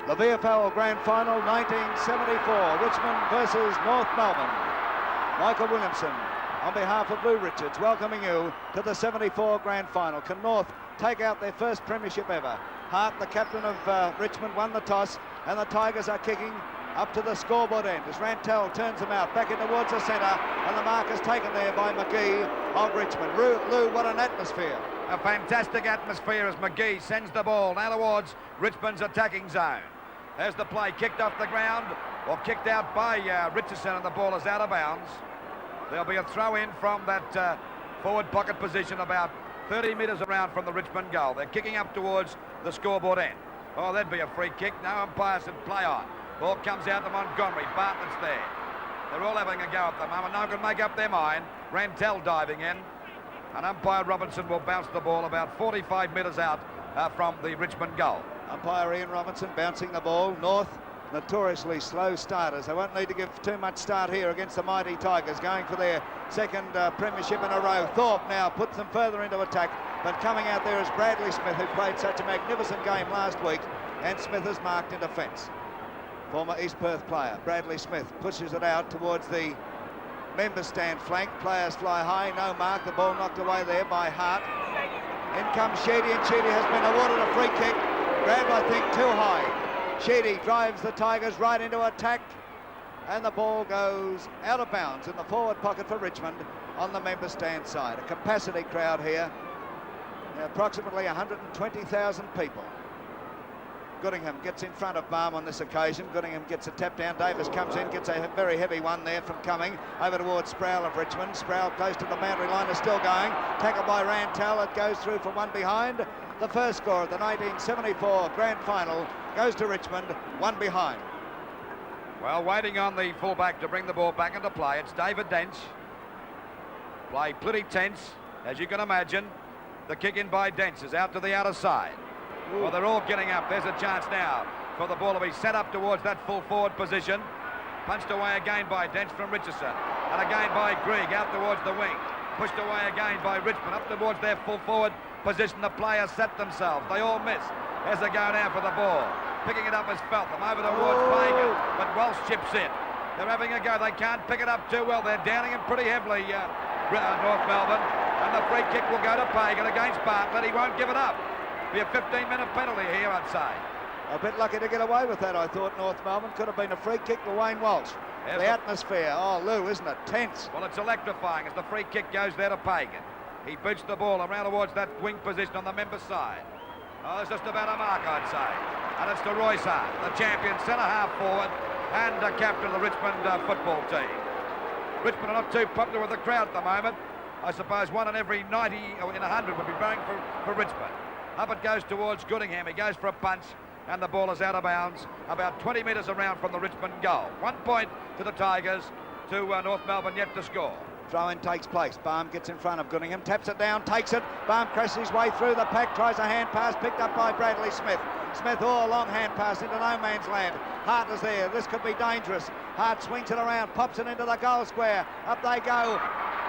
The VFL Grand Final 1974, Richmond versus North Melbourne. Michael Williamson, on behalf of Blue Richards, welcoming you to the 74 Grand Final. Can North take out their first premiership ever? Hart, the captain of Richmond, won the toss, and the Tigers are kicking up to the scoreboard end as Rantel turns them out back in towards the centre, and the mark is taken there by McGee of Richmond. Lou, what an atmosphere. A fantastic atmosphere as McGee sends the ball now towards Richmond's attacking zone. There's the play kicked off the ground, or kicked out by Richardson, and the ball is out of bounds. There'll be a throw in from that forward pocket position about 30 metres around from the Richmond goal. They're kicking up towards the scoreboard end. Oh, that'd be a free kick. No umpire said play on. Ball comes out to Montgomery. Bartlett's there. They're all having a go at the moment. No one can make up their mind. Rantel diving in. And umpire Robinson will bounce the ball about 45 metres out from the Richmond goal. Umpire Ian Robinson bouncing the ball. North, notoriously slow starters. They won't need to give too much start here against the mighty Tigers, going for their second premiership in a row. Thorpe now puts them further into attack, but coming out there is Bradley Smith, who played such a magnificent game last week, and Smith is marked in defence. Former East Perth player, Bradley Smith, pushes it out towards the member stand flank. Players fly high, no mark. The ball knocked away there by Hart. In comes Sheedy, and Sheedy has been awarded a free kick. Grabbed, I think, too high. Sheedy drives the Tigers right into attack, and the ball goes out of bounds in the forward pocket for Richmond on the member stand side. A capacity crowd here, approximately 120,000 people. Goodingham gets in front of Baum on this occasion. Goodingham gets a tap down. Davis comes in, gets a very heavy one there from Cumming. Over towards Sproul of Richmond. Sproul close to the boundary line, is still going. Tackled by Rantel. It goes through from one behind. The first score of the 1974 Grand Final goes to Richmond, one behind. Well, waiting on the fullback to bring the ball back into play. It's David Dench. Play pretty tense, as you can imagine. The kick in by Dench is out to the outer side. Well, they're all getting up. There's a chance now for the ball to be set up towards that full forward position. Punched away again by Dench from Richardson. And again by Grieg out towards the wing. Pushed away again by Richmond up towards their full forward position. The players set themselves. They all miss as they go now for the ball. Picking it up is Feltham over towards Fagan, but Welsh chips in. They're having a go. They can't pick it up too well. They're downing him pretty heavily, North Melbourne. And the free kick will go to Fagan against Bartlett. He won't give it up. Be a 15-minute penalty here, I'd say. A bit lucky to get away with that, I thought. North Melbourne could have been a free kick to Wayne Walsh. The atmosphere, oh, Lou, isn't it tense? Well, it's electrifying as the free kick goes there to Pagan. He boots the ball around towards that wing position on the member side. Oh, it's just about a mark, I'd say. And it's to Royce Hart, the champion centre-half forward and captain of the Richmond football team. Richmond are not too popular with the crowd at the moment. I suppose one in every 90 or in 100 would be going for Richmond. Up it goes towards Goodingham. He goes for a punch, and the ball is out of bounds about 20 metres around from the Richmond goal. 1 point to the Tigers, to North Melbourne yet to score. Throw-in takes place. Baum gets in front of Goodingham, taps it down, takes it. Baum crashes his way through the pack, tries a hand pass, picked up by Bradley Smith. Smith, a long hand pass into no man's land. Hart is there. This could be dangerous. Hart swings it around, pops it into the goal square. Up they go.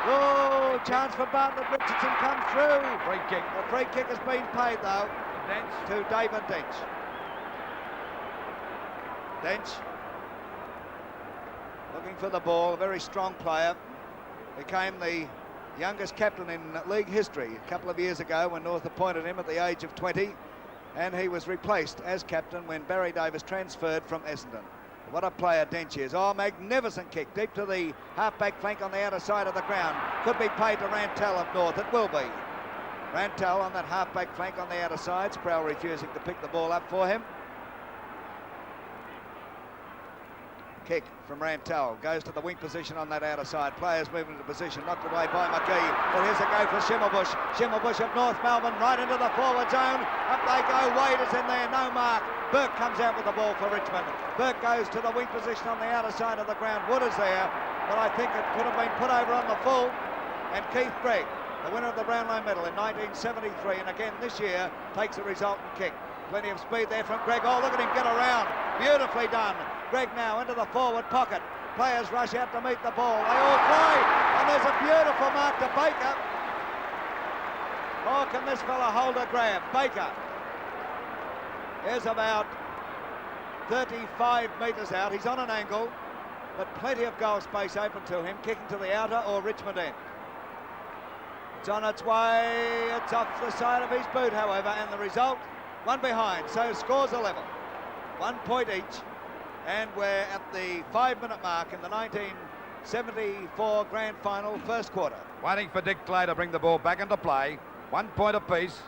Oh, chance for Bartlett. Richardson comes through. Free kick. The free kick has been paid, though, to David Dench. Dench looking for the ball, a very strong player. Became the youngest captain in league history a couple of years ago when North appointed him at the age of 20, and he was replaced as captain when Barry Davis transferred from Essendon. What a player Dench is. Oh, magnificent kick deep to the half-back flank on the outer side of the ground. Could be paid to Rantel of North. It will be. Rantel on that half-back flank on the outer side. Sproul refusing to pick the ball up for him. Kick from Rantel. Goes to the wing position on that outer side. Players moving into position. Knocked away by McGee. But here's a go for Schimmelbusch. Schimmelbusch of North Melbourne right into the forward zone. Up they go. Wade is in there. No mark. Burke comes out with the ball for Richmond. Burke goes to the wing position on the outer side of the ground. Wood is there, but I think it could have been put over on the full. And Keith Gregg, the winner of the Brownlow medal in 1973, and again this year, takes the resultant kick. Plenty of speed there from Gregg. Oh, look at him get around. Beautifully done. Gregg now into the forward pocket. Players rush out to meet the ball. They all play, and there's a beautiful mark to Baker. Oh, can this fella hold a grab? Baker is about 35 metres out. He's on an angle, but plenty of goal space open to him, kicking to the outer or Richmond end. It's on its way, it's off the side of his boot, however, and the result, one behind, so scores are level. 1 point each, and we're at the 5-minute mark in the 1974 grand final, first quarter. Waiting for Dick Clay to bring the ball back into play. 1 point apiece.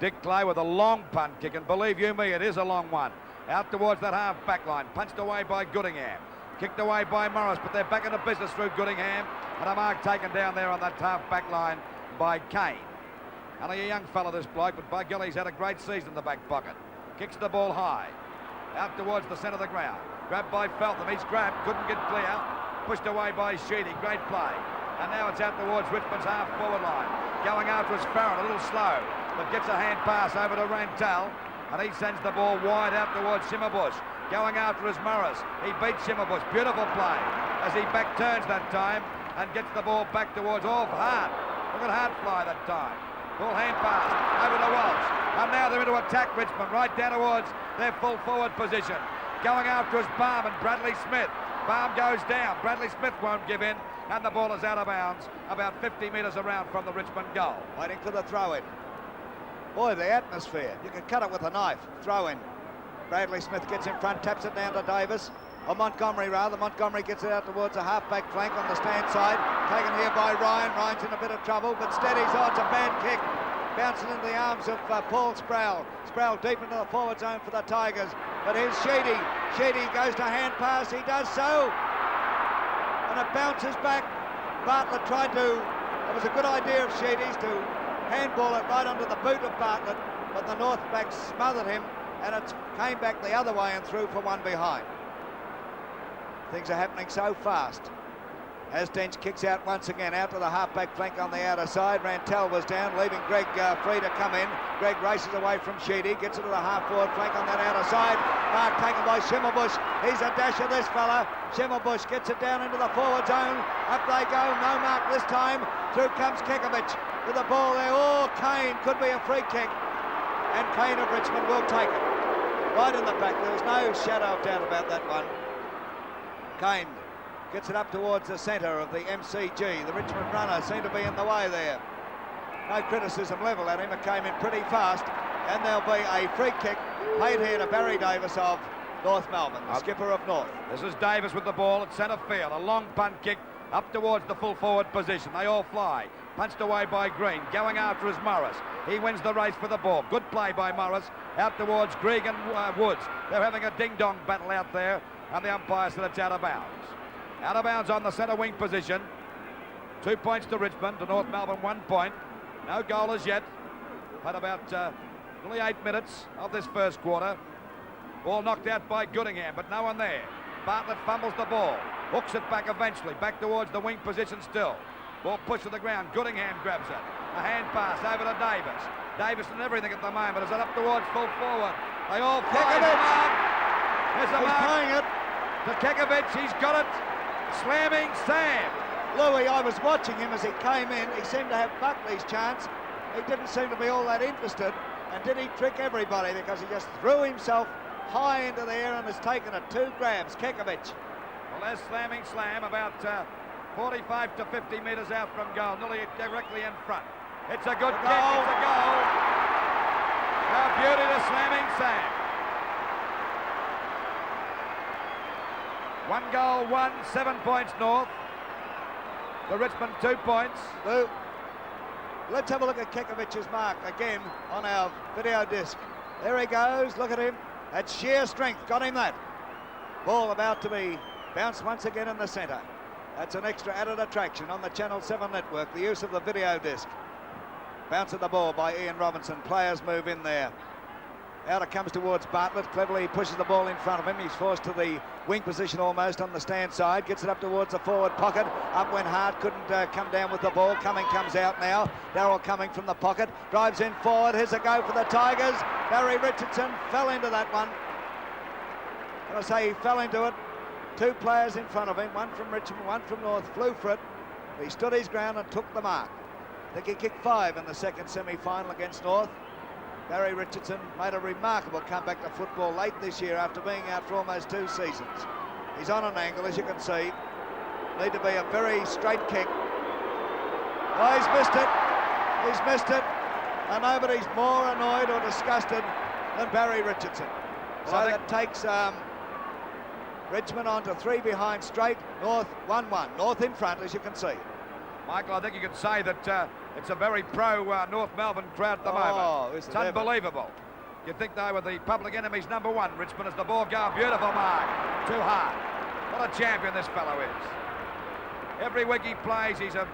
Dick Clay with a long punt kick, and believe you me, it is a long one. Out towards that half back line, punched away by Goodingham. Kicked away by Morris, but they're back into business through Goodingham. And a mark taken down there on that half back line by Kane. Only a young fella, this bloke, but by golly, he's had a great season in the back pocket. Kicks the ball high. Out towards the centre of the ground. Grabbed by Feltham. He's grabbed, couldn't get clear. Pushed away by Sheedy. Great play. And now it's out towards Richmond's half forward line. Going after his Farron, a little slow, but gets a hand pass over to Rantel. And he sends the ball wide out towards Shimmerbush. Going after his Morris. He beats Shimmerbush. Beautiful play as he back turns that time and gets the ball back towards Hart. Look at Hart fly that time. Full hand pass over to Walsh. And now they're into attack, Richmond, right down towards their full forward position. Going after his Baum and Bradley Smith. Baum goes down. Bradley Smith won't give in. And the ball is out of bounds about 50 metres around from the Richmond goal. Waiting for the throw-in. Boy, the atmosphere. You can cut it with a knife. Throw-in. Bradley Smith gets in front, taps it down to Davis. Or Montgomery, rather. Montgomery gets it out towards a half-back flank on the stand side. Taken here by Ryan. Ryan's in a bit of trouble, but steadies. Oh, it's a bad kick. Bouncing into the arms of Paul Sproul. Sproul deep into the forward zone for the Tigers. But here's Sheedy. Sheedy goes to hand pass. He does so. And it bounces back. Bartlett tried to... It was a good idea of Sheedy's to handball it right under the boot of Bartlett, but the North back smothered him, and it came back the other way and through for one behind. Things are happening so fast. As Dench kicks out once again, out to the half-back flank on the outer side. Rantel was down, leaving Greg free to come in. Greg races away from Sheedy, gets it to the half-forward flank on that outer side. Mark taken by Shimmerbush. He's a dasher, this fella. Shimmerbush gets it down into the forward zone. Up they go, no mark this time. Through comes Kekovich with the ball there. Oh, Kane, could be a free kick. And Kane of Richmond will take it. Right in the back, there was no shadow of doubt about that one. Kane gets it up towards the centre of the MCG. The Richmond runner seemed to be in the way there. No criticism levelled at him. It came in pretty fast. And there'll be a free kick paid here to Barry Davis of North Melbourne, the skipper of North. This is Davis with the ball at centre field. A long punt kick up towards the full forward position. They all fly. Punched away by Green. Going after is Morris. He wins the race for the ball. Good play by Morris. Out towards Greg and Woods. They're having a ding-dong battle out there. And the umpire said it's out of bounds. Out of bounds on the centre wing position. 2 points to Richmond, to North Melbourne 1 point. No goal as yet. Had about only 8 minutes of this first quarter. Ball knocked out by Goodingham, but no one there. Bartlett fumbles the ball. Hooks it back eventually. Back towards the wing position still. Ball pushed to the ground. Goodingham grabs it. A hand pass over to Davis. Davis and everything at the moment. Is it up towards full forward? They all fly. There's a mark. He's playing it. To Kekovich, he's got it. Slamming Sam. Louis, I was watching him as he came in. He seemed to have Buckley's chance. He didn't seem to be all that interested. And did he trick everybody? Because he just threw himself high into the air and has taken it. 2 grabs. Kekovich. Well, there's slamming Slam about 45 to 50 metres out from goal. Nearly directly in front. It's a good kick. It's a goal. Now beauty to slamming Sam. 1 goal, 7 points North. The Richmond 2 points. Lou, let's have a look at Kekovich's mark again on our video disc. There he goes, look at him. That's sheer strength, got him that. Ball about to be bounced once again in the centre. That's an extra added attraction on the Channel 7 network, the use of the video disc. Bounce of the ball by Ian Robinson. Players move in there. Out it comes towards Bartlett. Cleverly he pushes the ball in front of him. He's forced to the wing position almost on the stand side. Gets it up towards the forward pocket. Up went Hart. Couldn't come down with the ball. Cumming comes out now. Darrell Cumming from the pocket. Drives in forward. Here's a go for the Tigers. Barry Richardson fell into that one. And I say he fell into it. 2 players in front of him. One from Richmond, one from North. Flew for it. He stood his ground and took the mark. I think he kicked 5 in the second semi-final against North. Barry Richardson made a remarkable comeback to football late this year after being out for almost 2 seasons. He's on an angle, as you can see. Need to be a very straight kick. Oh, he's missed it. He's missed it. And nobody's more annoyed or disgusted than Barry Richardson. So that takes Richmond on to 3 behind straight. North 1-1. North in front, as you can see. Michael, I think you could say that it's a very pro North Melbourne crowd at the moment. It's unbelievable. You'd think they were the public enemies #1. Richmond as the ball going. Beautiful mark. Too hard. What a champion this fellow is. Every week he plays, he's a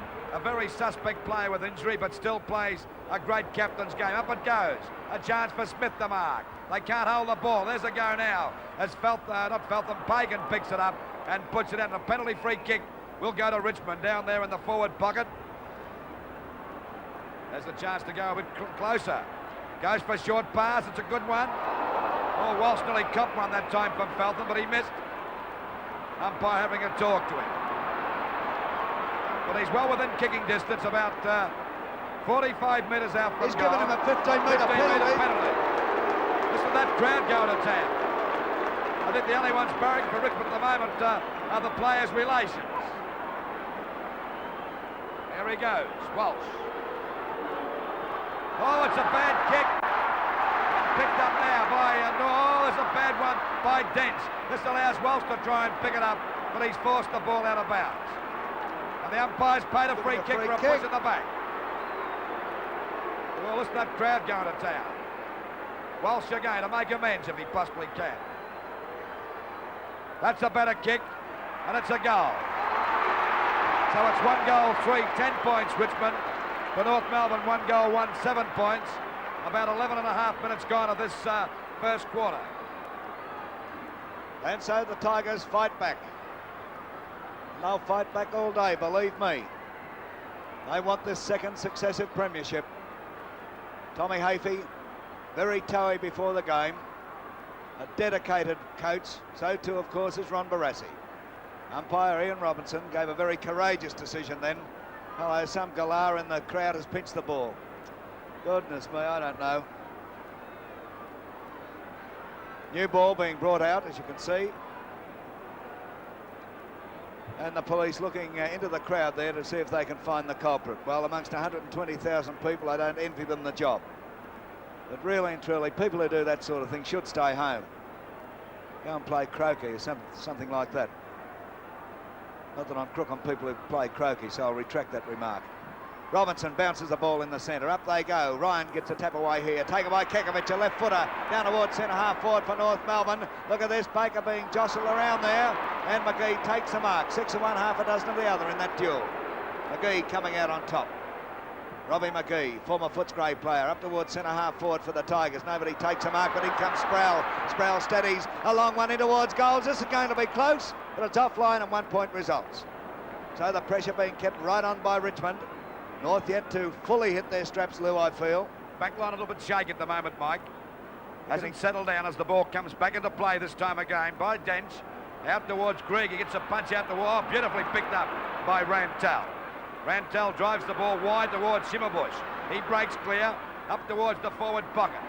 very suspect player with injury, but still plays a great captain's game. Up it goes. A chance for Smith to mark. They can't hold the ball. There's a go now. As Pagan picks it up and puts it out. A penalty-free kick will go to Richmond down there in the forward pocket. There's the chance to go a bit closer. Goes for a short pass. It's a good one. Oh, Walsh nearly copped one that time from Feltham, but he missed. Umpire having a talk to him. But he's well within kicking distance, about 45 metres out from He's goal. given him a 15-metre penalty. Listen to that crowd going to town. I think the only ones barracking for Richmond at the moment are the players' relations. There he goes, Walsh. Oh, it's a bad kick. Picked up now by, there's a bad one by Dents. This allows Walsh to try and pick it up, but he's forced the ball out of bounds. And the umpire's paid a free kick for a push in the back. Well, listen to that crowd going to town. Walsh again to make amends if he possibly can. That's a better kick, and it's a goal. So it's 1 goal, 3, 10 points, Richmond. For North Melbourne, 1 goal, 1, 7 points. About 11.5 minutes gone of this first quarter. And so the Tigers fight back. They'll fight back all day, believe me. They want this second successive premiership. Tommy Hafey, very toey before the game. A dedicated coach. So too, of course, is Ron Barassi. Umpire Ian Robinson gave a very courageous decision then. Hello, some galah in the crowd has pinched the ball. Goodness me, I don't know. New ball being brought out, as you can see. And the police looking into the crowd there to see if they can find the culprit. Well, amongst 120,000 people, I don't envy them the job. But really and truly, people who do that sort of thing should stay home. Go and play croquet or something like that. Not that I'm crook on people who play croquet, so I'll retract that remark. Robinson bounces the ball in the centre. Up they go. Ryan gets a tap away here. Taken by Kekovich, a left footer. Down towards centre half forward for North Melbourne. Look at this. Baker being jostled around there. And McGee takes the mark. 6 of one, half a dozen of the other in that duel. McGee coming out on top. Robbie McGee, former Footscray player, up towards centre half forward for the Tigers. Nobody takes a mark, but in comes Sproul. Sproul steadies a long one in towards goals. This is going to be close, but it's offline and 1 point results. So the pressure being kept right on by Richmond. North yet to fully hit their straps, Lou, I feel. Backline a little bit shaky at the moment, Mike. Hasn't settled down as the ball comes back into play this time again by Dench. Out towards Greg. He gets a punch out the wall. Beautifully picked up by Rantel. Rantel drives the ball wide towards Shimmerbush. He breaks clear up towards the forward pocket.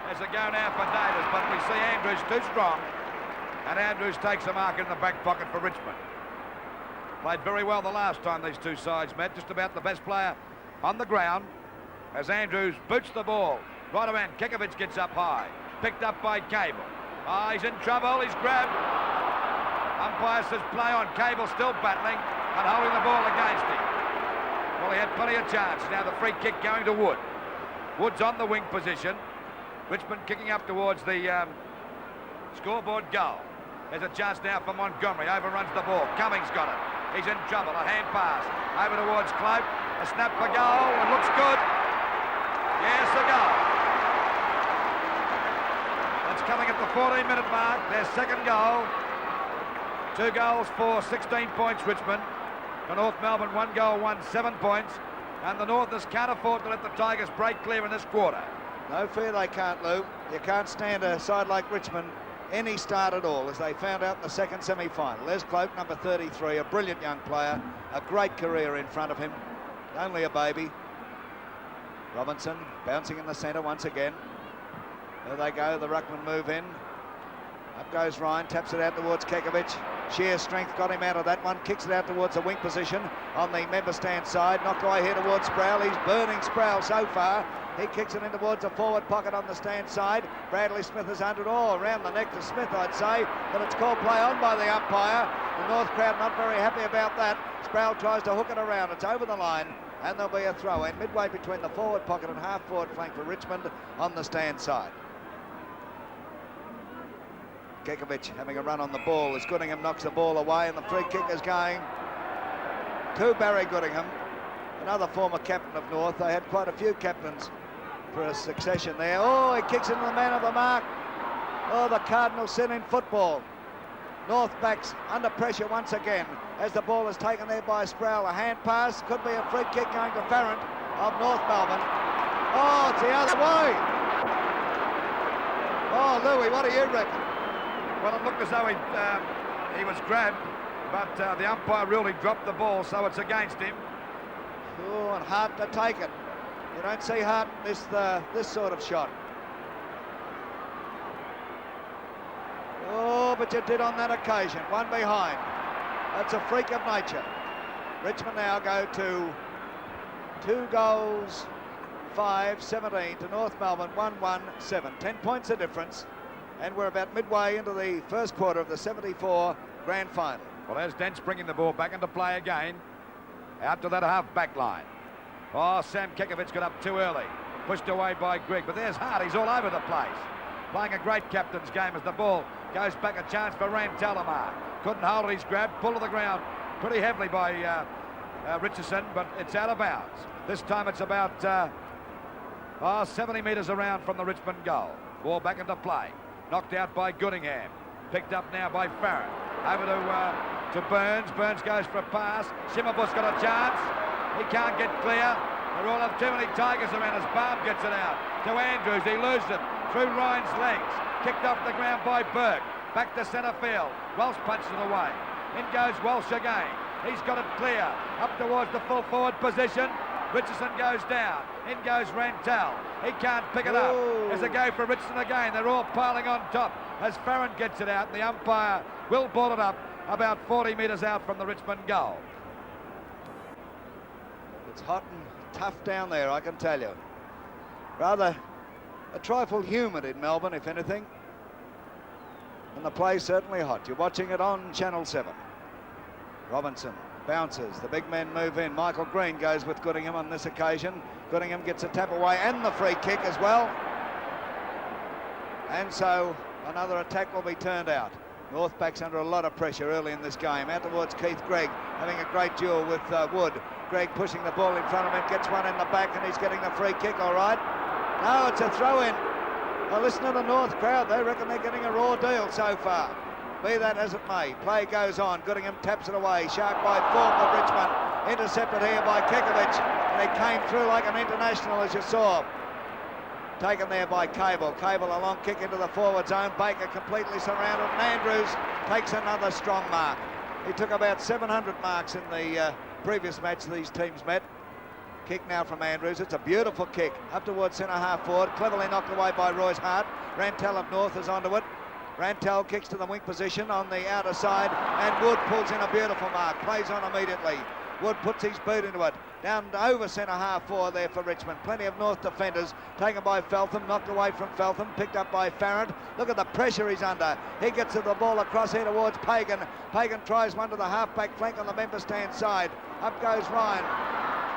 There's a go now for Davis, but we see Andrews too strong. And Andrews takes a mark in the back pocket for Richmond. Played very well the last time these two sides met. Just about the best player on the ground as Andrews boots the ball. Right around, Kekovich gets up high. Picked up by Cable. Oh, he's in trouble. He's grabbed. Umpire says play on. Cable still battling and holding the ball against him. Well, he had plenty of chance. Now the free kick going to Wood. Wood's on the wing position. Richmond kicking up towards the scoreboard goal. There's a chance now for Montgomery. Overruns the ball. Cummings got it. He's in trouble. A hand pass. Over towards Clope. A snap for goal. It looks good. Yes, a goal. That's coming at the 14-minute mark. Their second goal. 2 goals for 16 points, Richmond. For North Melbourne, 1 goal, 1, 7 points. And the Northers can't afford to let the Tigers break clear in this quarter. No fear they can't, Lou. You can't stand a side like Richmond any start at all, as they found out in the second semi-final. Les Clope, number 33, a brilliant young player, a great career in front of him, only a baby. Robinson bouncing in the centre once again. There they go, the ruckman move in. Up goes Ryan, taps it out towards Kekovic. Sheer strength got him out of that one. Kicks it out towards the wing position on the member stand side. Knocked away here towards Sproul. He's burning Sproul so far. He kicks it in towards the forward pocket on the stand side. Bradley Smith is under it all around the neck to Smith, I'd say, but it's called play on by the umpire. The North crowd not very happy about that. Sproul tries to hook it around. It's over the line, and there'll be a throw in midway between the forward pocket and half forward flank for Richmond on the stand side. Kekovic having a run on the ball as Goodingham knocks the ball away, and the free kick is going to Barry Goodingham, another former captain of North. They had quite a few captains for a succession there. Oh, he kicks into the man of the mark. Oh, the Cardinals sin in football. North backs under pressure once again as the ball is taken there by Sproul. A hand pass, could be a free kick going to Farrant of North Melbourne. Oh, it's the other way. Oh, Louis, what do you reckon? Well, it looked as though he was grabbed, but the umpire ruled he dropped the ball, so it's against him. Oh, and Hart to take it. You don't see Hart miss this sort of shot. Oh, but you did on that occasion. One behind. That's a freak of nature. Richmond now go to 2 goals, 5-17 to North Melbourne, 1-1-7. 10 points of difference. And we're about midway into the first quarter of the 74 grand final. Well, there's Dents bringing the ball back into play again. Out to that half-back line. Oh, Sam Kekovic got up too early. Pushed away by Grigg. But there's Hart. He's all over the place. Playing a great captain's game as the ball goes back. A chance for Rantalamar. Couldn't hold it. He's grabbed. Pulled to the ground pretty heavily by Richardson, but it's out of bounds. This time it's about 70 metres around from the Richmond goal. Ball back into play. Knocked out by Goodingham. Picked up now by Farrant. Over to Burns. Burns goes for a pass. Shimmerbush got a chance. He can't get clear. There all have too many Tigers around as Baum gets it out. To Andrews. He loses it through Ryan's legs. Kicked off the ground by Burke. Back to centre field. Welsh punches it away. In goes Welsh again. He's got it clear. Up towards the full forward position. Richardson goes down. In goes Rantel. He can't pick it up. There's a go for Richardson again. They're all piling on top as Farrant gets it out. And the umpire will ball it up about 40 metres out from the Richmond goal. It's hot and tough down there, I can tell you. Rather a trifle humid in Melbourne, if anything. And the play's certainly hot. You're watching it on Channel 7. Robinson bounces. The big men move in. Michael Green goes with Goodingham on this occasion. Goodingham gets a tap away and the free kick as well. And so another attack will be turned out. North backs under a lot of pressure early in this game. Out towards Keith Gregg, having a great duel with Wood. Gregg pushing the ball in front of him, gets one in the back, and he's getting the free kick, all right. No, it's a throw-in. Well, listen to the North crowd. They reckon they're getting a raw deal so far. Be that as it may, play goes on. Goodingham taps it away. Shark by Thorpe of Richmond. Intercepted here by Kekovic. And he came through like an international, as you saw. Taken there by Cable. Cable a long kick into the forward zone. Baker completely surrounded. And Andrews takes another strong mark. He took about 700 marks in the previous match these teams met. Kick now from Andrews. It's a beautiful kick. Up towards centre half forward. Cleverly knocked away by Royce Hart. Rantel of North is onto it. Rantel kicks to the wing position on the outer side, and Wood pulls in a beautiful mark, plays on immediately. Wood puts his boot into it, down over centre half forward there for Richmond. Plenty of North defenders, taken by Feltham, knocked away from Feltham, picked up by Farrant. Look at the pressure he's under. He gets the ball across here towards Pagan. Pagan tries one to the half-back flank on the member stand side. Up goes Ryan.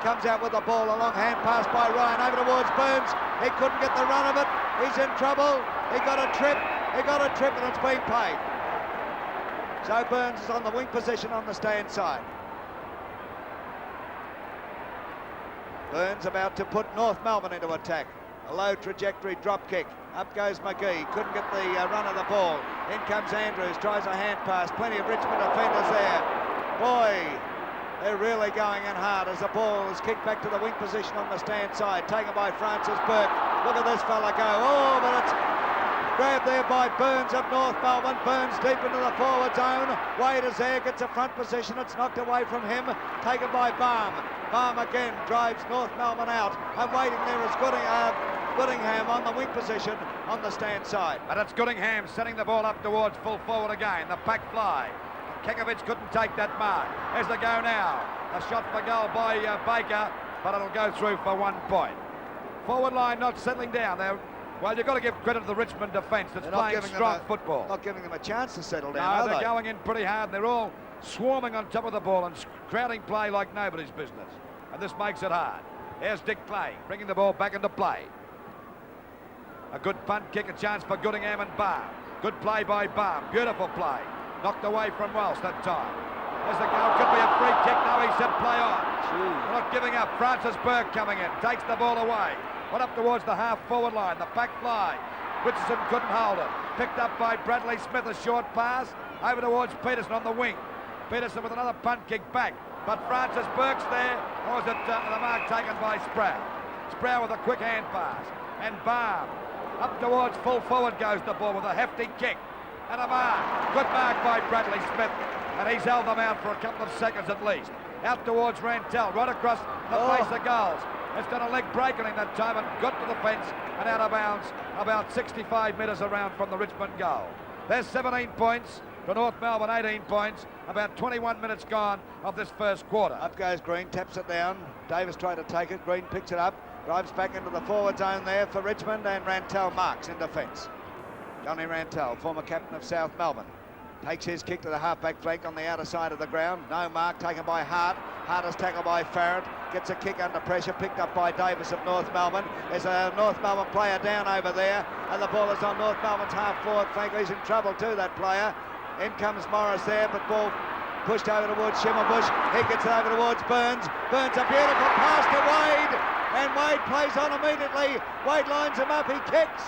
Comes out with the ball, a long hand pass by Ryan over towards Burns. He couldn't get the run of it. He's in trouble. He got a trip. He got a trip and it's been paid. So Burns is on the wing position on the stand side. Burns about to put North Melbourne into attack. A low trajectory drop kick. Up goes McGee. Couldn't get the run of the ball. In comes Andrews. Tries a hand pass. Plenty of Richmond defenders there. Boy, they're really going in hard as the ball is kicked back to the wing position on the stand side. Taken by Francis Burke. Look at this fella go. Oh, but it's grabbed there by Burns of North Melbourne. Burns deep into the forward zone. Wade is there, gets a front position. It's knocked away from him. Taken by Baum. Baum again drives North Melbourne out. And waiting there is Goodingham on the wing position on the stand side. And it's Goodingham setting the ball up towards full forward again. The pack fly. Kekovich couldn't take that mark. There's the go now. A shot for goal by Baker, but it'll go through for 1 point. Forward line not settling down there. Well, you've got to give credit to the Richmond defence that's playing strong football. Not giving them a chance to settle down, No, they're going in pretty hard. And they're all swarming on top of the ball and crowding play like nobody's business. And this makes it hard. There's Dick Clay bringing the ball back into play. A good punt kick, a chance for Goodingham and Baum. Good play by Baum. Beautiful play. Knocked away from Welsh that time. There's the goal. Could be a free kick. No, he said play on. We're not giving up. Francis Burke coming in. Takes the ball away. Went up towards the half-forward line. The back fly. Richardson couldn't hold it. Picked up by Bradley Smith. A short pass. Over towards Peterson on the wing. Peterson with another punt kick back. But Francis Burke's there. Or was it the mark taken by Sproul? Sproul with a quick hand pass. And Baum. Up towards full forward goes the ball with a hefty kick. And a mark. Good mark by Bradley Smith. And he's held them out for a couple of seconds at least. Out towards Rantel. Right across the face of goals. It's done a leg break on him that time and got to the fence and out of bounds about 65 metres around from the Richmond goal. There's 17 points to North Melbourne, 18 points. About 21 minutes gone of this first quarter. Up goes Green, taps it down. Davis tried to take it. Green picks it up. Drives back into the forward zone there for Richmond, and Rantel marks in defence. Johnny Rantel, former captain of South Melbourne. Takes his kick to the half-back flank on the outer side of the ground. No mark taken by Hart. Hart is tackled by Farrett. Gets a kick under pressure, picked up by Davis of North Melbourne. There's a North Melbourne player down over there, and the ball is on North Melbourne's half-forward flank. He's in trouble too, that player. In comes Morris there, but ball pushed over towards Schimmelbusch. He gets it over towards Burns. Burns, a beautiful pass to Wade, and Wade plays on immediately. Wade lines him up, he kicks.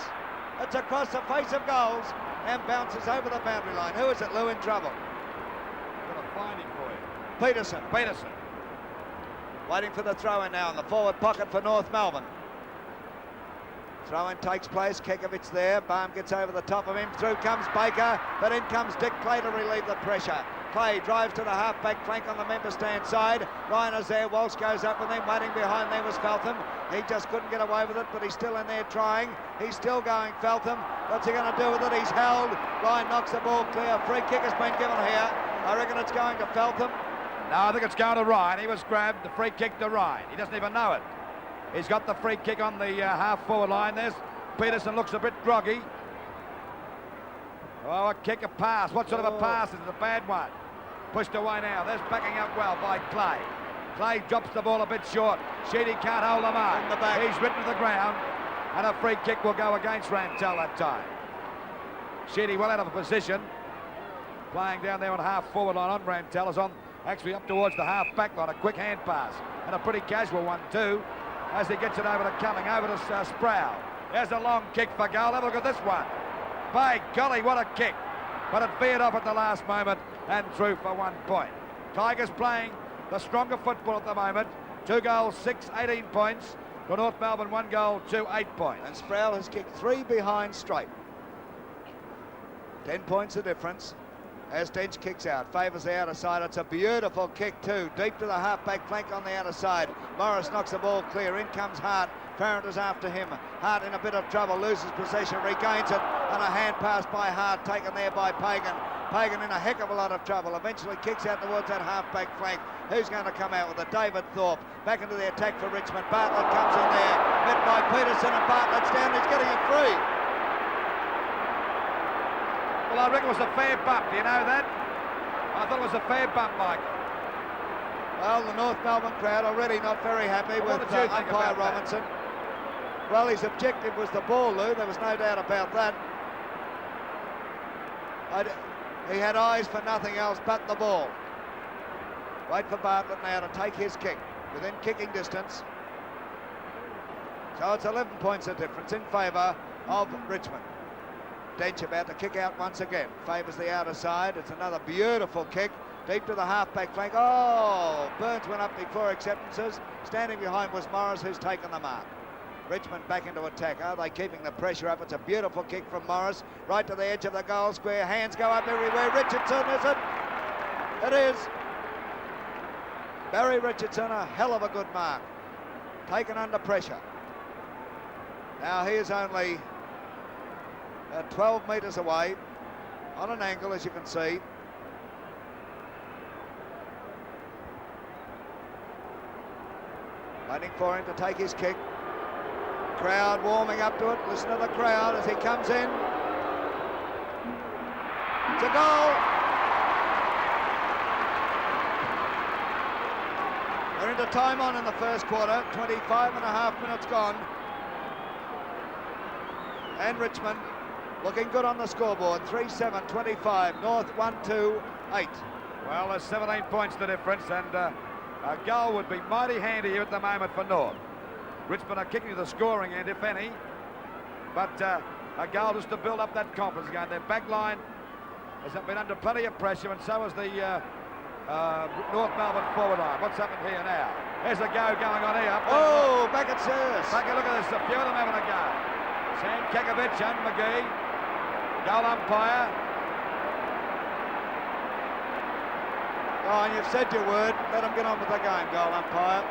It's across the face of goals and bounces over the boundary line. Who is it, Lou, in trouble? Got a finding for you. Peterson. Peterson. Waiting for the throw-in now in the forward pocket for North Melbourne. Throw-in takes place. Kekovich there. Baum gets over the top of him. Through comes Baker, but in comes Dick Clay to relieve the pressure. Clay drives to the half-back flank on the member stand side. Ryan is there. Walsh goes up with him. Waiting behind there was Feltham. He just couldn't get away with it, but he's still in there trying. He's still going, Feltham. What's he going to do with it? He's held. Ryan knocks the ball clear. Free kick has been given here. I reckon it's going to Feltham. No, I think it's going to Ryan. He was grabbed. The free kick to Ryan. He doesn't even know it. He's got the free kick on the half-forward line. There's Peterson, looks a bit groggy. Oh, a kick, a pass. What sort of a pass is it? A bad one. Pushed away now. There's backing up well by Clay. Clay drops the ball a bit short. Sheedy can't hold him up. He's written to the ground. And a free kick will go against Rantel that time. Sheedy well out of position. Playing down there on half-forward line on Rantel. Is on actually up towards the half-back line. A quick hand pass. And a pretty casual one too. As he gets it over to Cumming, over to Sproul. There's a long kick for goal. Have a look at this one. By golly, what a kick. But it veered off at the last moment and through for 1 point. Tigers playing the stronger football at the moment. 2 goals, 6, 18 points. For North Melbourne, 1 goal, 2, 8 points. And Sproul has kicked 3 behind straight. 10 points the difference. As Dench kicks out, favours the outer side. It's a beautiful kick too, deep to the half-back flank on the outer side. Morris knocks the ball clear. In comes Hart. Farrett is after him. Hart in a bit of trouble, loses possession, regains it, and a hand pass by Hart taken there by Pagan. Pagan in a heck of a lot of trouble. Eventually kicks out towards that half-back flank. Who's going to come out with it? David Thorpe. Back into the attack for Richmond. Bartlett comes in there, met by Peterson, and Bartlett's down. He's getting it free. Well, I reckon it was a fair bump. Do you know that? I thought it was a fair bump, Michael. Well, the North Melbourne crowd already not very happy with umpire Robinson. Well, his objective was the ball, Lou. There was no doubt about that. He had eyes for nothing else but the ball. Wait for Bartlett now to take his kick within kicking distance. So it's 11 points of difference in favour of Richmond. Dench about to kick out once again. Favours the outer side. It's another beautiful kick. Deep to the half-back flank. Oh, Burns went up before acceptances. Standing behind was Morris, who's taken the mark. Richmond back into attack. Are they keeping the pressure up? It's a beautiful kick from Morris. Right to the edge of the goal square. Hands go up everywhere. Richardson, is it? It is. Barry Richardson, a hell of a good mark. Taken under pressure. Now he is only 12 metres away on an angle, as you can see. Waiting for him to take his kick. Crowd warming up to it. Listen to the crowd as he comes in. It's a goal. We're into time on in the first quarter. 25 and a half minutes gone. And Richmond looking good on the scoreboard. 3-7, 25. North 1-2, 8. Well, there's 17 points the difference, and a goal would be mighty handy here at the moment for North. Richmond are kicking to the scoring end, if any, but a goal just to build up that confidence again. Their back line has been under plenty of pressure, and so has the North Melbourne forward line. What's happened here now? There's a go going on here. Oh, back at service. Take a look at this, a few of them having a go. Sam Kekovich and McGee. Goal umpire. Oh, and you've said your word. Let them get on with the game, goal umpire.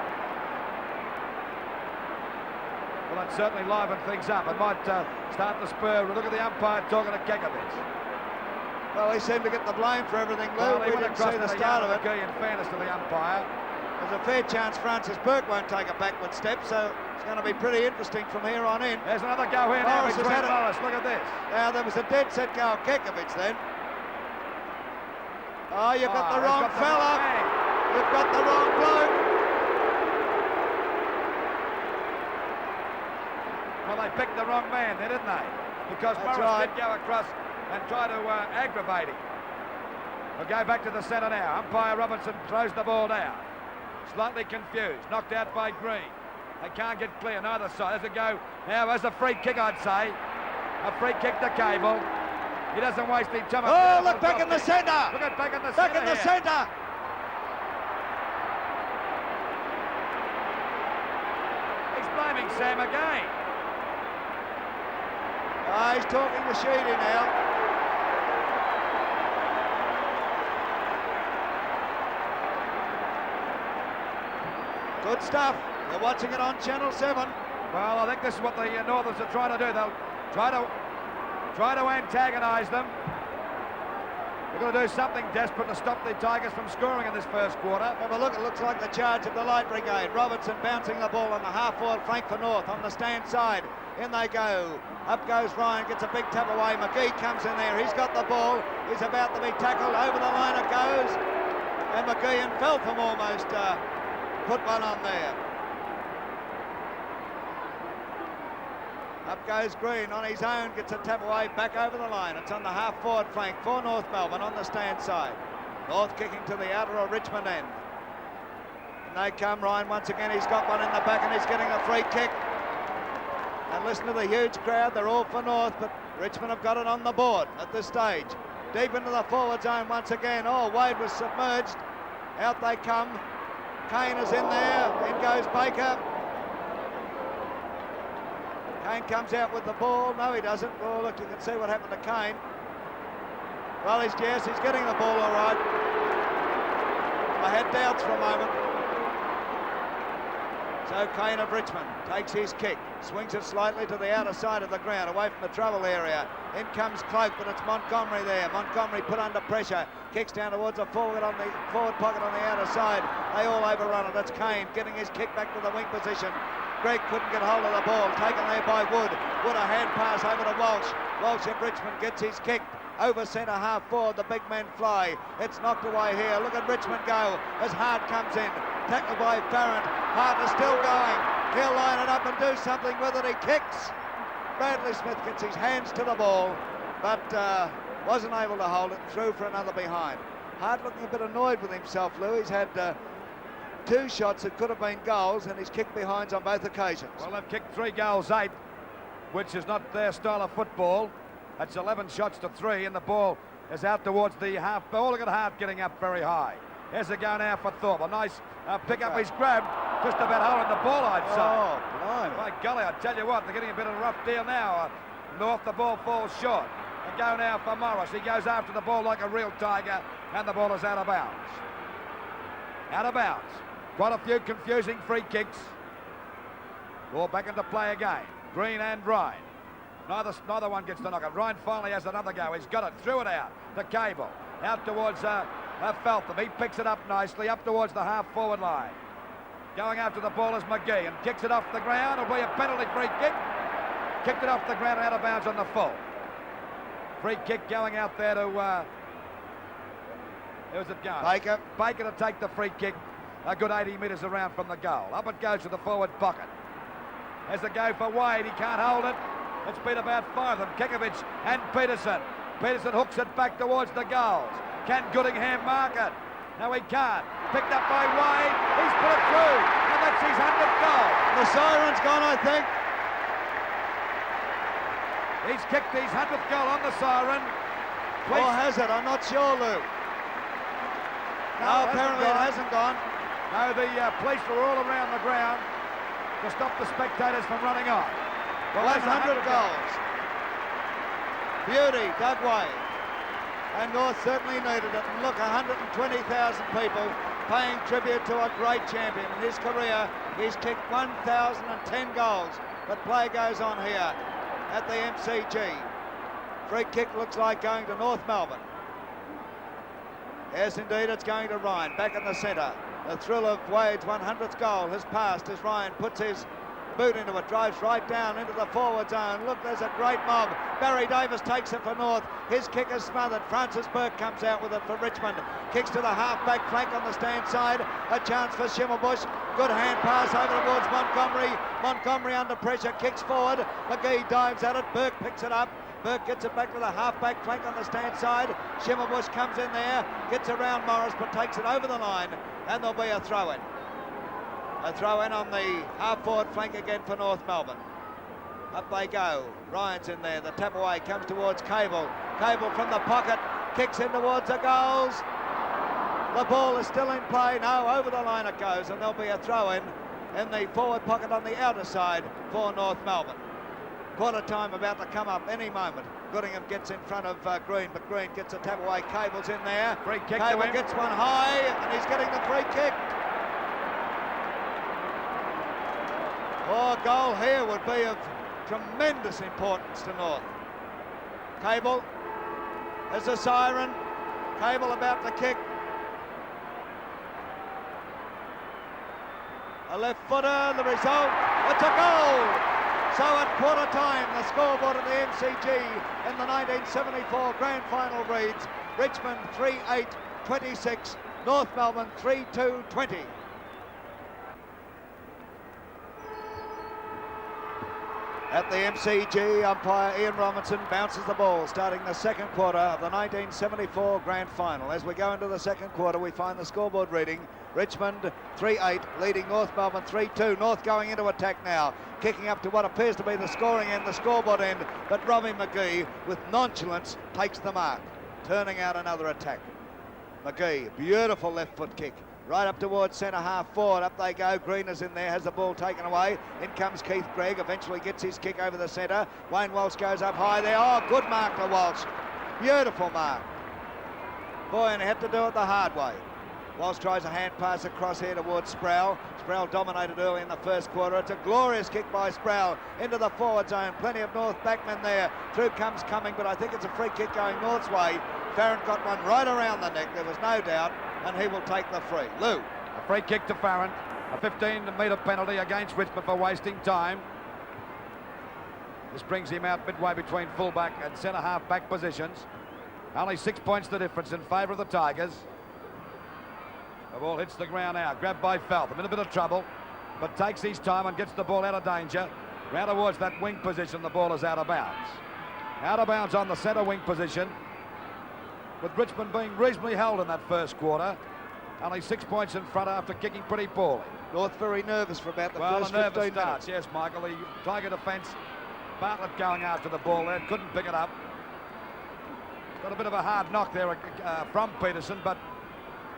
Well, that certainly liven things up. It might start to spur. Look at the umpire talking to Kekovich. Well, he seemed to get the blame for everything, Lou. Well, We didn't see the start of it. McGee, in fairness to the umpire. There's a fair chance Francis Burke won't take a backward step, so it's going to be pretty interesting from here on in. There's another go here now Morris has between had it. Morris. Look at this. Now, there was a dead set go of Kekovich then. Oh, you've got the he's wrong got the fella. wrong man. You've got the wrong bloke. Well, they picked the wrong man there, didn't they? Because That's Morris right. did go across and try to aggravate him. We'll go back to the centre now. Umpire Robinson throws the ball down. Slightly confused. Knocked out by Green. They can't get clear on either side. There's a go. Now, there's a free kick, I'd say. A free kick to Cable. He doesn't waste any time. Oh, look back in the centre. Look at back in the Back centre in the here. centre. He's blaming Sam again. Oh, he's talking to Sheedy now. Good stuff. They're watching it on Channel 7. Well, I think this is what the Northerns are trying to do. They'll try to antagonise them. They're going to do something desperate to stop the Tigers from scoring in this first quarter. Have a look. It looks like the charge of the Light Brigade. Robertson bouncing the ball on the half-forward flank for North on the stand side. In they go. Up goes Ryan, gets a big tap away. McGee comes in there. He's got the ball. He's about to be tackled. Over the line it goes. And McGee and Feltham almost put one on there. Up goes Green on his own, gets a tap away, back over the line. It's on the half-forward flank for North Melbourne on the stand side. North kicking to the outer or Richmond end. And they come, Ryan once again, he's got one in the back and he's getting a free kick. And listen to the huge crowd, they're all for North, but Richmond have got it on the board at this stage. Deep into the forward zone once again. Oh, Wade was submerged. Out they come. Kane is in there, in goes Baker. Kane comes out with the ball. No, he doesn't. Oh, look, you can see what happened to Kane. Well, he's getting the ball all right. I had doubts for a moment. So Kane of Richmond takes his kick, swings it slightly to the outer side of the ground, away from the trouble area. In comes Cloak, but it's Montgomery there. Montgomery put under pressure, kicks down towards the forward pocket on the outer side. They all overrun it. It's Kane getting his kick back to the wing position. Greg couldn't get hold of the ball, taken there by Wood. Wood a hand pass over to Walsh. Walsh of Richmond gets his kick. Over centre half forward, the big men fly. It's knocked away here. Look at Richmond go as Hart comes in. Tackled by Farrant. Hart is still going. He'll line it up and do something with it. He kicks. Bradley Smith gets his hands to the ball, but wasn't able to hold it. Through for another behind. Hart looking a bit annoyed with himself, Lou. He's had two shots that could have been goals, and he's kicked behinds on both occasions. Well, they've kicked 3 goals, 8, which is not their style of football. That's 11 shots to 3, and the ball is out towards the half ball. Look at Hart getting up very high. Here's a go now for Thorpe. A nice pick up his grab, just about holding the ball, I'd say. Oh, blimey. My golly, I tell you what, they're getting a bit of a rough deal now. North, the ball falls short. A go now for Morris. He goes after the ball like a real Tiger, and the ball is out of bounds. Out of bounds. Quite a few confusing free kicks. Ball back into play again. Green and Ryan. Neither one gets the knockout. Ryan finally has another go. He's got it. Threw it out to Cable. Out towards Feltham. He picks it up nicely. Up towards the half-forward line. Going after the ball is McGee and kicks it off the ground. It'll be a penalty free kick. Kicked it off the ground and out of bounds on the full. Free kick going out there to... who's it going? Baker. Baker to take the free kick. A good 80 metres around from the goal. Up it goes to the forward pocket. There's a go for Wade. He can't hold it. It's been about 5 of them. Kekovich and Peterson. Peterson hooks it back towards the goals. Can Goodingham mark it? No, he can't. Picked up by Wade. He's put it through. And that's his 100th goal. The siren's gone, I think. He's kicked his 100th goal on the siren. Or has it? I'm not sure, Lou. No, apparently it hasn't gone. No, the police were all around the ground to stop the spectators from running on. Well, that's 100 goals. Beauty, Doug Wade. And North certainly needed it. And look, 120,000 people paying tribute to a great champion. In his career, he's kicked 1,010 goals. But play goes on here at the MCG. Free kick looks like going to North Melbourne. Yes, indeed, it's going to Ryan, back in the centre. The thrill of Wade's 100th goal has passed as Ryan puts his boot into it, drives right down into the forward zone. Look, there's a great mob. Barry Davis takes it for North. His kick is smothered. Francis Burke comes out with it for Richmond. Kicks to the half-back flank on the stand side. A chance for Schimmelbusch. Good hand pass over towards Montgomery. Montgomery under pressure, kicks forward. McGee dives at it. Burke picks it up. Burke gets it back to the half-back flank on the stand side. Schimmelbusch comes in there, gets around Morris, but takes it over the line, and there'll be a throw-in. A throw-in on the half-forward flank again for North Melbourne. Up they go. Ryan's in there. The tap away comes towards Cable. Cable from the pocket, kicks in towards the goals. The ball is still in play. No, over the line it goes, and there'll be a throw-in the forward pocket on the outer side for North Melbourne. Quarter time about to come up any moment. Goodingham gets in front of Green, but Green gets a tap away. Cable's in there. Free kick Cable to him. gets one high, and he's getting the free kick. Oh, a goal here would be of tremendous importance to North. Cable, there's a siren. Cable about to kick. A left footer, the result, it's a goal! So at quarter time, the scoreboard at the MCG in the 1974 Grand Final reads Richmond 3-8-26, North Melbourne 3-2-20. At the MCG, umpire Ian Robinson bounces the ball, starting the second quarter of the 1974 Grand Final. As we go into the second quarter, we find the scoreboard reading Richmond 3-8, leading North Melbourne 3-2. North going into attack now, kicking up to what appears to be the scoring end, the scoreboard end, but Robbie McGee, with nonchalance, takes the mark, turning out another attack. McGee, beautiful left foot kick. Right up towards centre half forward. Up they go. Green is in there, has the ball taken away. In comes Keith Gregg, eventually gets his kick over the centre. Wayne Walsh goes up high there. Oh, good mark to Walsh. Beautiful mark. Boy, and he had to do it the hard way. Walsh tries a hand pass across here towards Sproul. Sproul dominated early in the first quarter. It's a glorious kick by Sproul into the forward zone. Plenty of North backmen there. Through comes Cumming, but I think it's a free kick going North's way. Farron got one right around the neck, there was no doubt, and he will take the free. Lou. A free kick to Farron. A 15-metre penalty against Richmond for wasting time. This brings him out midway between fullback and centre half-back positions. Only 6 points the difference in favour of the Tigers. The ball hits the ground now, grabbed by Feltham, in a bit of trouble, but takes his time and gets the ball out of danger. Round towards that wing position, the ball is out of bounds. Out of bounds on the centre wing position, with Richmond being reasonably held in that first quarter. Only 6 points in front after kicking pretty poorly. North very nervous for about the first 15 15 starts. minutes. Yes, Michael, the Tiger defence, Bartlett going after the ball there, couldn't pick it up. Got a bit of a hard knock there from Peterson, but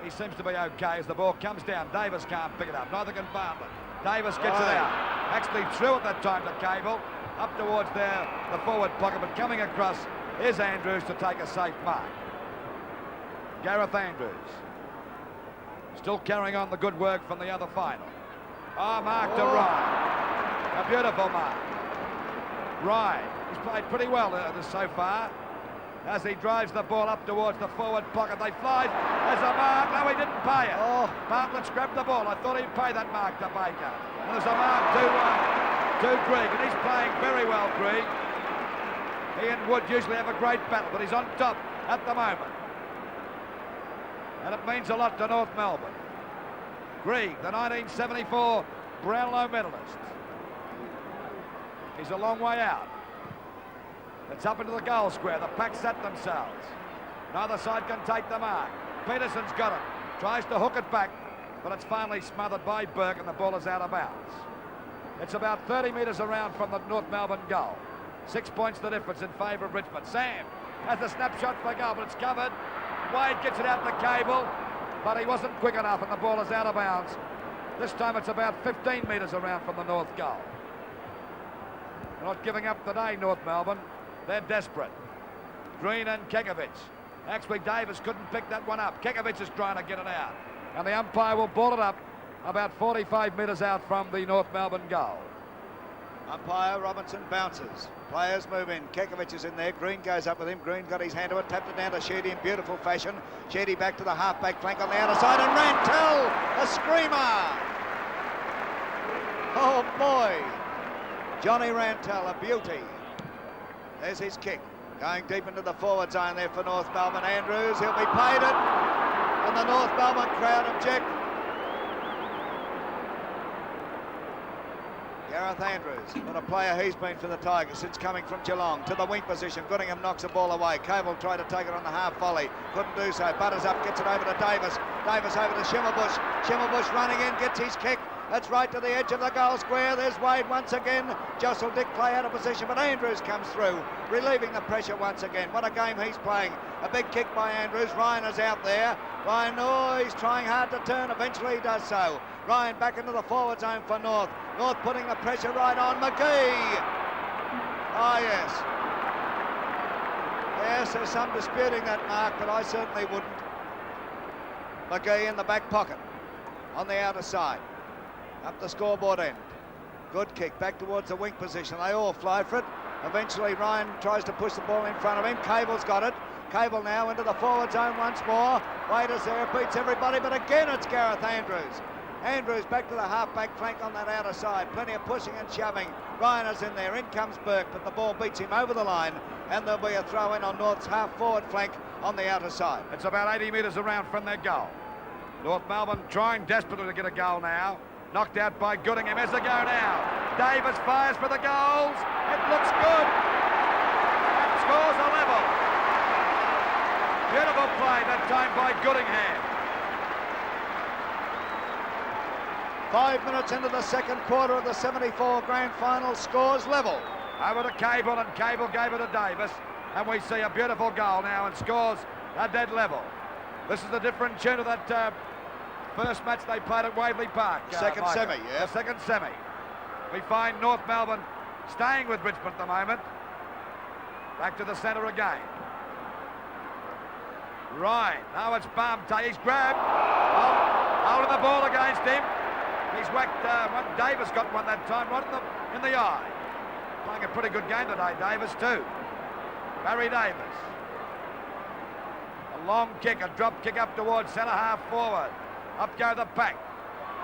he seems to be okay as the ball comes down. Davis can't pick it up, neither can Bartlett. Davis gets it out. Actually threw at that time to Cable, up towards there, the forward pocket, but coming across is Andrews to take a safe mark. Gareth Andrews. Still carrying on the good work from the other final. Oh, mark to Ryan. A beautiful mark. Ryan, he's played pretty well so far. As he drives the ball up towards the forward pocket, they fly. There's a mark. No, he didn't pay it. Oh. Bartlett's grabbed the ball. I thought he'd pay that mark to Baker. And there's a mark to Grigg, and he's playing very well, Grigg. He and Wood usually have a great battle, but he's on top at the moment. And it means a lot to North Melbourne. Grigg, the 1974 Brownlow medalist. He's a long way out. It's up into the goal square. The pack set themselves. Neither side can take the mark. Peterson's got it. Tries to hook it back, but it's finally smothered by Burke, and the ball is out of bounds. It's about 30 metres around from the North Melbourne goal. 6 points the difference in favour of Richmond. Sam has a snapshot for goal, but it's covered. Wade gets it out the cable, but he wasn't quick enough, and the ball is out of bounds. This time it's about 15 metres around from the North goal. They're not giving up today, North Melbourne. They're desperate. Green and Kekovich. Actually, Davis couldn't pick that one up. Kekovich is trying to get it out. And the umpire will ball it up about 45 metres out from the North Melbourne goal. Umpire Robinson bounces. Players move in. Kekovich is in there. Green goes up with him. Green got his hand to it, tapped it down to Sheedy in beautiful fashion. Sheedy back to the half-back flank on the outer side, and Rantel, a screamer! Oh boy! Johnny Rantel, a beauty. There's his kick. Going deep into the forward zone there for North Melbourne. Andrews, he'll be paid it. And the North Melbourne crowd object. Gareth Andrews, what a player he's been for the Tigers since coming from Geelong. To the wing position, Goodingham knocks the ball away. Cable tried to take it on the half volley. Couldn't do so. Butters up, gets it over to Davis. Davis over to Schimmelbusch. Schimmelbusch running in, gets his kick. That's right to the edge of the goal square. There's Wade once again. Jostle Dick play out of position, but Andrews comes through, relieving the pressure once again. What a game he's playing. A big kick by Andrews. Ryan is out there. Ryan, oh, he's trying hard to turn. Eventually he does so. Ryan back into the forward zone for North. North putting the pressure right on McGee. Oh, yes. Yes, there's some disputing that mark, but I certainly wouldn't. McGee in the back pocket on the outer side. Up the scoreboard end. Good kick back towards the wing position. They all fly for it. Eventually Ryan tries to push the ball in front of him. Cable's got it. Cable now into the forward zone once more. Wade is there, beats everybody, but again it's Gareth Andrews. Andrews back to the half-back flank on that outer side. Plenty of pushing and shoving. Ryan is in there. In comes Burke, but the ball beats him over the line, and there'll be a throw-in on North's half-forward flank on the outer side. It's about 80 metres around from their goal. North Melbourne trying desperately to get a goal now. Knocked out by Goodingham. Here's the go now. Davis fires for the goals. It looks good. And scores a level. Beautiful play that time by Goodingham. 5 minutes into the second quarter of the 74 grand final, scores level. Over to Cable, and Cable gave it to Davis. And we see a beautiful goal now, and scores a dead level. This is a different tune to that first match they played at Waverley Park. Second Michael. semi, yeah. The second semi. We find North Melbourne staying with Richmond at the moment. Back to the centre again. Right, now it's Barmte. He's grabbed. Holding the ball against him. He's whacked one. Davis got one that time, right in the eye. Playing a pretty good game today, Davis, too. Barry Davis. A long kick, a drop kick up towards centre half forward. Up go the pack.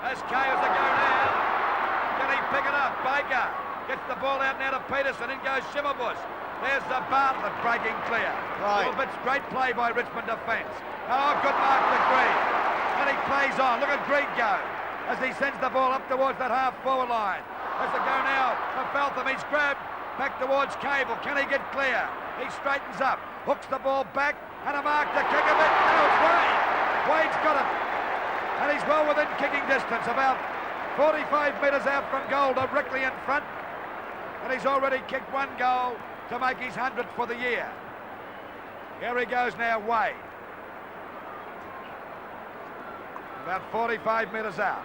There's Chaos to go now. Can he pick it up? Baker gets the ball out now to Peterson. In goes Schimmelbusch. There's the Bartlett breaking clear. Right. Well, it's great play by Richmond defence. Oh, good mark to Green. And he plays on. Look at Green go as he sends the ball up towards that half forward line. There's the go now for Feltham. He's grabbed back towards Cable. Can he get clear? He straightens up. Hooks the ball back. And a mark to Kekovich. No, it's Wade. Wade's got it. And he's well within kicking distance, about 45 metres out from goal, directly in front. And he's already kicked one goal to make his 100th for the year. Here he goes now, Wade. About 45 metres out.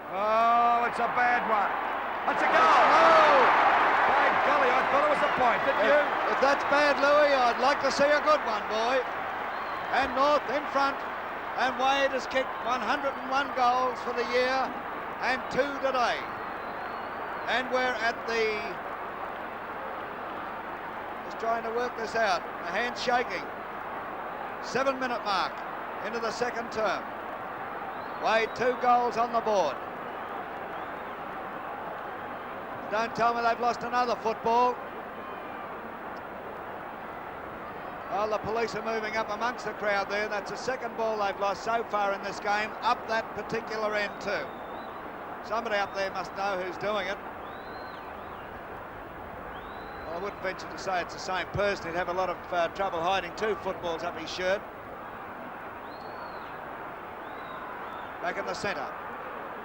Oh, it's a bad one. That's a goal. Oh! By golly, I thought it was a point, didn't you? If that's bad, Louis, I'd like to see a good one, boy. And North in front. And Wade has kicked 101 goals for the year and 2 today. And we're at the, just trying to work this out, the hand's shaking, 7-minute mark into the second term. Wade 2 goals on the board. Don't tell me they've lost another football. Well, the police are moving up amongst the crowd there. That's the second ball they've lost so far in this game, up that particular end too. Somebody up there must know who's doing it. Well, I wouldn't venture to say it's the same person. He'd have a lot of trouble hiding 2 footballs up his shirt. Back in the centre.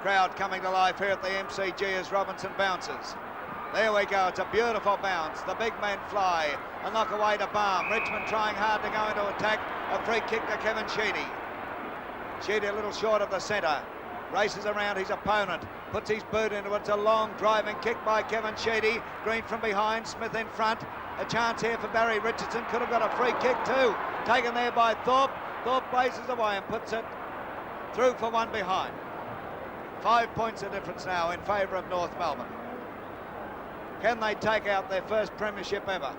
Crowd coming to life here at the MCG as Robinson bounces. There we go, it's a beautiful bounce. The big men fly. A knock away to Balm. Richmond trying hard to go into attack. A free kick to Kevin Sheedy. Sheedy a little short of the centre. Races around his opponent. Puts his boot into it. It's a long driving kick by Kevin Sheedy. Green from behind, Smith in front. A chance here for Barry Richardson. Could have got a free kick too. Taken there by Thorpe. Thorpe places away and puts it through for one behind. 5 points of difference now in favour of North Melbourne. Can they take out their first premiership ever?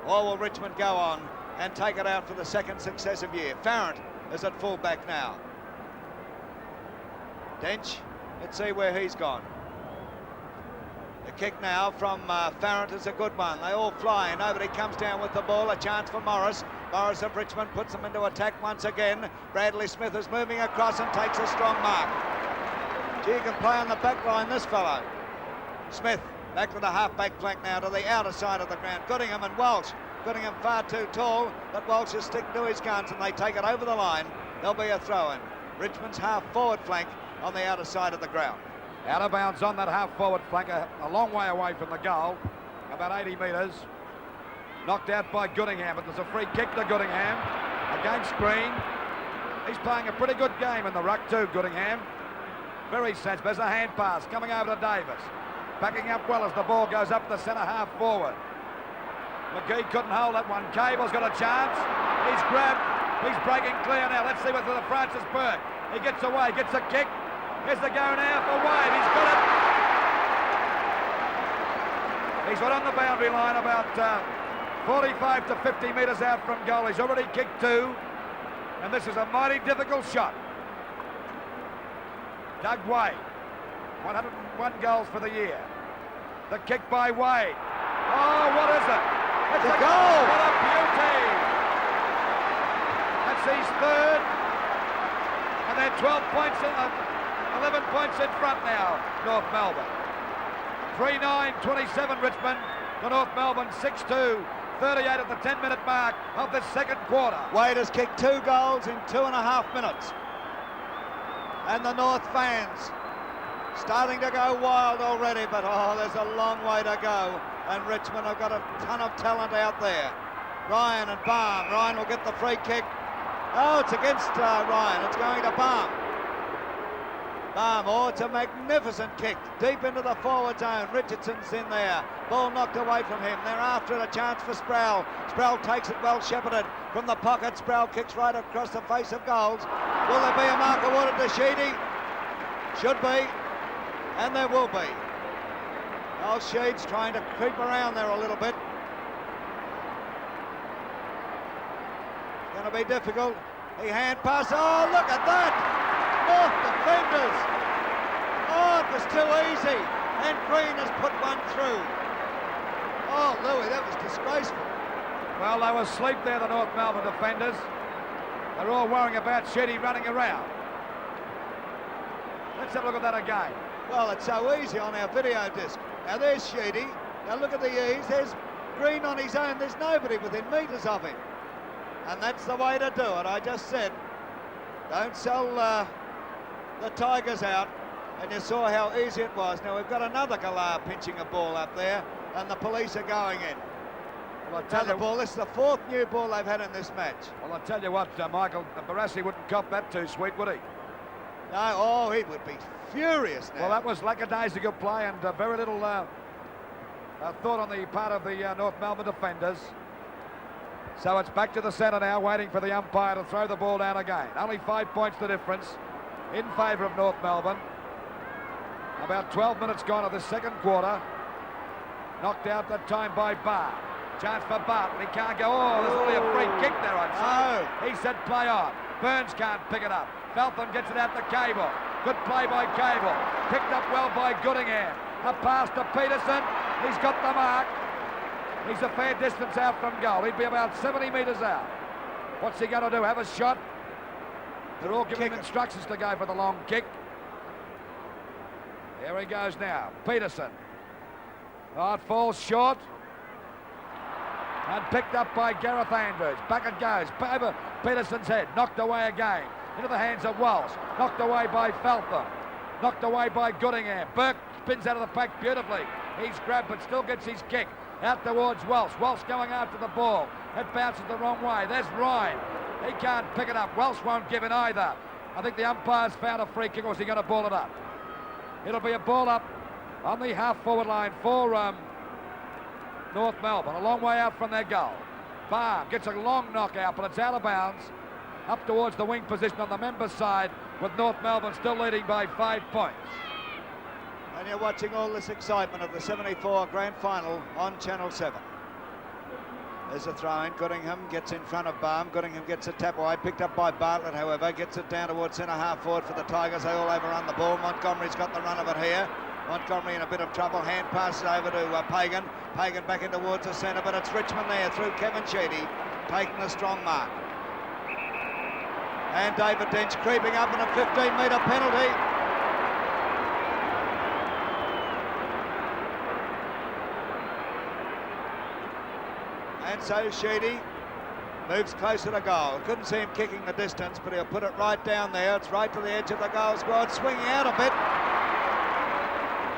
Or will Richmond go on and take it out for the second successive year? Farrant is at full-back now. Dench, let's see where he's gone. The kick now from Farrant is a good one. They all fly and nobody comes down with the ball. A chance for Morris. Morris of Richmond puts them into attack once again. Bradley Smith is moving across and takes a strong mark. Gee, you can play on the back line, this fellow. Smith back to the half-back flank now to the outer side of the ground. Goodingham and Walsh. Goodingham far too tall, but Walsh is sticking to his guns and they take it over the line. There'll be a throw-in. Richmond's half-forward flank on the outer side of the ground. Out of bounds on that half-forward flank, a long way away from the goal, about 80 metres. Knocked out by Goodingham, but there's a free kick to Goodingham against Green. He's playing a pretty good game in the ruck too, Goodingham. Very sensible. There's a hand pass coming over to Davis. Backing up well as the ball goes up the centre half forward. McGee couldn't hold that one. Cable's got a chance. He's grabbed. He's breaking clear now. Let's see what's the Francis Burke. He gets away, gets a kick. Here's the go now for Wade. He's got it. He's got on the boundary line about 45 to 50 metres out from goal. He's already kicked 2. And this is a mighty difficult shot. Doug Wade. 101 goals for the year. The kick by Wade. Oh, what is it? It's a goal! What a beauty! That's his third. And they're 12 points, 11 points in front now, North Melbourne. 3-9-27 Richmond to North Melbourne 6-2. 38 at the 10-minute mark of the second quarter. Wade has kicked 2 goals in 2.5 minutes. And the North fans starting to go wild already, but oh, there's a long way to go. And Richmond have got a ton of talent out there. Ryan and Balm. Ryan will get the free kick. Oh, it's against Ryan. It's going to Balm. Balm, oh, it's a magnificent kick. Deep into the forward zone. Richardson's in there. Ball knocked away from him. They're after it. A chance for Sproul. Sproul takes it well shepherded from the pocket. Sproul kicks right across the face of goals. Will there be a mark awarded to Sheedy? Should be. And there will be. Oh, Sheed's trying to creep around there a little bit. It's going to be difficult. He hand pass. Oh, look at that! North defenders. Oh, it was too easy. And Green has put one through. Oh, Louis, that was disgraceful. Well, they were asleep there, the North Melbourne defenders. They're all worrying about Sheedy running around. Let's have a look at that again. Well, it's so easy on our video disc. Now there's Sheedy. Now look at the ease. There's Green on his own. There's nobody within metres of him. And that's the way to do it. I just said, don't sell the Tigers out. And you saw how easy it was. Now we've got another Galar pinching a ball up there, and the police are going in. Well, I tell you, ball. This is the 4th new ball they've had in this match. Well, I tell you what, Michael, Barassi wouldn't cop that too sweet, would he? No, oh, he would be furious now. Well, that was lackadaisical play and very little thought on the part of the North Melbourne defenders. So it's back to the centre now, waiting for the umpire to throw the ball down again. Only 5 points the difference in favour of North Melbourne. About 12 minutes gone of the second quarter. Knocked out that time by Barr. Chance for Barton. He can't go. Oh, there's only a free kick there, I'd say. He said play on. Burns can't pick it up. Feltham gets it out to Cable. Good play by Cable. Picked up well by Goodingham. A pass to Peterson. He's got the mark. He's a fair distance out from goal. He'd be about 70 metres out. What's he going to do? Have a shot? They're all giving him instructions to go for the long kick. Here he goes now. Peterson. Oh, it falls short. And picked up by Gareth Andrews. Back it goes. Over Peterson's head. Knocked away again. Into the hands of Walsh. Knocked away by Feltham. Knocked away by Goodingham. Burke spins out of the pack beautifully. He's grabbed but still gets his kick. Out towards Welsh. Welsh going after the ball. It bounces the wrong way. There's Ryan. He can't pick it up. Welsh won't give in either. I think the umpire's found a free kick, or is he going to ball it up? It'll be a ball up on the half-forward line for North Melbourne. A long way out from their goal. Barr gets a long knockout, but it's out of bounds. Up towards the wing position on the members' side, with North Melbourne still leading by 5 points. And you're watching all this excitement of the 74 Grand Final on Channel 7. There's a throw-in. Goodingham gets in front of Baum. Goodingham gets a tap away, picked up by Bartlett, however. Gets it down towards centre half forward for the Tigers. They all overrun the ball. Montgomery's got the run of it here. Montgomery in a bit of trouble. Hand passes over to Pagan. Pagan back in towards the centre, but it's Richmond there through Kevin Sheedy, taking a strong mark. And David Dench creeping up in a 15-metre penalty. And so Sheedy moves closer to goal. Couldn't see him kicking the distance, but he'll put it right down there. It's right to the edge of the goal squad, swinging out a bit.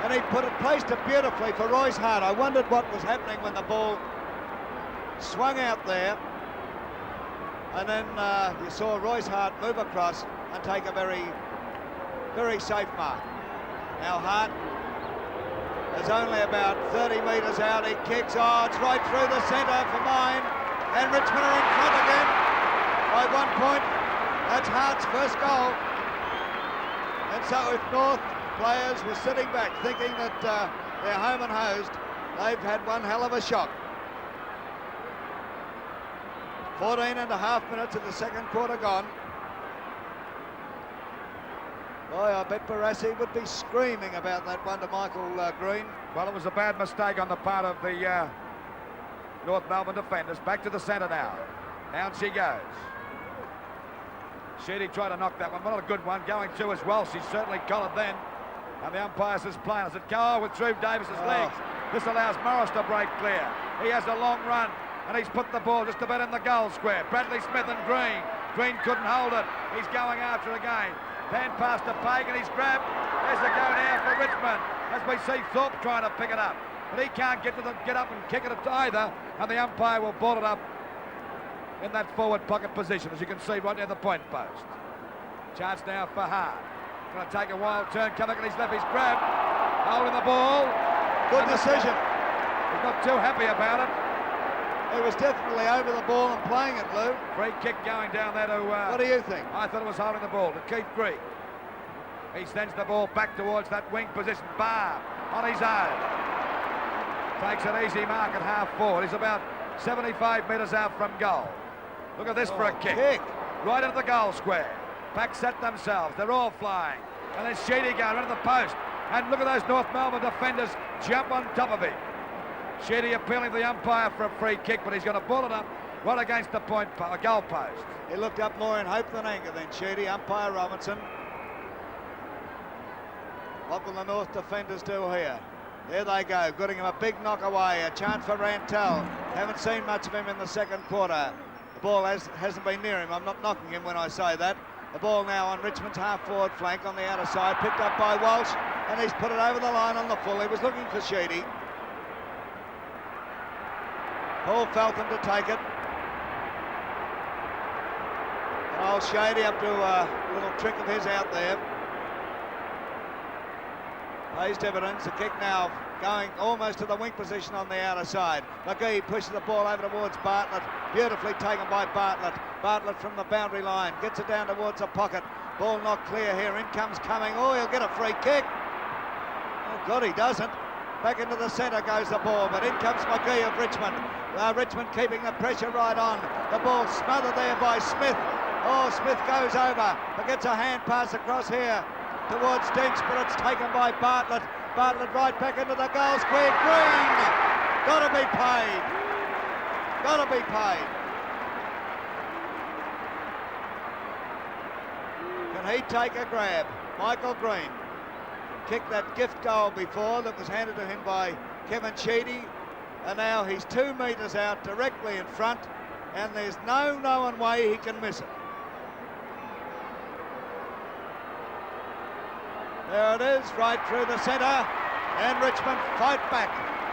And he placed it beautifully for Royce Hart. I wondered what was happening when the ball swung out there. And then you saw Royce Hart move across and take a very, very safe mark. Now Hart is only about 30 metres out. He kicks. Oh, it's right through the centre for mine. And Richmond are in front again by 1 point. That's Hart's first goal. And so if North players were sitting back thinking that they're home and hosed, they've had one hell of a shock. 14 and a half minutes of the second quarter gone. Boy, I bet Barassi would be screaming about that one to Michael Green. Well, it was a bad mistake on the part of the North Melbourne defenders. Back to the centre now. Down she goes. Sheedy tried to knock that one, but not a good one. Going to as well. She's certainly collared then. And the umpire says play. As it go with through Davis's legs. This allows Morris to break clear. He has a long run, and he's put the ball just about in the goal square. Bradley Smith and Green. Green couldn't hold it. He's going after it again. Hand pass to Pagan. He's grabbed. There's a go now for Richmond. As we see Thorpe trying to pick it up, but he can't get up and kick it either. And the umpire will ball it up in that forward pocket position, as you can see right near the point post. Chance now for Hart. Going to take a wild turn, coming and he's left his grab. Holding the ball. Good decision. He's not too happy about it. He was definitely over the ball and playing it, Lou. Free kick going down there to... what do you think? I thought it was holding the ball to Keith Green. He sends the ball back towards that wing position. Barr on his own. Takes an easy mark at half forward. He's about 75 metres out from goal. Look at this for a kick. Right into the goal square. Pack set themselves. They're all flying. And there's Sheedy going into the post. And look at those North Melbourne defenders jump on top of him. Sheedy appealing to the umpire for a free kick, but he's going to ball it up right against the goal post. He looked up more in hope than anger then, Sheedy. Umpire Robinson. What will the North defenders do here? There they go, getting him a big knock away. A chance for Rantel. Haven't seen much of him in the second quarter. The ball hasn't been near him. I'm not knocking him when I say that. The ball now on Richmond's half-forward flank on the outer side, picked up by Walsh, and he's put it over the line on the full. He was looking for Sheedy. Paul Feltham to take it. And old Sheedy up to a little trick of his out there. Raised evidence. The kick now going almost to the wing position on the outer side. McGee pushes the ball over towards Bartlett. Beautifully taken by Bartlett. Bartlett from the boundary line. Gets it down towards the pocket. Ball not clear here. In comes Cumming. Oh, he'll get a free kick. Oh, God, he doesn't. Back into the centre goes the ball, but in comes McGee of Richmond. Richmond keeping the pressure right on. The ball smothered there by Smith. Oh, Smith goes over, but gets a hand pass across here towards Dench, but it's taken by Bartlett. Bartlett right back into the goal square. Green! Gotta be paid. Gotta be paid. Can he take a grab? Michael Green kicked that gift goal before that was handed to him by Kevin Sheedy, and now he's 2 metres out directly in front, and there's no known way he can miss it. There it is, right through the centre, and Richmond fight back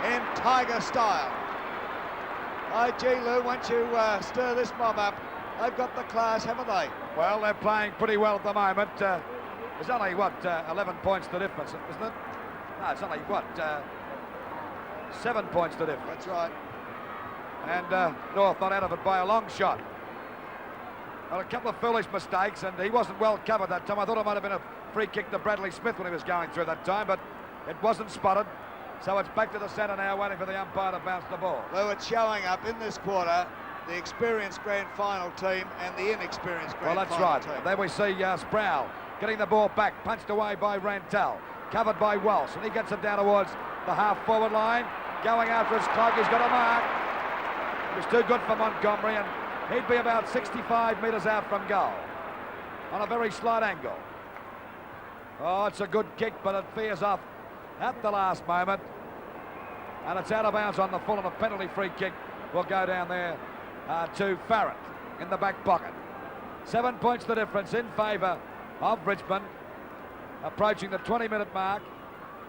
in Tiger style. Oh, gee, Lou, once you stir this mob up, they've got the class, haven't they? Well, they're playing pretty well at the moment. There's only, 11 points the difference, isn't it? No, it's only, 7 points the difference. That's right. And North not out of it by a long shot. Well, a couple of foolish mistakes, and he wasn't well covered that time. I thought it might have been a free kick to Bradley Smith when he was going through that time, but it wasn't spotted. So it's back to the centre now, waiting for the umpire to bounce the ball. Well, it's showing up in this quarter, the experienced grand final team and the inexperienced grand final team. Well, that's right. There we see Sproul getting the ball back, punched away by Rantel, covered by Walsh, and he gets it down towards the half-forward line, going after his clock. He's got a mark. It was too good for Montgomery, and he'd be about 65 metres out from goal on a very slight angle. Oh, it's a good kick, but it veers off at the last moment, and it's out of bounds on the full, and a penalty free kick will go down there to Farrett in the back pocket. 7 points the difference in favour of Richmond, approaching the 20-minute mark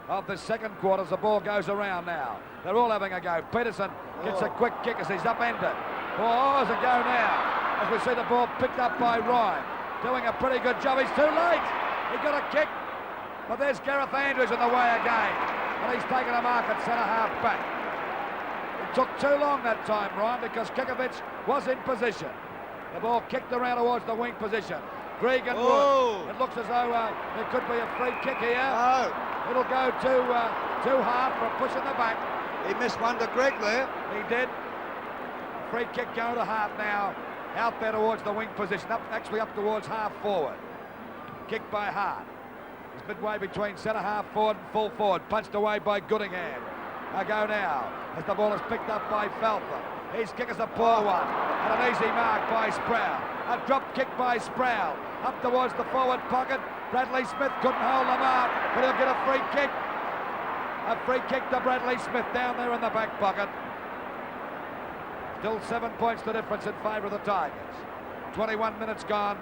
of the second quarter as the ball goes around now. They're all having a go. Peterson gets a quick kick as he's upended. Oh, there's a go now as we see the ball picked up by Ryan, doing a pretty good job. He's too late. He got a kick, but there's Gareth Andrews in the way again, and he's taken a mark at centre-half back. It took too long that time, Ryan, because Kikovic was in position. The ball kicked around towards the wing position. Gregan Wood. It looks as though there could be a free kick here. Oh. It'll go to Hart for a push in the back. He missed one to Greg there. He did. Free kick going to Hart now. Out there towards the wing position. Actually up towards half forward. Kicked by Hart. He's midway between centre half forward and full forward. Punched away by Goodingham. A go now as the ball is picked up by Felther. His kick is a poor one. And an easy mark by Sproul. A drop kick by Sproul. Up towards the forward pocket. Bradley Smith couldn't hold the mark, but he'll get a free kick. A free kick to Bradley Smith down there in the back pocket. Still 7 points the difference in favour of the Tigers. 21 minutes gone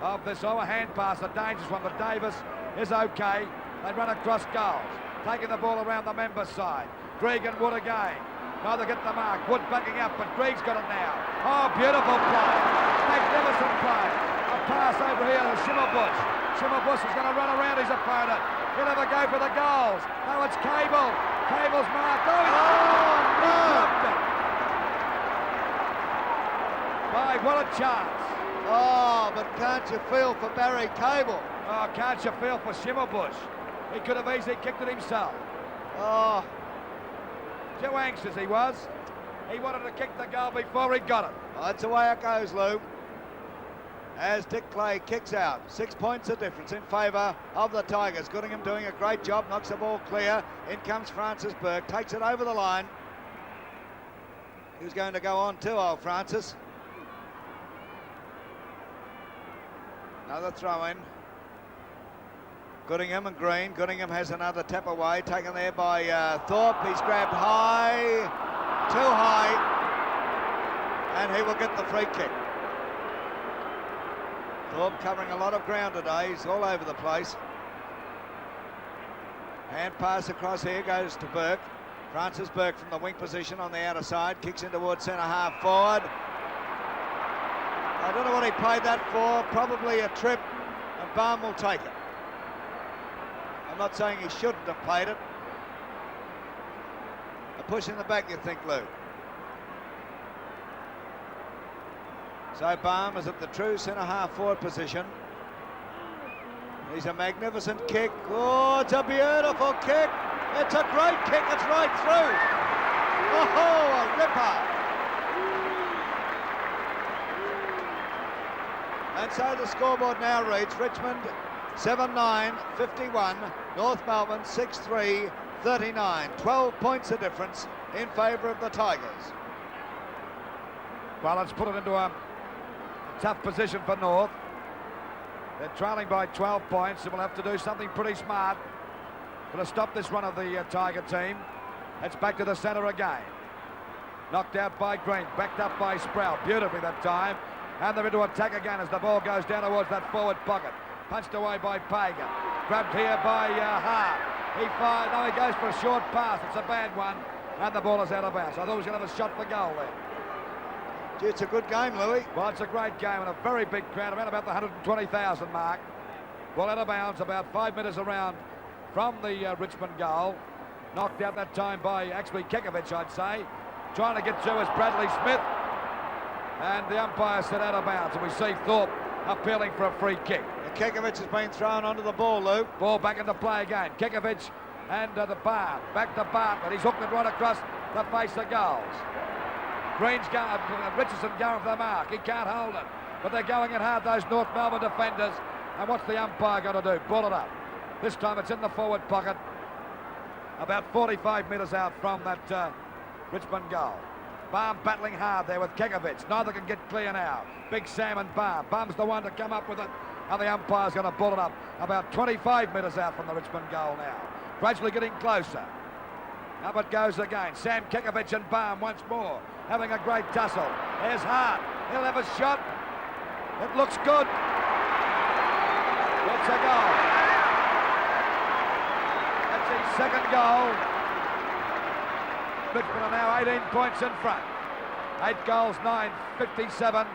of this. Oh, a hand pass, a dangerous one, but Davis is okay. They run across goals. Taking the ball around the members' side. Gregan Wood again. Neither get the mark. Wood backing up, but Greig's got it now. Oh, beautiful play. Magnificent play. A pass over here to Schimmelbusch. Schimmelbusch is going to run around his opponent. He'll have a go for the goals. No, it's Cable. Cable's marked. Oh, no! Boy, what a chance. Oh, but can't you feel for Barry Cable? Oh, can't you feel for Schimmelbusch? He could have easily kicked it himself. Oh. Too anxious he was. He wanted to kick the goal before he got it. Well, that's the way it goes, Lou. As Dick Clay kicks out. 6 points of difference in favour of the Tigers. Goodingham doing a great job, knocks the ball clear. In comes Francis Burke, takes it over the line. He was going to go on too, old Francis. Another throw in. Goodingham and Green. Goodingham has another tap away, taken there by Thorpe. He's grabbed high, too high, and he will get the free kick. Thorpe covering a lot of ground today. He's all over the place. Hand pass across here goes to Burke. Francis Burke from the wing position on the outer side. Kicks in towards centre half forward. I don't know what he played that for. Probably a trip, and Barn will take it. I'm not saying he shouldn't have played it, push in the back, you think, Lou? So Baum is at the true centre-half forward position. He's a magnificent kick. Oh, it's a beautiful kick. It's a great kick. It's right through. Oh, a ripper. And so the scoreboard now reads Richmond 7-9, 51, North Melbourne 6-3, 39. 12 points of difference in favour of the Tigers. Well, let's put it into a tough position for North. They're trailing by 12 points, and will have to do something pretty smart to stop this run of the Tiger team. It's back to the centre again. Knocked out by Green, backed up by Sproul, beautifully that time. And they're into attack again as the ball goes down towards that forward pocket. Punched away by Pagan. Grabbed here by Hart. He fired, no, he goes for a short pass. It's a bad one, and the ball is out of bounds. I thought he was going to have a shot for goal there. Gee, it's a good game, Louis. Well, it's a great game and a very big crowd, around about the 120,000 mark. Well, out of bounds, about 5 metres around from the Richmond goal. Knocked out that time by actually Kekovich, I'd say. Trying to get through is Bradley Smith. And the umpire said out of bounds, and we see Thorpe appealing for a free kick. Kekovich has been thrown onto the ball, Luke. Ball back into play again. Kekovich and the Barn. Back to Bartlett. He's hooked it right across the face of goals. Green's going, Richardson going for the mark. He can't hold it. But they're going in hard, those North Melbourne defenders. And what's the umpire going to do? Ball it up. This time it's in the forward pocket. About 45 metres out from that Richmond goal. Baum battling hard there with Kekovich. Neither can get clear now. Big Sam and Baum. Baum's the one to come up with it. And the umpire's going to ball it up. About 25 metres out from the Richmond goal now. Gradually getting closer. Up it goes again. Sam Kekovich and Baum once more. Having a great tussle. There's Hart. He'll have a shot. It looks good. It's a goal. That's his second goal. Richmond are now 18 points in front. 8 goals, 9-57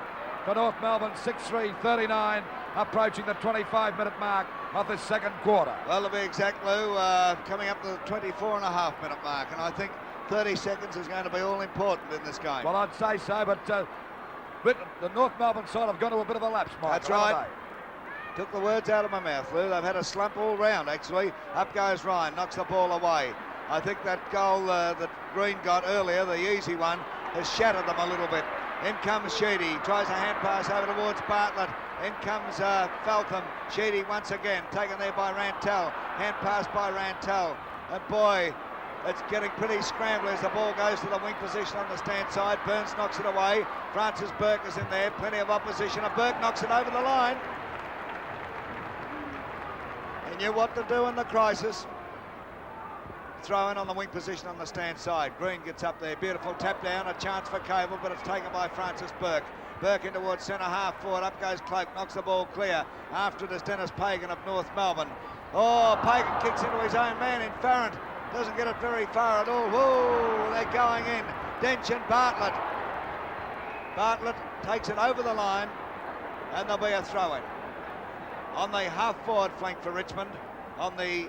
for North Melbourne, 6-3, 39, approaching the 25-minute mark of the second quarter. Well, to be exact, Lou, coming up to the 24.5-minute mark, and I think 30 seconds is going to be all important in this game. Well, I'd say so, but the North Melbourne side have gone to a bit of a lapse, Mike. That's right. Took the words out of my mouth, Lou. They've had a slump all round, actually. Up goes Ryan, knocks the ball away. I think that goal that Green got earlier, the easy one, has shattered them a little bit. In comes Sheedy, tries a hand pass over towards Bartlett. In comes Feltham. Sheedy once again, taken there by Rantel. Hand pass by Rantel. And boy, it's getting pretty scrambly as the ball goes to the wing position on the stand side. Burns knocks it away. Francis Burke is in there, plenty of opposition. And Burke knocks it over the line. He knew what to do in the crisis. Throw in on the wing position on the stand side. Green gets up there, beautiful tap down, a chance for Cable, but it's taken by Francis Burke. Burke in towards centre half forward, up goes Cloak, knocks the ball clear. After it is Dennis Pagan of North Melbourne. Oh, Pagan kicks into his own man in Farrant. Doesn't get it very far at all. Whoa, they're going in. Dench and Bartlett. Bartlett takes it over the line, and there'll be a throw-in. On the half-forward flank for Richmond, on the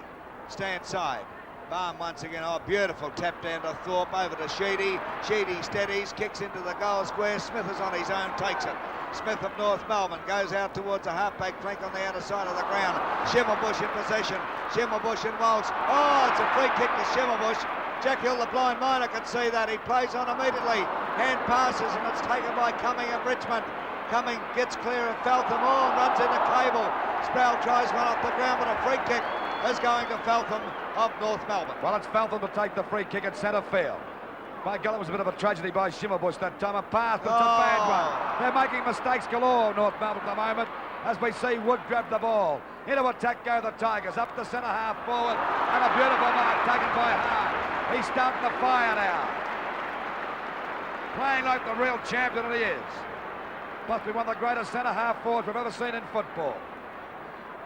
stand side. Baum once again, oh, beautiful tap down to Thorpe, over to Sheedy. Sheedy steadies, kicks into the goal square. Smith is on his own, takes it. Smith of North Melbourne goes out towards the halfback flank on the outer side of the ground. Schimmelbusch in possession. Schimmelbusch and Waltz. Oh, it's a free kick to Schimmelbusch. Jack Hill, the blind miner, can see that. He plays on immediately. Hand passes, and it's taken by Cumming of Richmond. Cumming gets clear of Feltham. Oh, runs into Cable. Sproul tries one off the ground, but a free kick is going to Feltham of North Melbourne. Well, it's Feltham to take the free kick at centre field. My God, it was a bit of a tragedy by Schimmelbusch that time. A pass, it's a bad one. They're making mistakes galore, North Melbourne, at the moment, as we see Wood grab the ball. Into attack go the Tigers, up the centre half forward, and a beautiful mark taken by Hart. He's starting to fire now. Playing like the real champion that he is. Must be one of the greatest centre half forwards we've ever seen in football.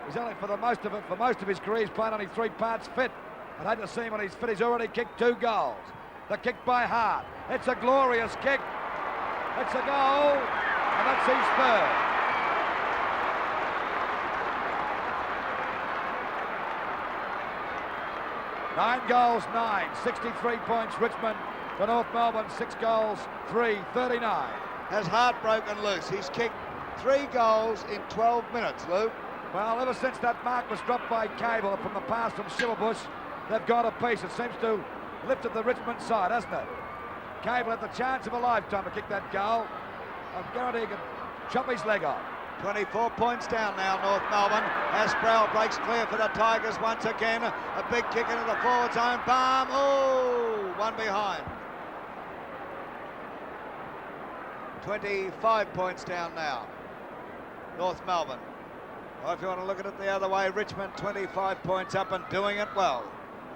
He's only, for most of his career, he's played only 3 parts fit. I'd hate to see him when he's fit. He's already kicked 2 goals. The kick by Hart. It's a glorious kick. It's a goal, and that's his third. 9 goals, 9. 63 points, Richmond to North Melbourne. 6 goals, 3. 39. Has heart broken loose. He's kicked 3 goals in 12 minutes, Lou. Well, ever since that mark was dropped by Cable from the pass from Shiverbush, they've gone a piece. It seems to have lifted the Richmond side, hasn't it? Cable had the chance of a lifetime to kick that goal. I guarantee he could chop his leg off. 24 points down now, North Melbourne. Asprowl breaks clear for the Tigers once again. A big kick into the forward zone. Bam! Oh, one behind. 25 points down now, North Melbourne. Or if you want to look at it the other way, Richmond 25 points up and doing it well.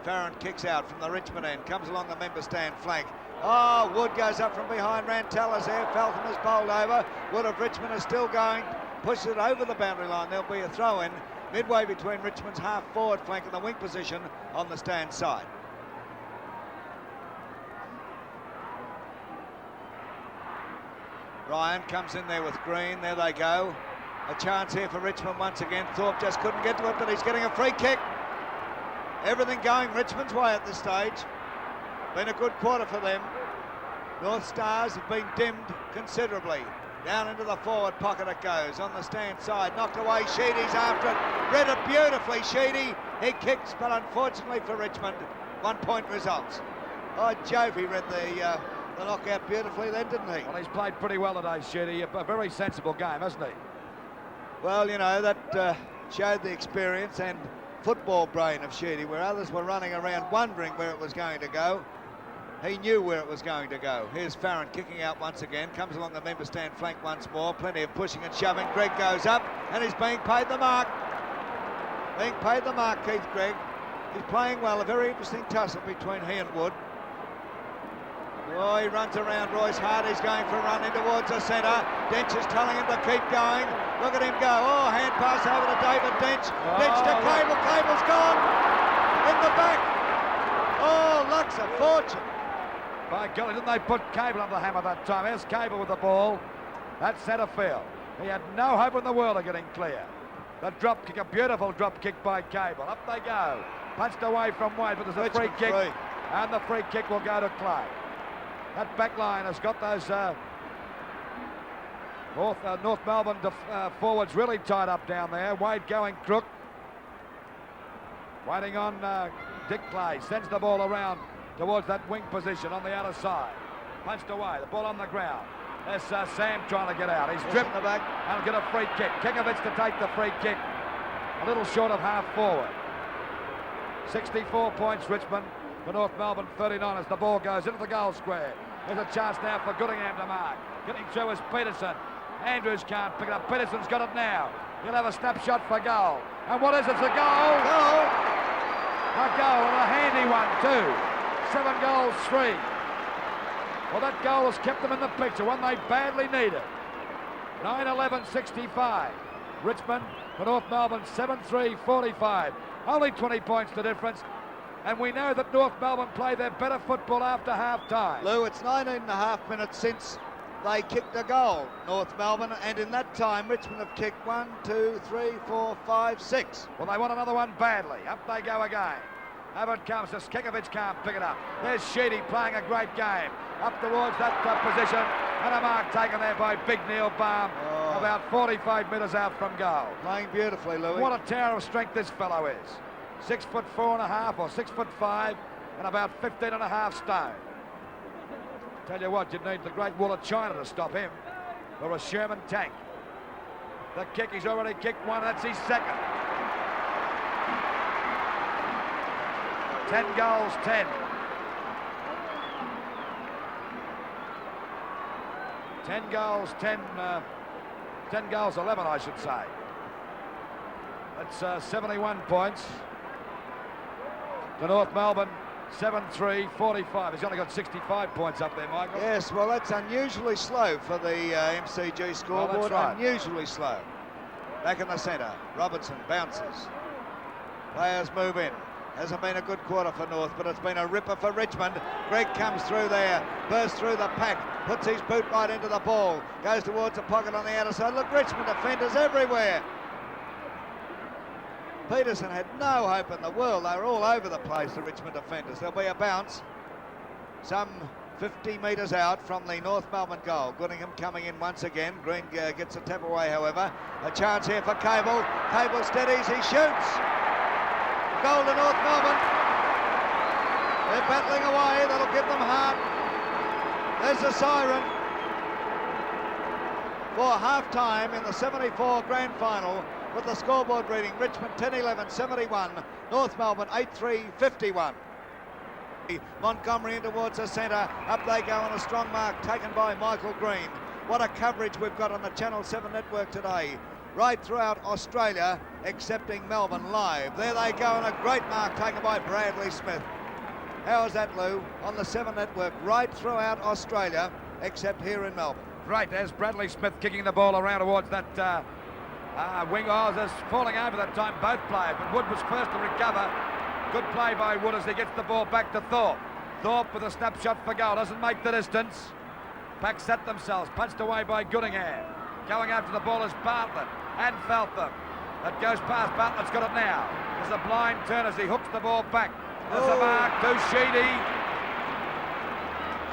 Farron kicks out from the Richmond end, comes along the member stand flank. Oh, Wood goes up from behind. Rantella's there. Feltham is bowled over. Wood of Richmond is still going. Pushes it over the boundary line. There'll be a throw in midway between Richmond's half forward flank and the wing position on the stand side. Ryan comes in there with Green. There they go. A chance here for Richmond once again. Thorpe just couldn't get to it, but he's getting a free kick. Everything going Richmond's way at this stage. Been a good quarter for them. North Stars have been dimmed considerably. Down into the forward pocket it goes. On the stand side, knocked away. Sheedy's after it. Read it beautifully, Sheedy. He kicks, but unfortunately for Richmond, 1 point results. Oh, Jove, he read the knockout beautifully then, didn't he? Well, he's played pretty well today, Sheedy. A very sensible game, hasn't he? Well, you know, that showed the experience and football brain of Sheedy, where others were running around wondering where it was going to go. He knew where it was going to go. Here's Farron kicking out once again, comes along the member stand flank once more, plenty of pushing and shoving. Gregg goes up and he's being paid the mark. Being paid the mark, Keith Gregg. He's playing well, a very interesting tussle between he and Wood. Oh, he runs around Royce Hardy's going for a run in towards the centre. Dench is telling him to keep going. Look at him go. Oh, hand pass over to David Dench. Dench to Cable. Cable's gone. In the back. Oh, luck's a fortune. By golly, didn't they put Cable under the hammer that time? Here's Cable with the ball. That's centre field. He had no hope in the world of getting clear. The drop kick, a beautiful drop kick by Cable. Up they go. Punched away from Wade, but there's a free kick. And the free kick will go to Clay. That back line has got those North Melbourne forwards really tied up down there. Wade going crook. Waiting on Dick Clay. Sends the ball around towards that wing position on the outer side. Punched away. The ball on the ground. There's Sam trying to get out. He's dripped the back and get a free kick. Kekovich to take the free kick. A little short of half forward. 64 points Richmond. For North Melbourne, 39 as the ball goes into the goal square. There's a chance now for Goodingham to mark. Getting through is Peterson. Andrews can't pick it up. Peterson's got it now. He'll have a snapshot for goal. And what is it? It's a goal. Goal. A goal, and a handy one too. 7 goals, 3. Well, that goal has kept them in the picture, one they badly needed. 9-11-65. Richmond for North Melbourne, 7-3-45. Only 20 points the difference. And we know that North Melbourne play their better football after half-time. Lou, it's 19.5 minutes since they kicked a goal, North Melbourne, and in that time, Richmond have kicked 1, 2, 3, 4, 5, 6. Well, they want another one badly. Up they go again. Over it comes. Kekovich can't pick it up. There's Sheedy playing a great game. Up towards that position, and a mark taken there by Big Neil Baum, about 45 metres out from goal. Playing beautifully, Louis. What a tower of strength this fellow is. 6'4.5" or 6'5", and about 15.5 stone. Tell you what, you'd need the Great Wall of China to stop him, or a Sherman tank. The kick, he's already kicked one, that's his second. 10 goals, 10. 10 goals, 10 goals, 11, I should say. That's 71 points. To North Melbourne, 7-3-45. He's only got 65 points up there, Michael. Yes, well, that's unusually slow for the MCG scoreboard. Well, that's right. Unusually slow. Back in the centre, Robertson bounces. Players move in. Hasn't been a good quarter for North, but it's been a ripper for Richmond. Gregg comes through there, bursts through the pack, puts his boot right into the ball, goes towards the pocket on the outer side. Look, Richmond defenders everywhere. Peterson had no hope in the world. They were all over the place, the Richmond defenders. There'll be a bounce some 50 metres out from the North Melbourne goal. Goodingham coming in once again. Green gets a tap away, however. A chance here for Cable. Cable steadies, he shoots. Goal to North Melbourne. They're battling away. That'll give them heart. There's the siren for half-time in the 74 grand final, with the scoreboard reading Richmond 10-11, 71, North Melbourne 8-3, 51. Montgomery in towards the centre. Up they go on a strong mark taken by Michael Green. What a coverage we've got on the Channel 7 network today. Right throughout Australia, excepting Melbourne live. There they go on a great mark taken by Bradley Smith. How is that, Lou? On the 7 network, right throughout Australia, except here in Melbourne. Right, there's Bradley Smith kicking the ball around towards that wing. Oh, just falling over that time, both players, but Wood was first to recover. Good play by Wood as he gets the ball back to Thorpe. Thorpe with a snapshot for goal, doesn't make the distance. Pack set themselves, punched away by Goodingham. Going after the ball is Bartlett and Feltham. That goes past, Bartlett's got it now. There's a blind turn as he hooks the ball back. There's a mark to Sheedy.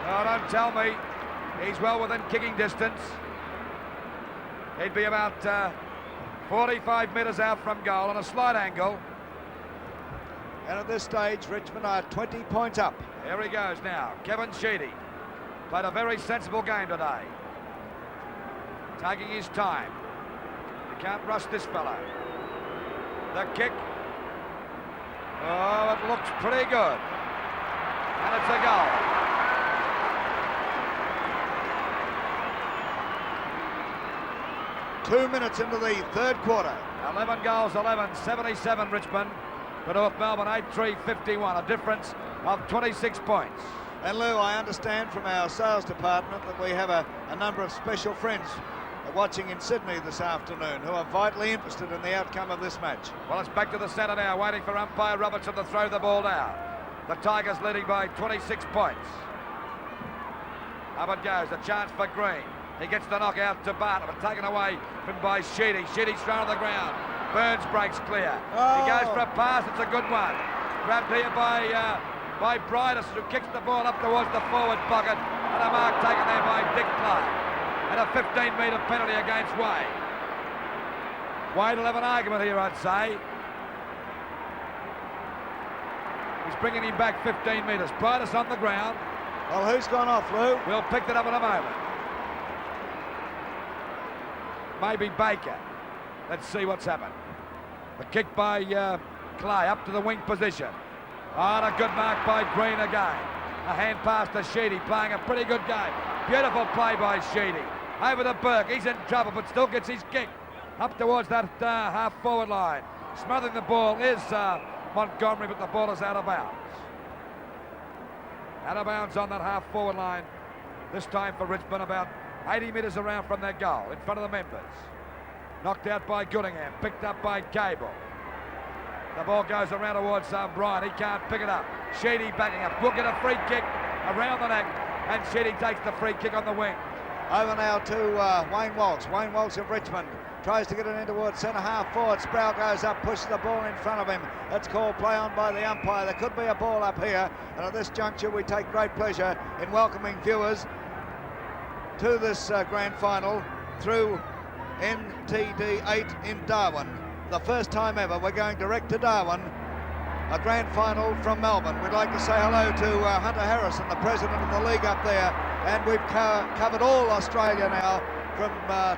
Oh, don't tell me. He's well within kicking distance. He'd be about 45 metres out from goal on a slight angle. And at this stage, Richmond are 20 points up. Here he goes now. Kevin Sheedy played a very sensible game today. Taking his time. You can't rush this fellow. The kick. Oh, it looks pretty good. And it's a goal. Two minutes into the third quarter. 11 goals, 11, 77 Richmond. But North Melbourne 8-3, 51. A difference of 26 points. And Lou, I understand from our sales department that we have a number of special friends watching in Sydney this afternoon who are vitally interested in the outcome of this match. Well, it's back to the centre now, waiting for umpire Robertson to throw the ball down. The Tigers leading by 26 points. Up it goes, a chance for Green. He gets the knock out to Bartlett, but taken away from by Sheedy. Sheedy's thrown on the ground. Burns breaks clear. He goes for a pass, it's a good one. Grabbed here by Bridus, who kicks the ball up towards the forward pocket, and a mark taken there by Dick Clark. And a 15-metre penalty against Wade. Wade will have an argument here, I'd say. He's bringing him back 15 metres. Bridus on the ground. Well, who's gone off, Lou? We'll pick that up in a moment. Maybe Baker. Let's see what's happened. The kick by Clay up to the wing position. Oh, and a good mark by Green again. A hand pass to Sheedy, playing a pretty good game. Beautiful play by Sheedy. Over to Burke, he's in trouble, but still gets his kick up towards that half-forward line. Smothering the ball is Montgomery, but the ball is out of bounds. Out of bounds on that half-forward line. This time for Richmond, about 80 metres around from their goal, in front of the members. Knocked out by Goodingham, picked up by Cable. The ball goes around towards Bryan. He can't pick it up. Sheedy backing up. Will get a free kick around the neck, and Sheedy takes the free kick on the wing. Over now to Wayne Walsh. Wayne Walsh of Richmond tries to get it in towards centre half forward. Sproul goes up, pushes the ball in front of him. That's called play on by the umpire. There could be a ball up here, and at this juncture we take great pleasure in welcoming viewers to this grand final through NTD 8 in Darwin. The first time ever we're going direct to Darwin, a grand final from Melbourne. We'd like to say hello to Hunter Harrison, the president of the league up there, and we've covered all Australia now from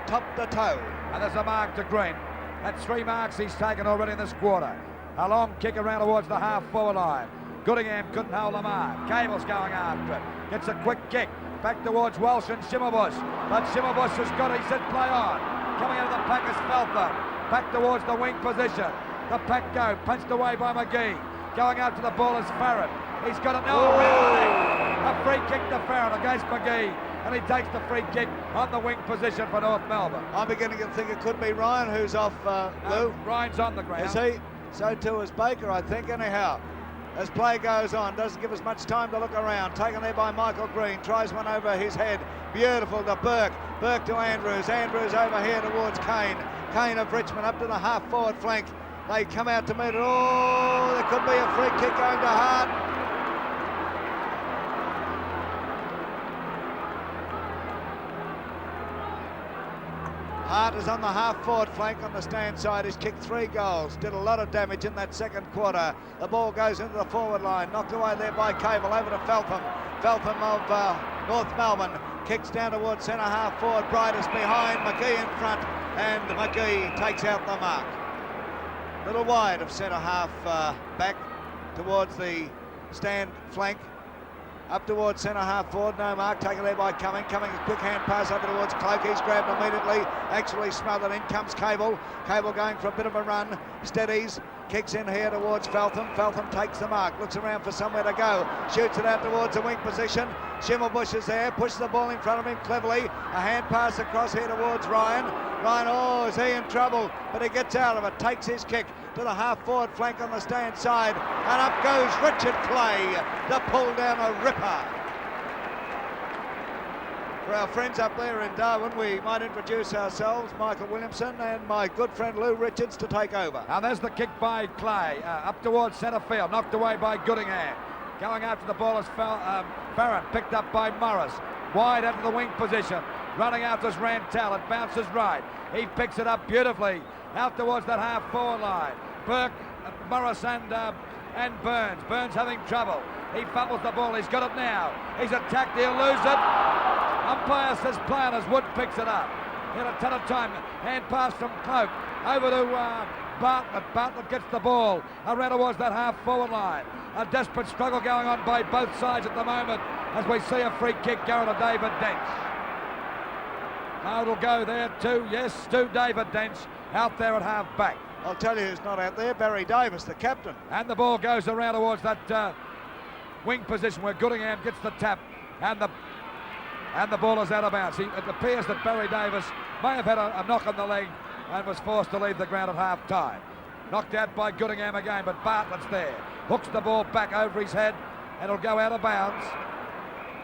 top to toe. And there's a mark to Green. That's 3 marks he's taken already in this quarter. A long kick around towards the half-forward line. Goodingham couldn't hold the mark. Cable's going after it. Gets a quick kick back towards Welsh and Shimmerbush. But Shimmerbush has got it. He said play on. Coming out of the pack is Feltham. Back towards the wing position. The pack go. Punched away by McGee. Going after the ball is Farron. He's got it now. A free kick to Farron against McGee. And he takes the free kick on the wing position for North Melbourne. I'm beginning to think it could be Ryan who's off, Lou. Ryan's on the ground. Is he? So too is Baker, I think, anyhow. As play goes on, doesn't give us much time to look around. Taken there by Michael Green, tries one over his head. Beautiful to Burke. Burke to Andrews. Andrews over here towards Kane. Kane of Richmond up to the half-forward flank. They come out to meet it. Oh, there could be a free kick going to Hart. Hart is on the half-forward flank on the stand side. He's kicked 3 goals. Did a lot of damage in that second quarter. The ball goes into the forward line. Knocked away there by Cable. Over to Feltham. Feltham of North Melbourne. Kicks down towards centre half forward. Brightest behind. McGee in front. And McGee takes out the mark. Little wide of centre half back towards the stand flank. Up towards centre half forward, no mark, taken there by Cumming. Cumming, a quick hand pass over towards Cloak. He's grabbed immediately, actually smothered. In comes Cable. Cable going for a bit of a run, steadies, kicks in here towards Feltham. Feltham takes the mark, looks around for somewhere to go, shoots it out towards the wing position. Schimmelbusch is there, pushes the ball in front of him cleverly. A hand pass across here towards Ryan. Ryan, oh, is he in trouble? But he gets out of it, takes his kick to the half-forward flank on the stand side, and up goes Richard Clay to pull down a ripper. For our friends up there in Darwin, we might introduce ourselves, Michael Williamson and my good friend Lou Richards to take over. Now there's the kick by Clay, up towards centre field, knocked away by Goodingham. Going after the ball is Farron, picked up by Morris, wide out of the wing position. Running after is Rantel, it bounces right. He picks it up beautifully, out towards that half-forward line. Burke, Morris and Burns. Burns having trouble. He fumbles the ball, he's got it now. He's attacked, he'll lose it. Umpire says play on as Wood picks it up. He had a ton of time. Hand pass from Cloak over to Bartlett. Bartlett gets the ball around towards that half-forward line. A desperate struggle going on by both sides at the moment as we see a free kick going to David Dench. Now it'll go there too, yes, to David Dench out there at half-back. I'll tell you who's not out there, Barry Davis, the captain. And the ball goes around towards that wing position where Goodingham gets the tap, and the ball is out of bounds. It appears that Barry Davis may have had a knock on the leg and was forced to leave the ground at half-time. Knocked out by Goodingham again, but Bartlett's there. Hooks the ball back over his head, and it'll go out of bounds.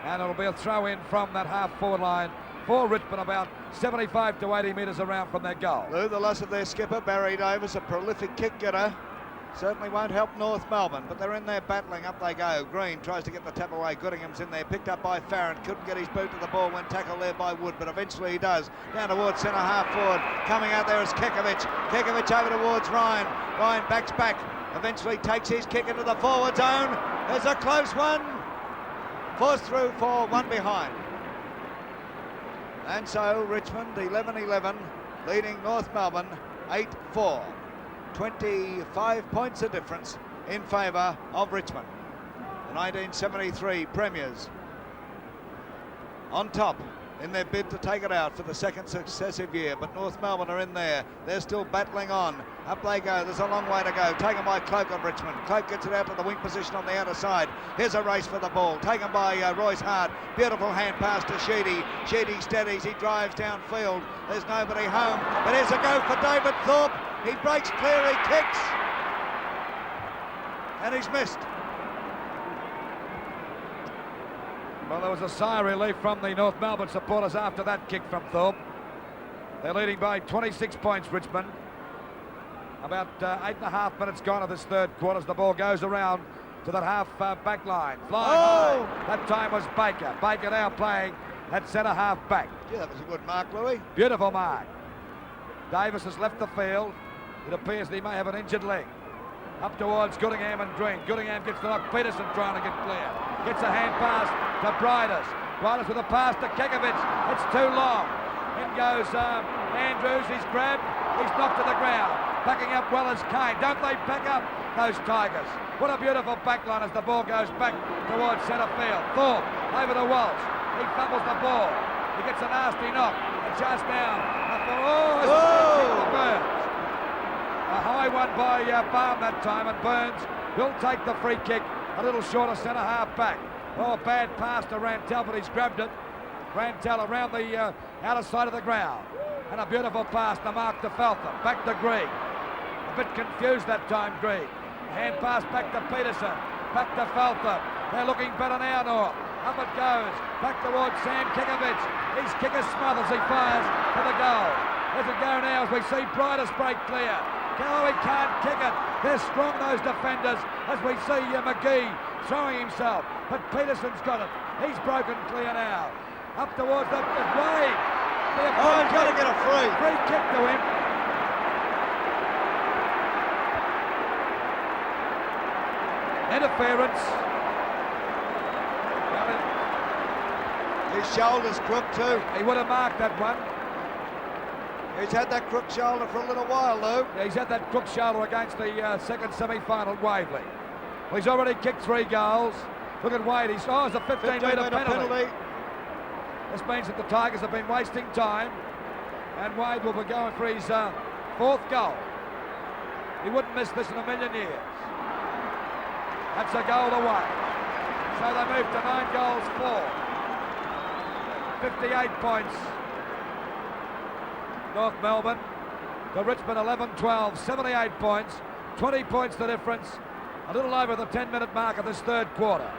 And it'll be a throw in from that half-forward line for Richmond, about 75 to 80 metres around from their goal. Lou, the loss of their skipper, Barry Davis, a prolific kick-getter. Certainly won't help North Melbourne, but they're in there battling. Up they go. Green tries to get the tap away. Goodingham's in there, picked up by Farron. Couldn't get his boot to the ball when tackled there by Wood, but eventually he does. Down towards centre half forward. Coming out there is Kekovic. Kekovic over towards Ryan. Ryan backs back. Eventually takes his kick into the forward zone. There's a close one. Forced through for one behind. And so Richmond 11-11, leading North Melbourne 8-4. 25 points of difference in favour of Richmond. The 1973 premiers on top in their bid to take it out for the second successive year, but North Melbourne are in there. They're still battling on. Up they go. There's a long way to go. Taken by Cloak of Richmond. Cloak gets it out to the wing position on the outer side. Here's a race for the ball. Taken by Royce Hart. Beautiful hand pass to Sheedy. Sheedy steadies. He drives downfield. There's nobody home. But here's a go for David Thorpe. He breaks clear. He kicks. And he's missed. Well, there was a sigh of relief from the North Melbourne supporters after that kick from Thorpe. They're leading by 26 points, Richmond. About 8.5 minutes gone of this third quarter as the ball goes around to that half-back line. Flying high. That time was Baker. Baker now playing at centre half-back. Yeah, that was a good mark, Louis. Beautiful mark. Davis has left the field. It appears that he may have an injured leg. Up towards Goodingham and Green. Goodingham gets the knock. Peterson trying to get clear. Gets a hand pass to Briders. Briders with a pass to Kekovic. It's too long. In goes Andrews. He's grabbed. He's knocked to the ground. Backing up well as Kane. Don't they back up those Tigers? What a beautiful backline as the ball goes back towards centre field. Thorpe over to Walsh. He fumbles the ball. He gets a nasty knock. And just now. Burns. A high one by Barn that time, and Burns will take the free kick a little short of centre half back. Oh, bad pass to Rantel, but he's grabbed it. Rantel around the outer side of the ground. And a beautiful pass to Mark to Feltham. Back to Greig. A bit confused that time, Greig. Hand pass back to Peterson. Back to Feltham. They're looking better now, North. Up it goes. Back towards Sam Kekovic. His kicker smothers. He fires for the goal. There's a go now as we see Briders break clear. Oh, he can't kick it. They're strong, those defenders, as we see McGee throwing himself. But Peterson's got it. He's broken clear now. Up towards the Wade. Oh, he's got to get a free. Free kick to him. Interference. His shoulder's crook too. He would have marked that one. He's had that crook shoulder for a little while though. Yeah, he's had that crook shoulder against the second semi-final at Waverley. Well, he's already kicked 3 goals. Look at Wade. It's a 15-metre penalty. This means that the Tigers have been wasting time, and Wade will be going for his 4th goal. He wouldn't miss this in a million years. That's a goal away. So they move to 9 goals 4. 58 points. North Melbourne. To Richmond 11-12, 78 points. 20 points the difference. A little over the 10-minute mark of this 3rd quarter.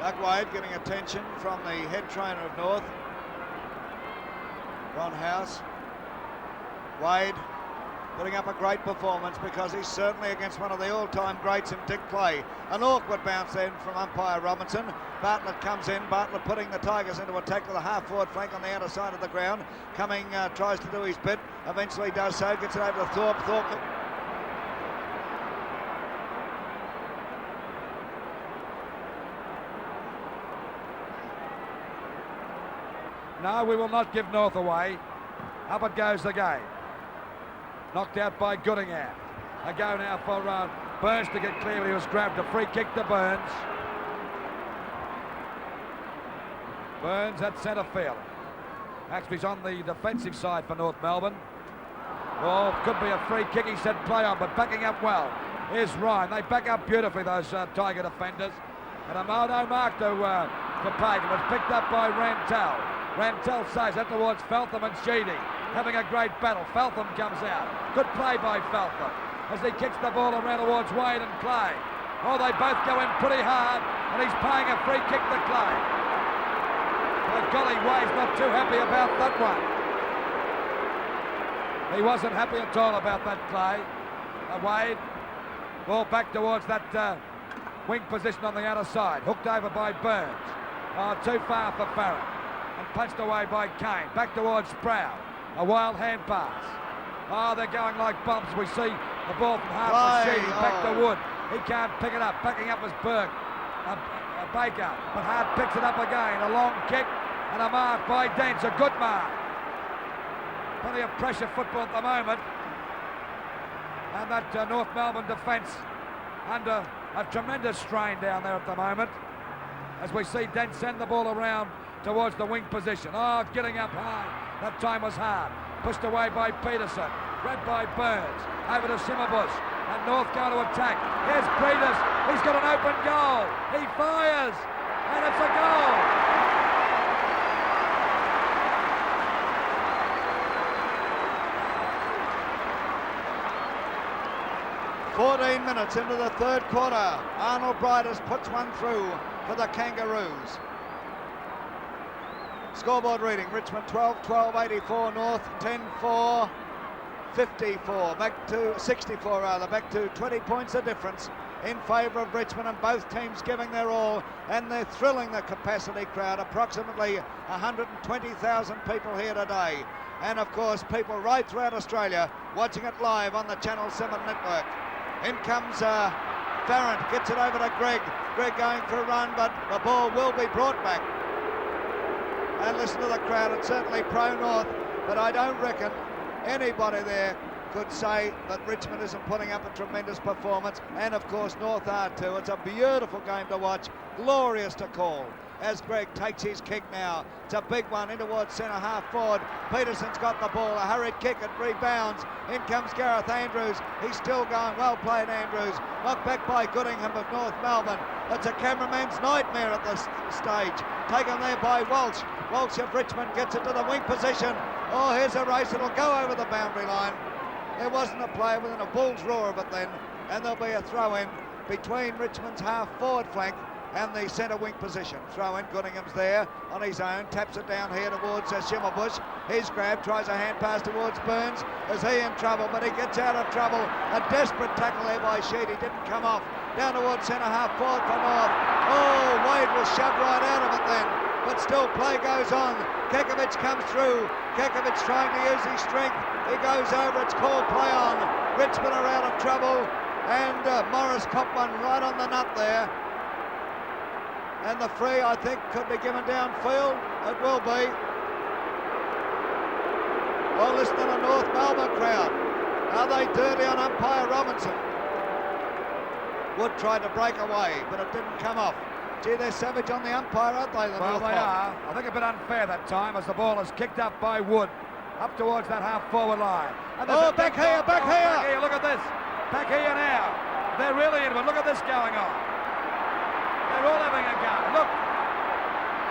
Doug Wade getting attention from the head trainer of North, Ron House. Wade putting up a great performance because he's certainly against one of the all-time greats in Dick Clay. An awkward bounce then from umpire Robinson. Bartlett comes in, Bartlett putting the Tigers into attack to the half-forward flank on the outer side of the ground. Cumming tries to do his bit, eventually does so, gets it over to Thorpe. No, we will not give North away. Up it goes the game. Knocked out by Goodingham. A go now for Burns to get clear, but he was grabbed. A free kick to Burns. Burns at centre field. Axby's on the defensive side for North Melbourne. Oh, could be a free kick. He said play on, but backing up well. Here's Ryan. They back up beautifully, those Tiger defenders. And a no mark to Pagan. Was picked up by Rantel. Rantel saves that towards Feltham and Sheedy. Having a great battle. Feltham comes out. Good play by Feltham as he kicks the ball around towards Wade and Clay. Oh, they both go in pretty hard, and he's paying a free kick to Clay. Well, golly, Wade's not too happy about that one. He wasn't happy at all about that play. Wade, ball back towards that wing position on the outer side. Hooked over by Burns. Oh, too far for Farron. And punched away by Kane. Back towards Sproul. A wild hand pass. Oh, they're going like bumps. We see the ball from half for Sheedy. Back to Wood. He can't pick it up. Backing up was Burke. Baker. But Hart picks it up again. A long kick and a mark by Dents. A good mark. Plenty of pressure football at the moment. And that North Melbourne defence under a tremendous strain down there at the moment. As we see Dent send the ball around towards the wing position. Oh, getting up high. That time was hard. Pushed away by Peterson. Grabbed by Burns. Over to Simmerbush. And North going to attack. Here's Peters. He's got an open goal. He fires. And it's a goal. "14 minutes into the 3rd quarter. Arnold Briders puts one through for the Kangaroos. Scoreboard reading: Richmond 12-12, 84, North 10-4, 54, back to 64 rather, back to 20 points of difference in favour of Richmond, and both teams giving their all, and they're thrilling the capacity crowd. Approximately 120,000 people here today, and of course people right throughout Australia watching it live on the Channel 7 network. In comes Farron, gets it over to Greg. Greg going for a run, but the ball will be brought back. And listen to the crowd, it's certainly pro-North, but I don't reckon anybody there could say that Richmond isn't putting up a tremendous performance, and of course North are too. It's a beautiful game to watch, glorious to call, as Greg takes his kick now. It's a big one in towards centre half forward. Peterson's got the ball, a hurried kick, it rebounds. In comes Gareth Andrews, he's still going, well played Andrews. Knocked back by Goodingham of North Melbourne. It's a cameraman's nightmare at this stage. Taken there by Walsh. Walsh of Richmond gets it to the wing position. Oh, here's a race, it'll go over the boundary line. There wasn't a player within a bull's roar of it then, and there'll be a throw in between Richmond's half forward flank and the centre wing position. Throw in, Goodingham's there on his own, taps it down here towards Schimmelbusch. His grab, tries a hand pass towards Burns. Is he in trouble? But he gets out of trouble. A desperate tackle there by Sheedy, didn't come off. Down towards centre half forward for North. Oh, Wade was shoved right out of it then. But still play goes on. Kekovic comes through. Kekovic trying to use his strength. He goes over, it's called play on. Richmond are out of trouble. And Morris copped one right on the nut there. And the free, I think, could be given downfield. It will be. Well, listen to the North Melbourne crowd. Are they dirty on umpire Robinson? Wood tried to break away, but it didn't come off. Gee, they're savage on the umpire, aren't they? Well, they are. I think a bit unfair that time as the ball is kicked up by Wood up towards that half-forward line. And back here, back here! Look at this. Back here now. They're really in, but look at this going on. They're all having a go. Look.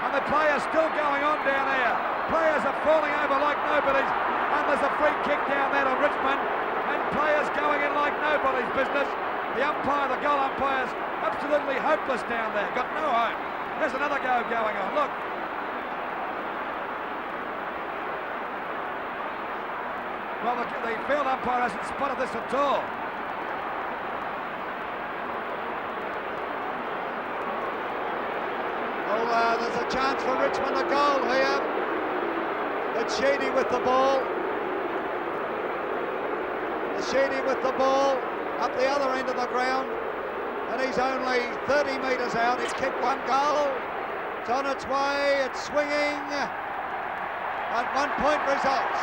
And the players still going on down here. Players are falling over like nobody's. And there's a free kick down there to Richmond. And players going in like nobody's business. The umpire, the goal umpire's absolutely hopeless down there. Got no hope. There's another go going on. Look. Well, the field umpire hasn't spotted this at all. Well, there's a chance for Richmond a goal here. It's Sheedy with the ball. Sheedy with the ball up the other end of the ground. And he's only 30 metres out. He's kicked one goal. It's on its way. It's swinging. And 1 point results.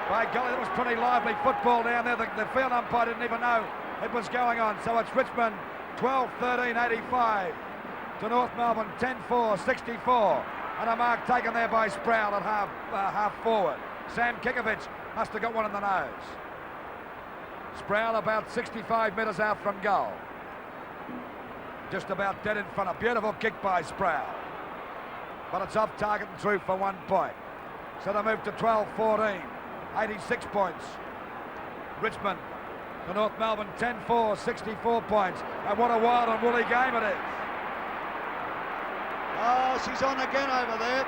By golly, that was pretty lively football down there. The field umpire didn't even know it was going on. So it's Richmond 12-13-85 to North Melbourne 10-4, 64. And a mark taken there by Sproul at half forward. Sam Kekovic must have got one in the nose. Sproul about 65 metres out from goal. Just about dead in front. A beautiful kick by Sproul. But it's off target and through for 1 point. So they move to 12-14. 86 points. Richmond to North Melbourne 10-4, 64 points. And what a wild and woolly game it is. Oh, she's on again over there.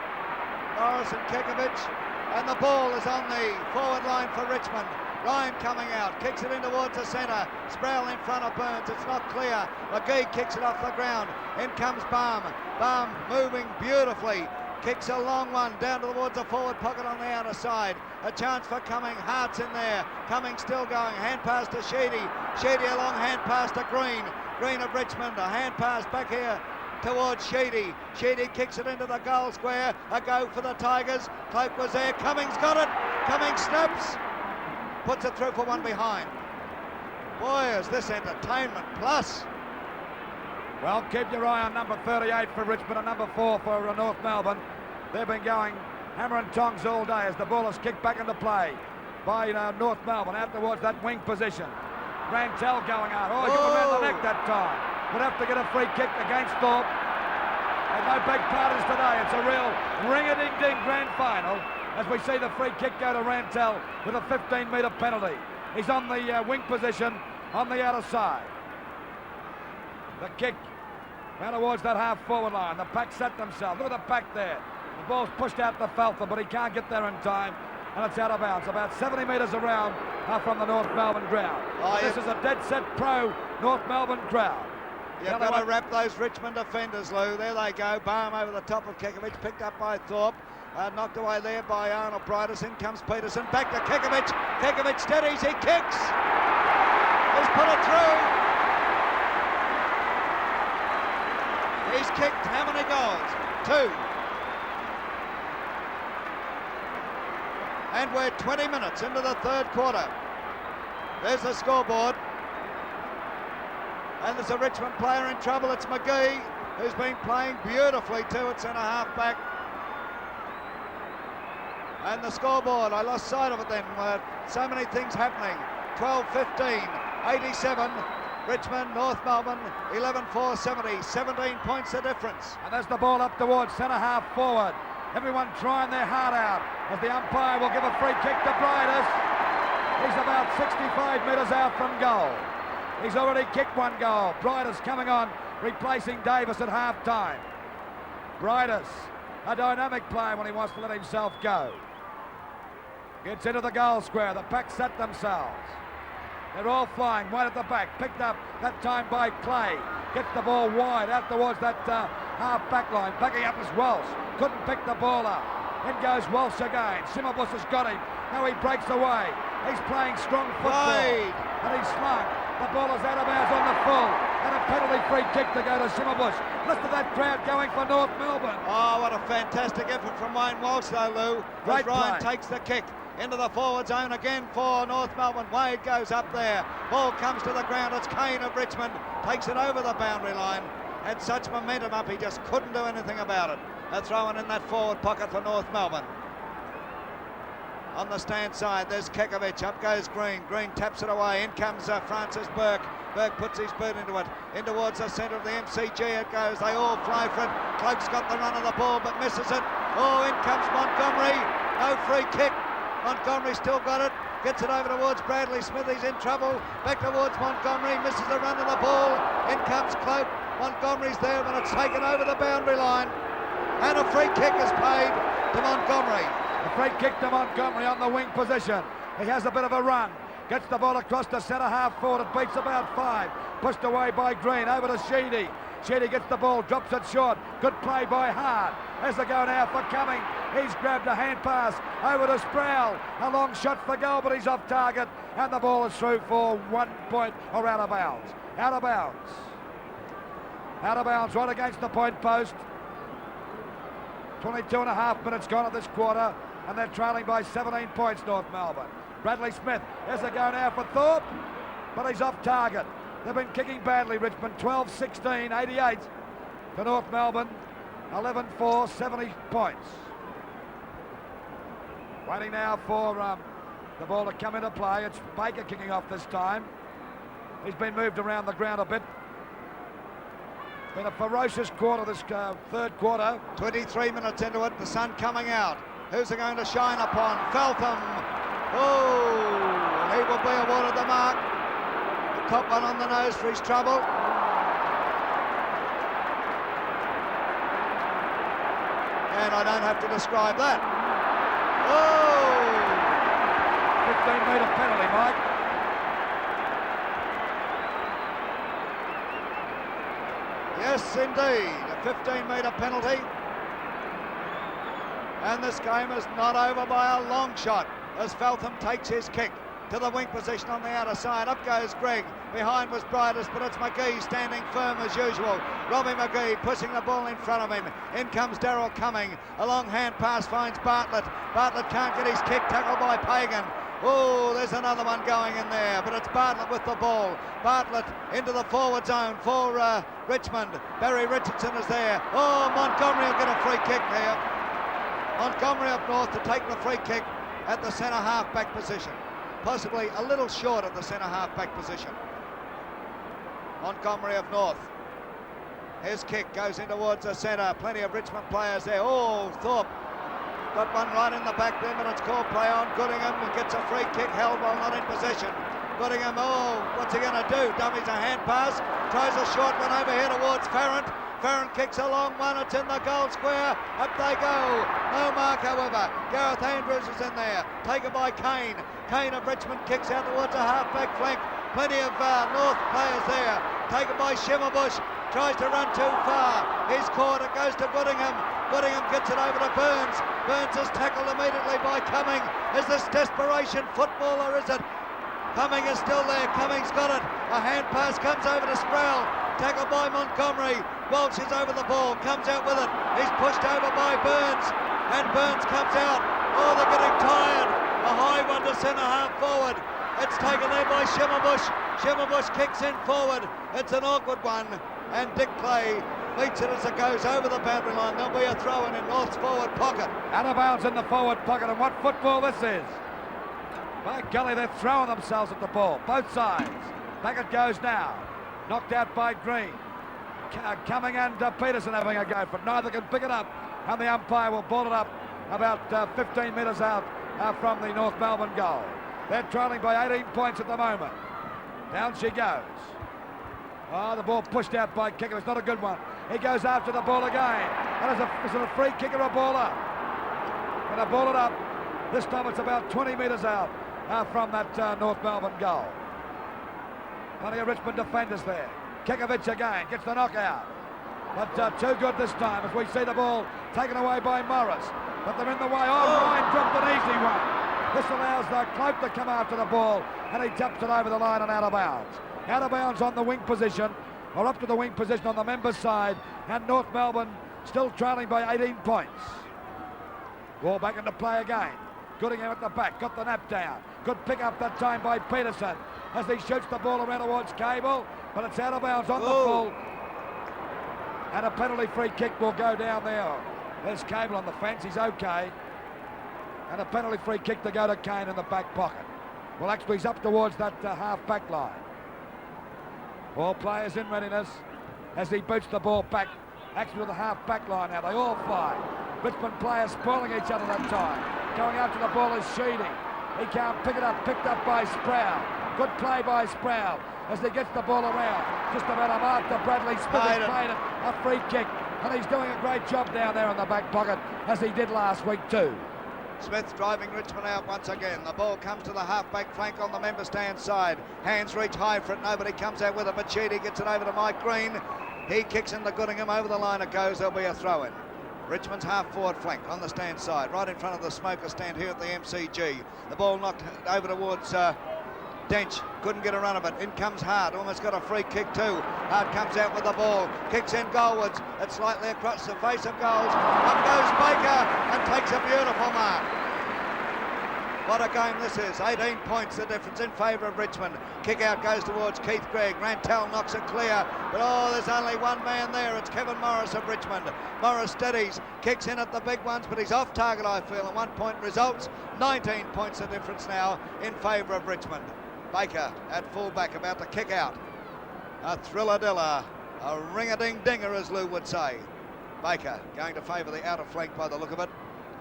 Morris and Kekovic. And the ball is on the forward line for Richmond. Ryan coming out, kicks it in towards the centre. Sproul in front of Burns, it's not clear. McGee kicks it off the ground. In comes Baum. Baum moving beautifully. Kicks a long one down towards the forward pocket on the outer side. A chance for Cumming. Hart's in there. Cumming still going. Hand pass to Sheedy. Sheedy a long hand pass to Green. Green of Richmond. A hand pass back here towards Sheedy. Sheedy kicks it into the goal square. A go for the Tigers. Cloak was there. Cummings got it. Cummings snaps. Puts it through for one behind. Boy, is this entertainment plus. Well, keep your eye on number 38 for Richmond and number 4 for North Melbourne. They've been going hammer and tongs all day as the ball is kicked back into play by North Melbourne out towards that wing position. Rantel going out. Oh, he got around the neck that time. Would have to get a free kick against Thorpe. And no big parties today. It's a real ring-a-ding-ding grand final as we see the free kick go to Rantel with a 15-metre penalty. He's on the wing position on the outer side. The kick round towards that half-forward line. The pack set themselves. Look at the pack there. The ball's pushed out to Feltham, but he can't get there in time, and it's out of bounds. About 70 metres around from the North Melbourne ground. This is a dead-set pro North Melbourne crowd. You've got to wrap those Richmond defenders, Lou. There they go. Baum over the top of Kekovic, picked up by Thorpe. Knocked away there by Arnold Brightus. In comes Peterson. Back to Kekovic. Kekovic steadies. He kicks. He's put it through. He's kicked how many goals? 2. And we're 20 minutes into the third quarter. There's the scoreboard. And there's a Richmond player in trouble. It's McGee, who's been playing beautifully too at centre half back. And the scoreboard, I lost sight of it then. So many things happening. 12-15, 87. Richmond, North Melbourne, 11-4, 70. 17 points the difference. And there's the ball up towards centre half forward. Everyone trying their heart out as the umpire will give a free kick to Brightus. He's about 65 metres out from goal. He's already kicked one goal. Bridus coming on, replacing Davis at half-time. Bridus, a dynamic player when he wants to let himself go. Gets into the goal square. The pack set themselves. They're all flying wide at the back. Picked up that time by Clay. Gets the ball wide out towards that half-back line. Backing up as Walsh. Couldn't pick the ball up. In goes Walsh again. Simmerbush has got him. Now he breaks away. He's playing strong football. And he's slung. The ball is out of bounds on the full. And a penalty free kick to go to Simmerbush. Listen to that crowd going for North Melbourne. Oh, what a fantastic effort from Wayne Walsh though, Lou. Great Ryan play. takes the kick into the forward zone again for North Melbourne. Wade goes up there. Ball comes to the ground. It's Kane of Richmond. Takes it over the boundary line. Had such momentum up, he just couldn't do anything about it. A throw-in in that forward pocket for North Melbourne. On the stand side, there's Kekovich. Up goes Green. Green taps it away. In comes Francis Burke. Burke puts his boot into it. In towards the centre of the MCG it goes. They all fly for it. Cloak's got the run of the ball but misses it. Oh, in comes Montgomery. No free kick. Montgomery still got it. Gets it over towards Bradley Smith. He's in trouble. Back towards Montgomery. Misses the run of the ball. In comes Cloak. Montgomery's there, but it's taken over the boundary line. And a free kick is paid to Montgomery. A free kick to Montgomery on the wing position. He has a bit of a run. Gets the ball across to centre half forward. It beats about 5. Pushed away by Green. Over to Sheedy. Sheedy gets the ball, drops it short. Good play by Hart. As they go now for Cumming. He's grabbed a hand pass over to Sproul. A long shot for goal, but he's off target. And the ball is through for 1 point or out of bounds. Out of bounds. Out of bounds right against the point post. 22.5 minutes gone at this quarter. And they're trailing by 17 points, North Melbourne. Bradley Smith, as they go now for Thorpe. But he's off target. They've been kicking badly, Richmond. 12-16, 88 for North Melbourne. 11-4, 70 points. Waiting now for the ball to come into play. It's Baker kicking off this time. He's been moved around the ground a bit. It's been a ferocious quarter, this third quarter. 23 minutes into it, the sun coming out. Who's it going to shine upon? Feltham. Oh, and he will be awarded the mark. The top one on the nose for his trouble. And I don't have to describe that. Oh! 15-metre penalty, Mike. Yes, indeed. A 15-metre penalty. And this game is not over by a long shot as Feltham takes his kick to the wing position on the outer side. Up goes Greg. Behind was Bridus, but it's McGee standing firm as usual. Robbie McGee pushing the ball in front of him. In comes Darryl Cumming. A long hand pass finds Bartlett. Bartlett can't get his kick, tackled by Pagan. Oh, there's another one going in there, but it's Bartlett with the ball. Bartlett into the forward zone for Richmond. Barry Richardson is there. Oh, Montgomery will get a free kick here. Montgomery up north to take the free kick at the centre half-back position. Possibly a little short of the centre half-back position. Montgomery of north. His kick goes in towards the centre. Plenty of Richmond players there. Oh, Thorpe got one right in the back there, but it's called play on. Goodingham gets a free kick held while not in possession. Goodingham, oh, what's he going to do? Dummies a hand pass. Tries a short one over here towards Farrant. Farrant kicks a long one. It's in the goal square. Up they go. No mark, however. Gareth Andrews is in there. Taken by Kane. Kane of Richmond kicks out towards a half-back flank. Plenty of North players there. Taken by Shimmerbush. Tries to run too far. He's caught. It goes to Goodingham. Goodingham gets it over to Burns. Burns is tackled immediately by Cumming. Is this desperation football or is it? Cumming is still there. Cumming's got it. A hand pass comes over to Sproul. Tackled by Montgomery. Walsh is over the ball. Comes out with it. He's pushed over by Burns. And Burns comes out. Oh, they're getting tired. A high one to centre half forward. It's taken there by Shimmerbush. Shimmerbush kicks in forward. It's an awkward one. And Dick Clay meets it as it goes over the boundary line. There'll be a throw in North's forward pocket. Out of bounds in the forward pocket, and what football this is. By golly, they're throwing themselves at the ball, both sides. Back it goes now. Knocked out by Green. Cumming and Peterson having a go, but neither can pick it up. And the umpire will ball it up about 15 metres out from the North Melbourne goal. They're trailing by 18 points at the moment. Down she goes. Oh, the ball pushed out by Kicker. It's not a good one. He goes after the ball again. And is it a free kick or a baller? Going to ball it up. This time it's about 20 metres out from that North Melbourne goal. Plenty of Richmond defenders there. Kekovic again gets the knockout. But too good this time as we see the ball taken away by Morris. But they're in the way. Oh, Ryan dropped an easy one. This allows the Cloak to come after the ball, and he taps it over the line and out of bounds. Out of bounds on the wing position, or up to the wing position on the members' side, and North Melbourne still trailing by 18 points. Ball back into play again. Goodingham at the back, got the nap down. Good pick up that time by Peterson as he shoots the ball around towards Cable, but it's out of bounds on the full. And a penalty free kick will go down there. There's Cable on the fence, he's okay. And a penalty free kick to go to Kane in the back pocket. Well, actually he's up towards that half-back line. All players in readiness as he boots the ball back. Actually to the half-back line now, they all fly. Richmond players spoiling each other that time. Going after the ball is Sheedy. He can't pick it up, picked up by Sproul. Good play by Sproul as he gets the ball around. Just about a mark to Bradley Smith has played it, a free kick. And he's doing a great job down there in the back pocket as he did last week too. Smith driving Richmond out once again. The ball comes to the half-back flank on the member stand side. Hands reach high for it. Nobody comes out with it, but Sheedy gets it over to Mike Green. He kicks into Goodingham. Over the line it goes. There'll be a throw-in. Richmond's half-forward flank on the stand side, right in front of the smoker stand here at the MCG. The ball knocked over towards Dench. Couldn't get a run of it. In comes Hart. Almost got a free kick too. Hart comes out with the ball. Kicks in goalwards. It's slightly across the face of goals. Up goes Baker and takes a beautiful mark. What a game this is. 18 points the difference in favour of Richmond. Kick out goes towards Keith Gregg. Rantel knocks it clear. But oh, there's only one man there. It's Kevin Morris of Richmond. Morris steadies. Kicks in at the big ones, but he's off target, I feel. And 1 point results. 19 points the difference now in favour of Richmond. Baker at fullback about to kick out. A thriller-diller. A ring-a-ding-dinger, as Lou would say. Baker going to favour the outer flank by the look of it.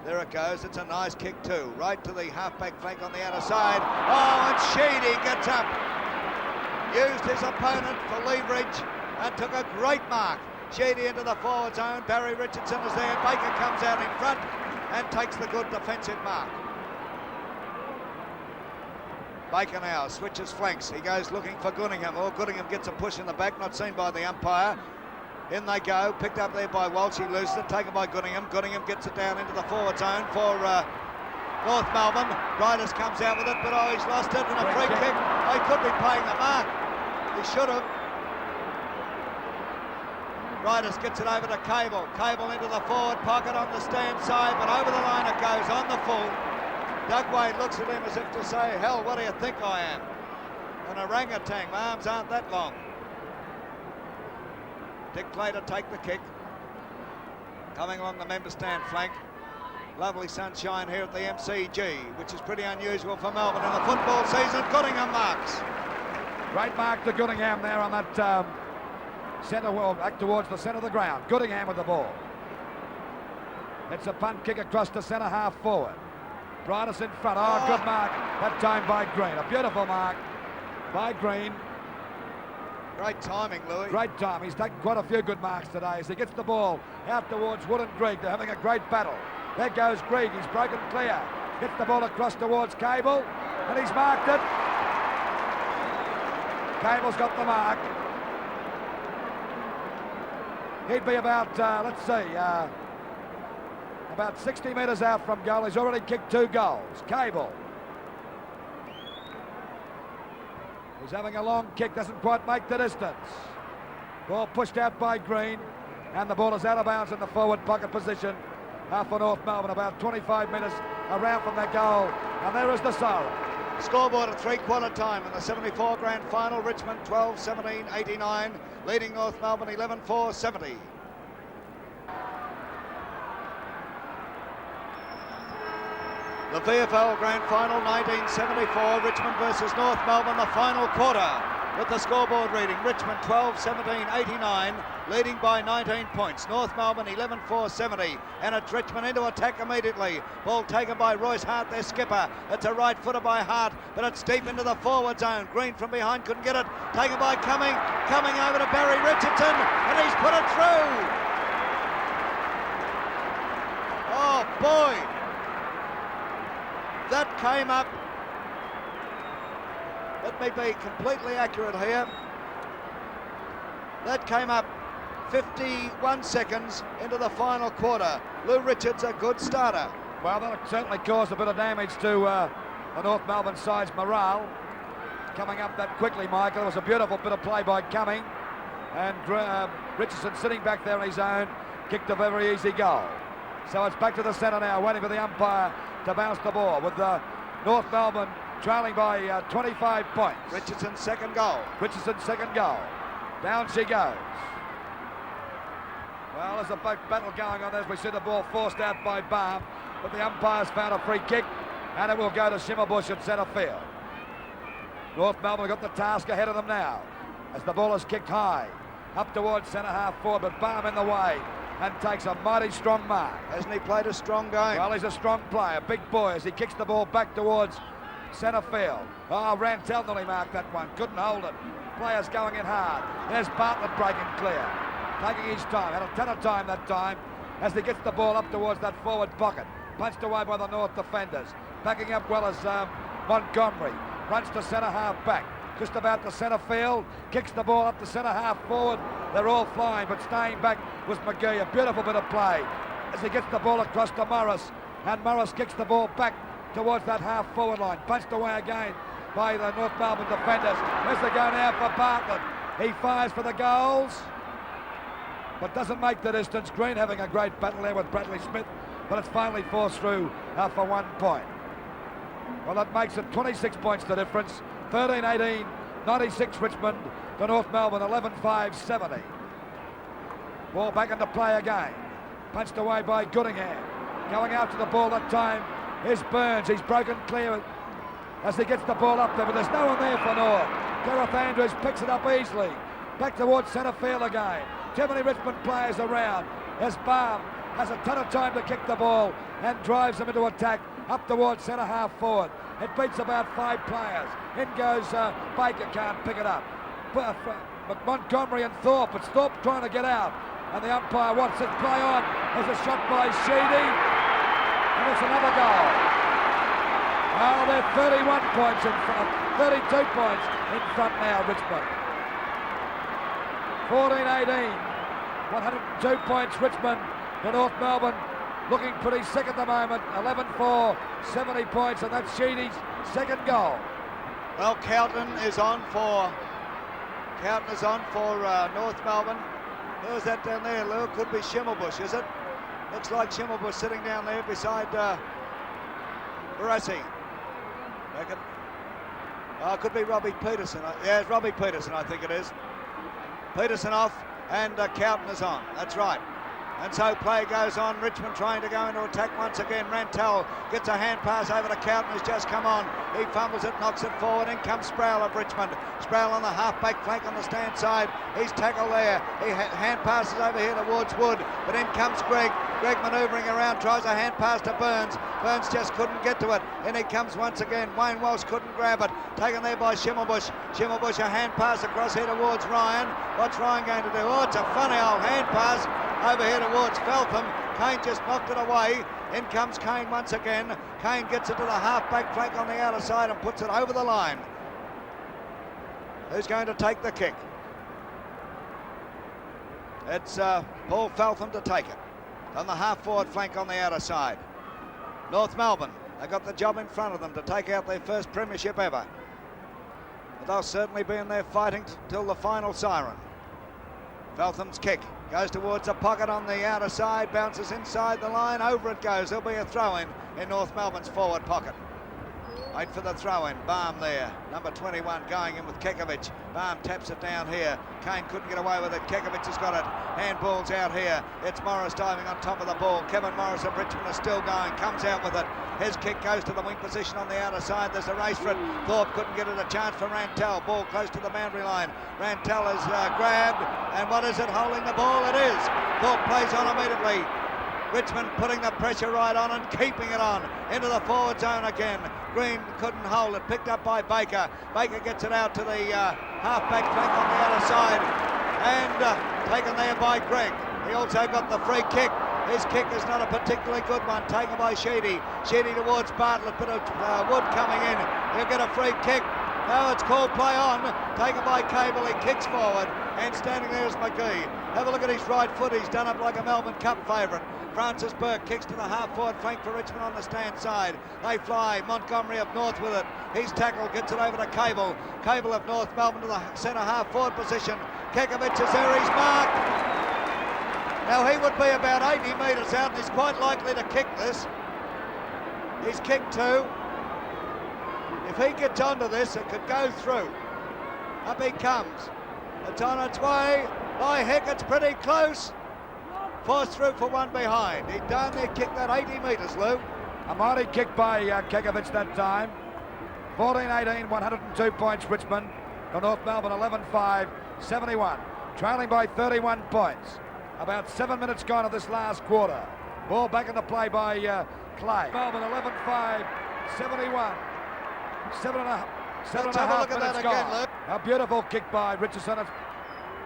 There it goes. It's a nice kick too. Right to the half-back flank on the outer side. Oh, and Sheedy gets up. Used his opponent for leverage and took a great mark. Sheedy into the forward zone. Barry Richardson is there. Baker comes out in front and takes the good defensive mark. Baker now switches flanks. He goes looking for Goodingham. Oh, Goodingham gets a push in the back, not seen by the umpire. In they go, picked up there by Walsh. He loses it, taken by Goodingham. Goodingham gets it down into the forward zone for North Melbourne. Riders comes out with it, but oh, he's lost it, and a free kick. Oh, he could be playing the mark. He should have. Riders gets it over to Cable. Cable into the forward pocket on the stand side, but over the line it goes on the full. Doug Wade looks at him as if to say, hell, what do you think I am? An orangutan, my arms aren't that long. Dick Clay to take the kick. Coming along the member stand flank. Lovely sunshine here at the MCG, which is pretty unusual for Melbourne in the football season. Goodingham marks. Great mark to Goodingham there on that centre wall, back towards the centre of the ground. Goodingham with the ball. It's a punt kick across the centre half forward. Brightest in front. Oh, good mark. That time by Green. A beautiful mark by Green. Great timing, Louis. Great time. He's taken quite a few good marks today as he gets the ball out towards Wood and Grigg. They're having a great battle. There goes Grigg. He's broken clear. Gets the ball across towards Cable, and he's marked it. Cable's got the mark. He'd be about, let's see, about 60 metres out from goal. He's already kicked 2 goals. Cable. He's having a long kick, doesn't quite make the distance. Ball pushed out by Green, and the ball is out of bounds in the forward pocket position for North Melbourne, about 25 metres around from their goal. And there is the siren. Scoreboard at three-quarter time in the 74 grand final. Richmond 12-17-89, leading North Melbourne 11-4-70. The VFL Grand Final 1974, Richmond versus North Melbourne, the final quarter. with the scoreboard reading. Richmond 12-17-89, leading by 19 points. North Melbourne 11-4-70, and it's Richmond into attack immediately. Ball taken by Royce Hart, their skipper. It's a right footer by Hart, but it's deep into the forward zone. Green from behind couldn't get it. Taken by Cumming over to Barry Richardson, and he's put it through. Oh boy, that came up. Let me be completely accurate here. That came up 51 seconds into the final quarter. Lou Richards, a good starter. Well, that certainly caused a bit of damage to the North Melbourne side's morale. Coming up that quickly, Michael. It was a beautiful bit of play by Cumming. And Richardson, sitting back there on his own, kicked a very easy goal. So it's back to the centre now, waiting for the umpire to bounce the ball, with North Melbourne trailing by 25 points. Richardson's second goal. Richardson's second goal. Down she goes. Well, there's a battle going on as we see the ball forced out by Baum, but the umpire's found a free kick, and it will go to Schimmelbusch at centre field. North Melbourne got the task ahead of them now, as the ball is kicked high, up towards centre half forward, but Baum in the way, and takes a mighty strong mark. Hasn't he played a strong game? Well, he's a strong player, big boy, as he kicks the ball back towards centre field. Oh, Rantel nearly marked that one, couldn't hold it. Players going in hard. There's Bartlett breaking clear, taking his time, had a ton of time that time, as he gets the ball up towards that forward pocket. Punched away by the North defenders. Backing up well as Montgomery. Runs to centre half back, just about the centre field, kicks the ball up to centre half forward. They're all flying, but staying back was McGee. A beautiful bit of play as he gets the ball across to Morris, and Morris kicks the ball back towards that half forward line. Punched away again by the North Melbourne defenders. As they go now for Bartlett. He fires for the goals, but doesn't make the distance. Green having a great battle there with Bradley Smith, but it's finally forced through for 1 point. Well, that makes it 26 points the difference. 13-18, 96 Richmond to North Melbourne, 11-5-70. Ball back into play again. Punched away by Goodingham. Going after the ball that time is Burns. He's broken clear as he gets the ball up there, but there's no one there for North. Gareth Andrews picks it up easily. Back towards centre field again. Too many Richmond players around. As Baum has a ton of time to kick the ball and drives them into attack up towards centre half forward. It beats about 5 players. In goes Baker, can't pick it up. But Montgomery and Thorpe. It's Thorpe trying to get out, and the umpire wants it play on. There's a shot by Sheedy, and it's another goal. Well, they're 31 points in front, 32 points in front now, Richmond. 14-18, 102 points Richmond to North Melbourne. Looking pretty sick at the moment. 11-4, 70 points, and that's Sheedy's second goal. Well, Cowton is on for North Melbourne. Who's that down there, Lou? Could be Schimmelbusch, is it? Looks like Schimmelbusch sitting down there beside Barassi. Reckon. Oh, it could be Robbie Peterson. Yeah, it's Robbie Peterson, I think it is. Peterson off, and Cowton is on. That's right. And so play goes on. Richmond trying to go into attack once again. Rantel gets a hand pass over to Cowton, who's just come on. He fumbles it, knocks it forward. In comes Sproul of Richmond. Sproul on the half-back flank on the stand side. He's tackled there. He hand passes over here towards Wood, but in comes Greg. Greg manoeuvring around, tries a hand pass to Burns. Burns just couldn't get to it. In he comes once again. Wayne Walsh couldn't grab it. Taken there by Schimmelbusch. Schimmelbusch, a hand pass across here towards Ryan. What's Ryan going to do? Oh, it's a funny old hand pass over here towards Feltham. Kane just knocked it away. In comes Kane once again. Kane gets it to the half-back flank on the outer side and puts it over the line. Who's going to take the kick? It's Paul Feltham to take it. On the half-forward flank on the outer side. North Melbourne, they got the job in front of them to take out their first premiership ever. But they'll certainly be in there fighting till the final siren. Feltham's kick goes towards the pocket on the outer side, bounces inside the line, over it goes. There'll be a throw-in North Melbourne's forward pocket. Wait for the throw-in. Baum there. Number 21 going in with Kekovic. Baum taps it down here. Kane couldn't get away with it. Kekovic has got it. Handball's out here. It's Morris diving on top of the ball. Kevin Morris of Richmond is still going. Comes out with it. His kick goes to the wing position on the outer side. There's a race for it. Thorpe couldn't get it. A chance for Rantel. Ball close to the boundary line. Rantel is grabbed. And what is it holding the ball? It is. Thorpe plays on immediately. Richmond putting the pressure right on and keeping it on into the forward zone again. Green couldn't hold it, picked up by Baker. Baker gets it out to the half-back flank on the outer side and taken there by Gregg. He also got the free kick. His kick is not a particularly good one, taken by Sheedy. Sheedy towards Bartlett, bit of Wood coming in. He'll get a free kick. Now it's called play on, taken by Cable. He kicks forward and standing there is McGee. Have a look at his right foot. He's done up like a Melbourne Cup favourite. Francis Burke kicks to the half-forward flank for Richmond on the stand side. They fly. Montgomery of North with it. He's tackled, gets it over to Cable. Cable of North Melbourne to the centre half-forward position. Kekovic is there. He's marked. Now he would be about 80 metres out and he's quite likely to kick this. He's kicked two. If he gets onto this, it could go through. Up he comes. It's on its way. By heck, it's pretty close. Forced through for one behind. He down there kicked that 80 metres, Lou. A mighty kick by Kekovic that time. 14-18, 102 points Richmond. To North Melbourne 11-5, 71. Trailing by 31 points. About 7 minutes gone of this last quarter. Ball back into play by Clay. Melbourne 11-5, 71. Seven and a half minutes gone. A beautiful kick by Richardson. It's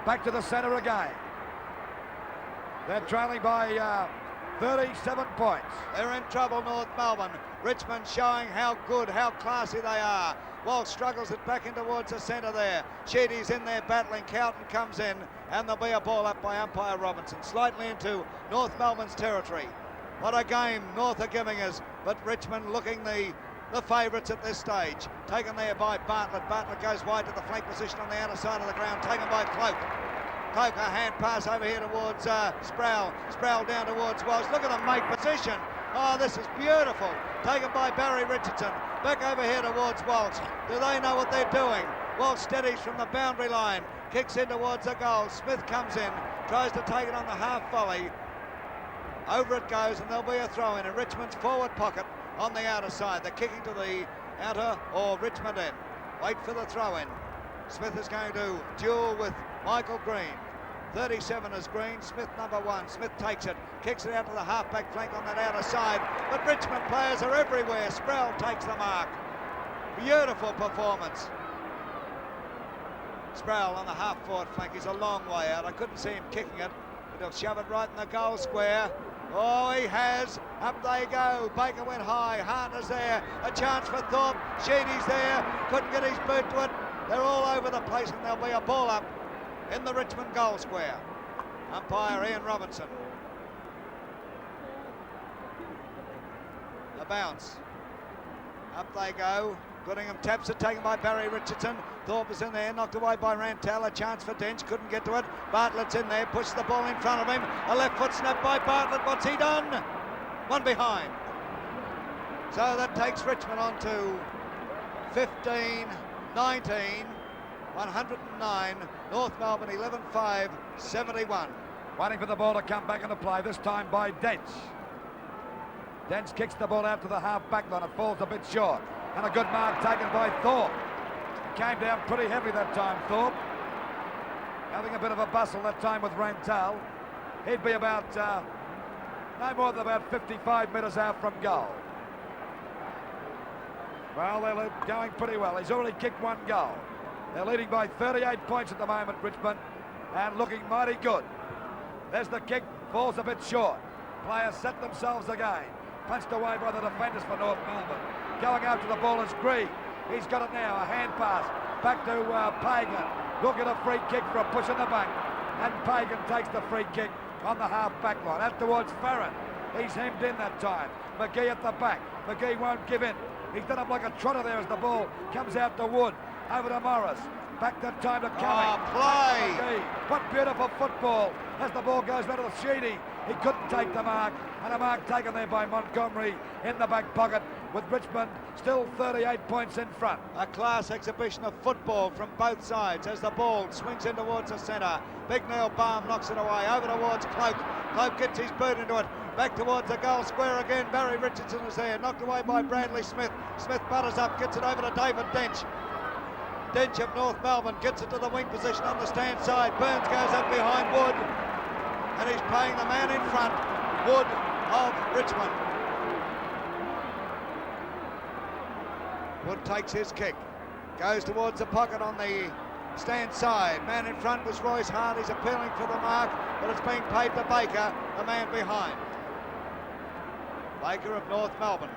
back to the centre again. They're trailing by 37 points. They're in trouble, North Melbourne. Richmond showing how good, how classy they are. Walsh struggles it back in towards the centre there. Sheedy's in there battling. Cowton comes in and there'll be a ball up by umpire Robinson. Slightly into North Melbourne's territory. What a game North are giving us, but Richmond looking the favourites at this stage. Taken there by Bartlett. Bartlett goes wide to the flank position on the outer side of the ground. Taken by Cloak. Cloak, a hand pass over here towards Sproul. Sproul down towards Walsh. Look at them make position. Oh, this is beautiful. Taken by Barry Richardson. Back over here towards Walsh. Do they know what they're doing? Walsh steadies from the boundary line. Kicks in towards the goal. Smith comes in. Tries to take it on the half volley. Over it goes and there'll be a throw in Richmond's forward pocket on the outer side. They're kicking to the outer or Richmond end. Wait for the throw in. Smith is going to duel with Michael Green. 37 is Green, Smith number 1. Smith takes it, kicks it out to the half-back flank on that outer side, but Richmond players are everywhere. Sproul takes the mark. Beautiful performance. Sproul on the half-forward flank. He's a long way out. I couldn't see him kicking it, but he'll shove it right in the goal square. Oh, he has. Up they go. Baker went high. Hart is there. A chance for Thorpe. Sheedy's there. Couldn't get his boot to it. They're all over the place and there'll be a ball up in the Richmond goal square. Umpire Ian Robinson. A bounce. Up they go. Goodingham taps it, taken by Barry Richardson. Thorpe is in there, knocked away by Rantel. A chance for Dench, couldn't get to it. Bartlett's in there, pushes the ball in front of him. A left foot snap by Bartlett. What's he done? One behind. So that takes Richmond on to 15-19. 109. North Melbourne 11-5, 71. Waiting for the ball to come back into play, this time by Dench. Dench kicks the ball out to the half-back line. It falls a bit short. And a good mark taken by Thorpe. Came down pretty heavy that time, Thorpe. Having a bit of a bustle that time with Rantel. He'd be about, no more than about 55 metres out from goal. Well, they're going pretty well. He's already kicked one goal. They're leading by 38 points at the moment, Richmond, and looking mighty good. There's the kick, falls a bit short. Players set themselves again. Punched away by the defenders for North Melbourne. Going after the ball is Green. He's got it now, a hand pass. Back to Pagan. Look at a free kick for a push in the back. And Pagan takes the free kick on the half-back line. Out towards Farron. He's hemmed in that time. McGee at the back. McGee won't give in. He's done up like a trotter there as the ball comes out to Wood. Over to Morris. Back that time to Cumming. Oh, play! What beautiful football as the ball goes back to the Sheedy. He couldn't take the mark, and a mark taken there by Montgomery in the back pocket, with Richmond still 38 points in front. A class exhibition of football from both sides as the ball swings in towards the centre. Big Neil Baum knocks it away over towards Cloak. Cloak gets his boot into it. Back towards the goal square again. Barry Richardson is there. Knocked away by Bradley Smith. Smith butters up, gets it over to David Dench. Dench of North Melbourne gets it to the wing position on the stand side. Burns goes up behind Wood, and he's playing the man in front, Wood of Richmond. Wood takes his kick, goes towards the pocket on the stand side. Man in front was Royce Hart. He's appealing for the mark, but it's being paid to Baker, the man behind. Baker of North Melbourne.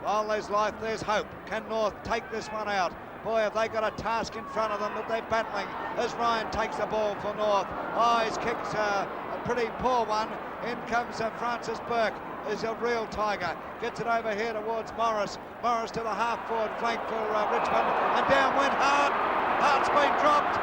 While there's life, there's hope. Can North take this one out? Boy, have they got a task in front of them that they're battling as Ryan takes the ball for North. Oh, his kick's a pretty poor one. In comes Francis Burke, is a real tiger. Gets it over here towards Morris. Morris to the half-forward flank for Richmond. And down went Hart. Hart's been dropped.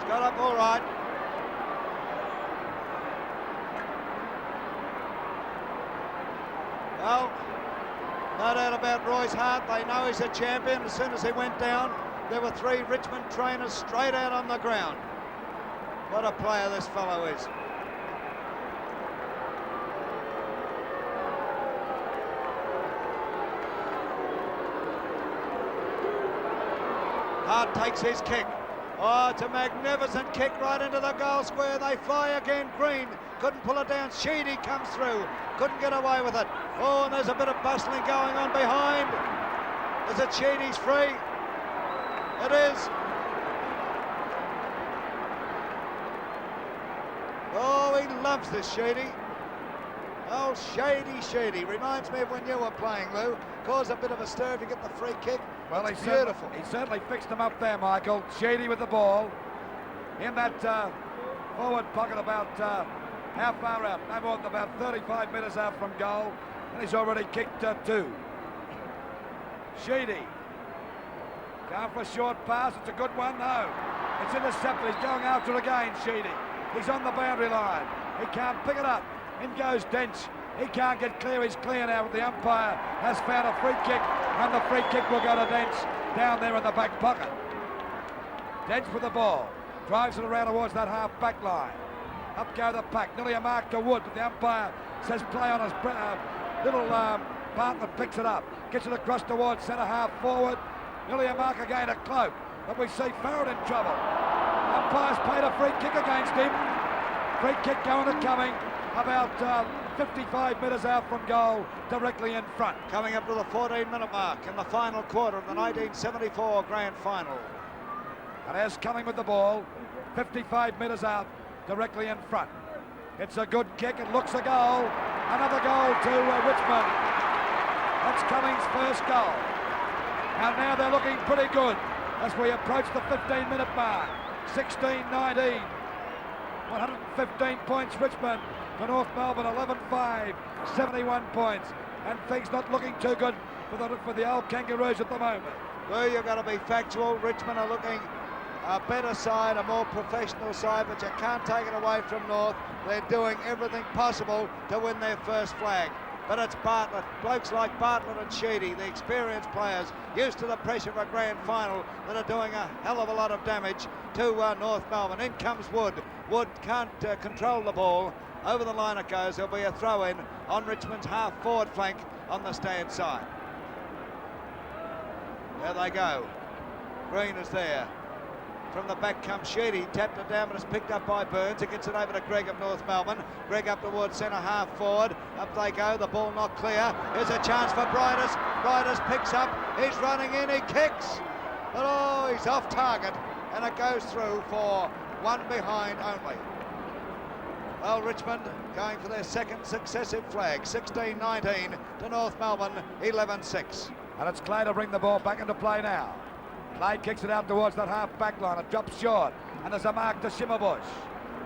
Got up all right. Well, no doubt about Royce Hart. They know he's a champion. As soon as he went down, there were 3 Richmond trainers straight out on the ground. What a player this fellow is. Hart takes his kick. Oh, it's a magnificent kick right into the goal square. They fly again. Green couldn't pull it down. Sheedy comes through. Couldn't get away with it. Oh, and there's a bit of bustling going on behind. Is it Sheedy's free? It is. Oh, he loves this Sheedy. Oh, Sheedy. Reminds me of when you were playing, Lou. Cause a bit of a stir if you get the free kick. Well, it's beautiful. He certainly fixed them up there, Michael. Sheedy with the ball in that forward pocket about how far out? No more than about 35 metres out from goal, and he's already kicked 2. Sheedy going for a short pass. It's a good one. No, it's intercepted. He's going after it again. Sheedy. He's on the boundary line. He can't pick it up. In goes Dench. He can't get clear. He's clear now, but the umpire has found a free kick, and the free kick will go to Dench down there in the back pocket. Dench with the ball. Drives it around towards that half-back line. Up go the pack. Nearly a mark to Wood, but the umpire says play on his little partner picks it up. Gets it across towards centre-half forward. Nearly a mark again to Cloak, but we see Farrell in trouble. Umpire's paid a free kick against him. Free kick going and coming about 55 metres out from goal, directly in front. Coming up to the 14-minute mark in the final quarter of the 1974 Grand Final. And as coming with the ball, 55 metres out, directly in front. It's a good kick. It looks a goal. Another goal to Richmond. That's Cummings' first goal. And now they're looking pretty good as we approach the 15-minute mark. 16-19. 115 points Richmond. For North Melbourne, 11-5, 71 points, and things not looking too good for the old Kangaroos at the moment. Well, you've got to be factual. Richmond are looking a better side, a more professional side, but you can't take it away from North. They're doing everything possible to win their first flag. But it's Bartlett, blokes like Bartlett and Sheedy, the experienced players, used to the pressure of a grand final, that are doing a hell of a lot of damage to North Melbourne. In comes Wood. Wood can't control the ball. Over the line it goes. There'll be a throw-in on Richmond's half-forward flank on the stand side. There they go. Green is there. From the back comes Sheedy. Tapped it down, but it's picked up by Burns. It gets it over to Greg of North Melbourne. Greg up towards centre half forward. Up they go. The ball not clear. Here's a chance for Bridus. Bridus picks up. He's running in. He kicks. But oh, he's off target. And it goes through for one behind only. Well, Richmond going for their second successive flag. 16-19 to North Melbourne, 11-6. And it's Clay to bring the ball back into play now. Clay kicks it out towards that half back line. It drops short, and there's a mark to Shimmerbush.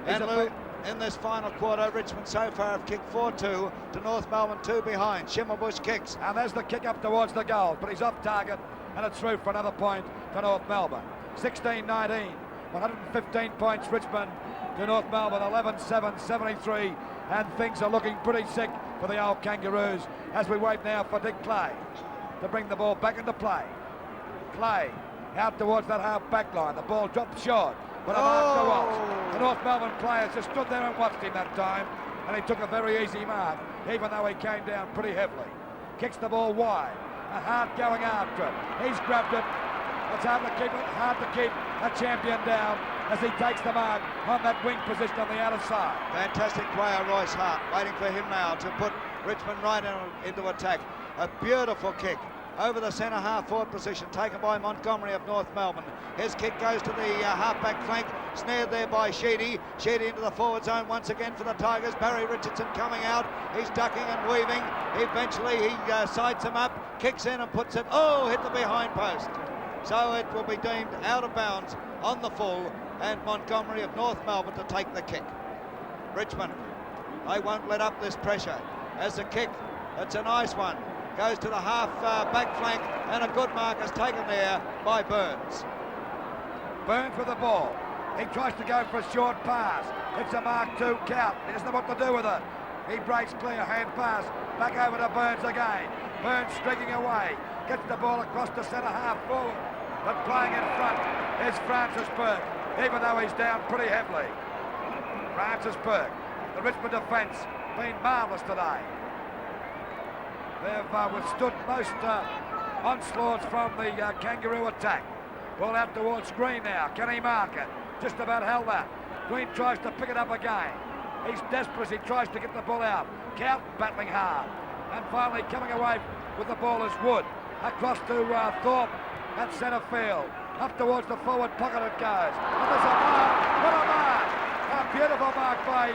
And Lou, in this final quarter, Richmond so far have kicked 4-2 to North Melbourne 2 behind. Shimmerbush kicks. And there's the kick up towards the goal, but he's off target, and it's through for another point to North Melbourne. 16-19, 115 points Richmond to North Melbourne, 11-7, 73, and things are looking pretty sick for the old Kangaroos as we wait now for Dick Clay to bring the ball back into play. Clay out towards that half back line. The ball dropped short, but a mark to Walsh. The North Melbourne players just stood there and watched him that time, and he took a very easy mark, even though he came down pretty heavily. Kicks the ball wide, a hard going after it. He's grabbed it. It's hard to keep a champion down as he takes the mark on that wing position on the outer side. Fantastic player, Royce Hart, waiting for him now to put Richmond right into attack. A beautiful kick over the centre half forward position taken by Montgomery of North Melbourne. His kick goes to the half-back flank, snared there by Sheedy. Sheedy into the forward zone once again for the Tigers. Barry Richardson coming out. He's ducking and weaving. Eventually he sides him up, kicks in and puts it, hit the behind post. So it will be deemed out of bounds on the full, and Montgomery of North Melbourne to take the kick. Richmond, they won't let up this pressure. As the kick, it's a nice one. Goes to the half back flank, and a good mark is taken there by Burns. Burns with the ball. He tries to go for a short pass. It's a mark 2 count. He doesn't know what to do with it. He breaks clear, hand pass. Back over to Burns again. Burns streaking away. Gets the ball across the centre half forward. But playing in front is Francis Burke, even though he's down pretty heavily. Francis Burke. The Richmond defence been marvellous today. They've withstood most onslaughts from the Kangaroo attack. Ball out towards Green now. Can he mark it? Just about held that. Green tries to pick it up again. He's desperate as he tries to get the ball out. Count battling hard. And finally coming away with the ball is Wood. Across to Thorpe at centre field. Up towards the forward pocket it goes. And there's a mark. What a mark! A beautiful mark by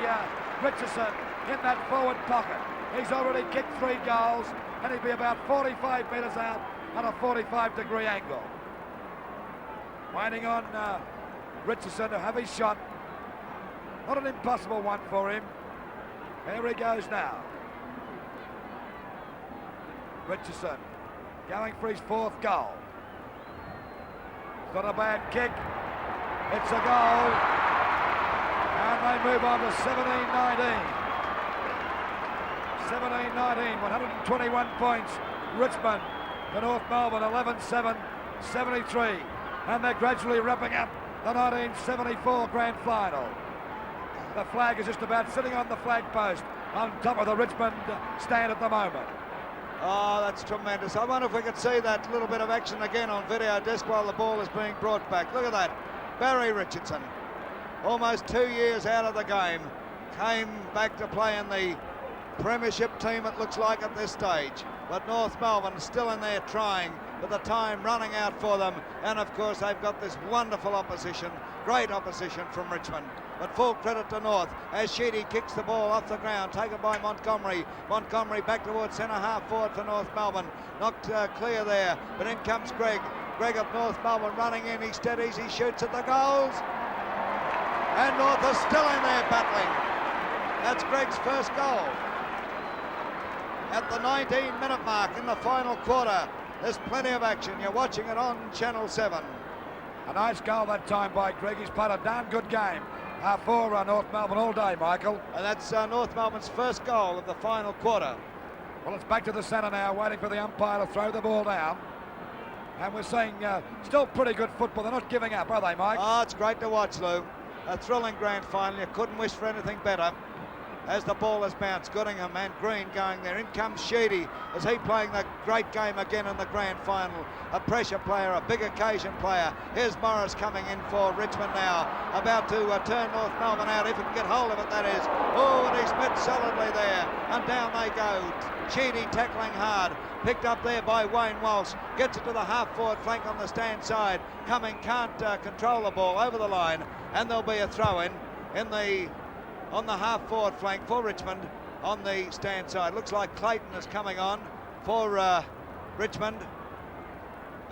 Richardson in that forward pocket. He's already kicked 3 goals, and he'd be about 45 metres out at a 45-degree angle. Waiting on Richardson to have his shot. Not an impossible one for him. Here he goes now. Richardson going for his 4th goal. It's not a bad kick. It's a goal. And they move on to 17-19. 17-19, 121 points. Richmond to North Melbourne, 11-7, 73. And they're gradually wrapping up the 1974 grand final. The flag is just about sitting on the flag post on top of the Richmond stand at the moment. Oh, that's tremendous. I wonder if we could see that little bit of action again on video disc while the ball is being brought back. Look at that. Barry Richardson, almost 2 years out of the game, came back to play in the Premiership team, it looks like, at this stage. But North Melbourne still in there trying, but the time running out for them. And of course they've got this wonderful opposition, great opposition from Richmond. But full credit to North as Sheedy kicks the ball off the ground, taken by Montgomery. Montgomery back towards centre half forward for North Melbourne. Knocked clear there, but in comes Greg. Greg of North Melbourne running in, he steadies, he shoots at the goals. And North is still in there battling. That's Greg's first goal. At the 19-minute mark in the final quarter, there's plenty of action. You're watching it on Channel 7. A nice goal that time by Greg. He's played a darn good game for North Melbourne all day, Michael. And that's North Melbourne's first goal of the final quarter. Well, it's back to the centre now, waiting for the umpire to throw the ball down. And we're seeing still pretty good football. They're not giving up, are they, Mike? Oh, it's great to watch, Lou. A thrilling grand final. You couldn't wish for anything better. As the ball has bounced, Goodingham and Green going there. In comes Sheedy. Is he playing the great game again in the grand final? A pressure player, a big occasion player. Here's Morris coming in for Richmond now. About to turn North Melbourne out, if he can get hold of it, that is. Oh, and he's met solidly there. And down they go. Sheedy tackling hard. Picked up there by Wayne Walsh. Gets it to the half-forward flank on the stand side. Coming, can't control the ball over the line. And there'll be a throw-in on the half-forward flank for Richmond on the stand side. Looks like Clayton is coming on for Richmond.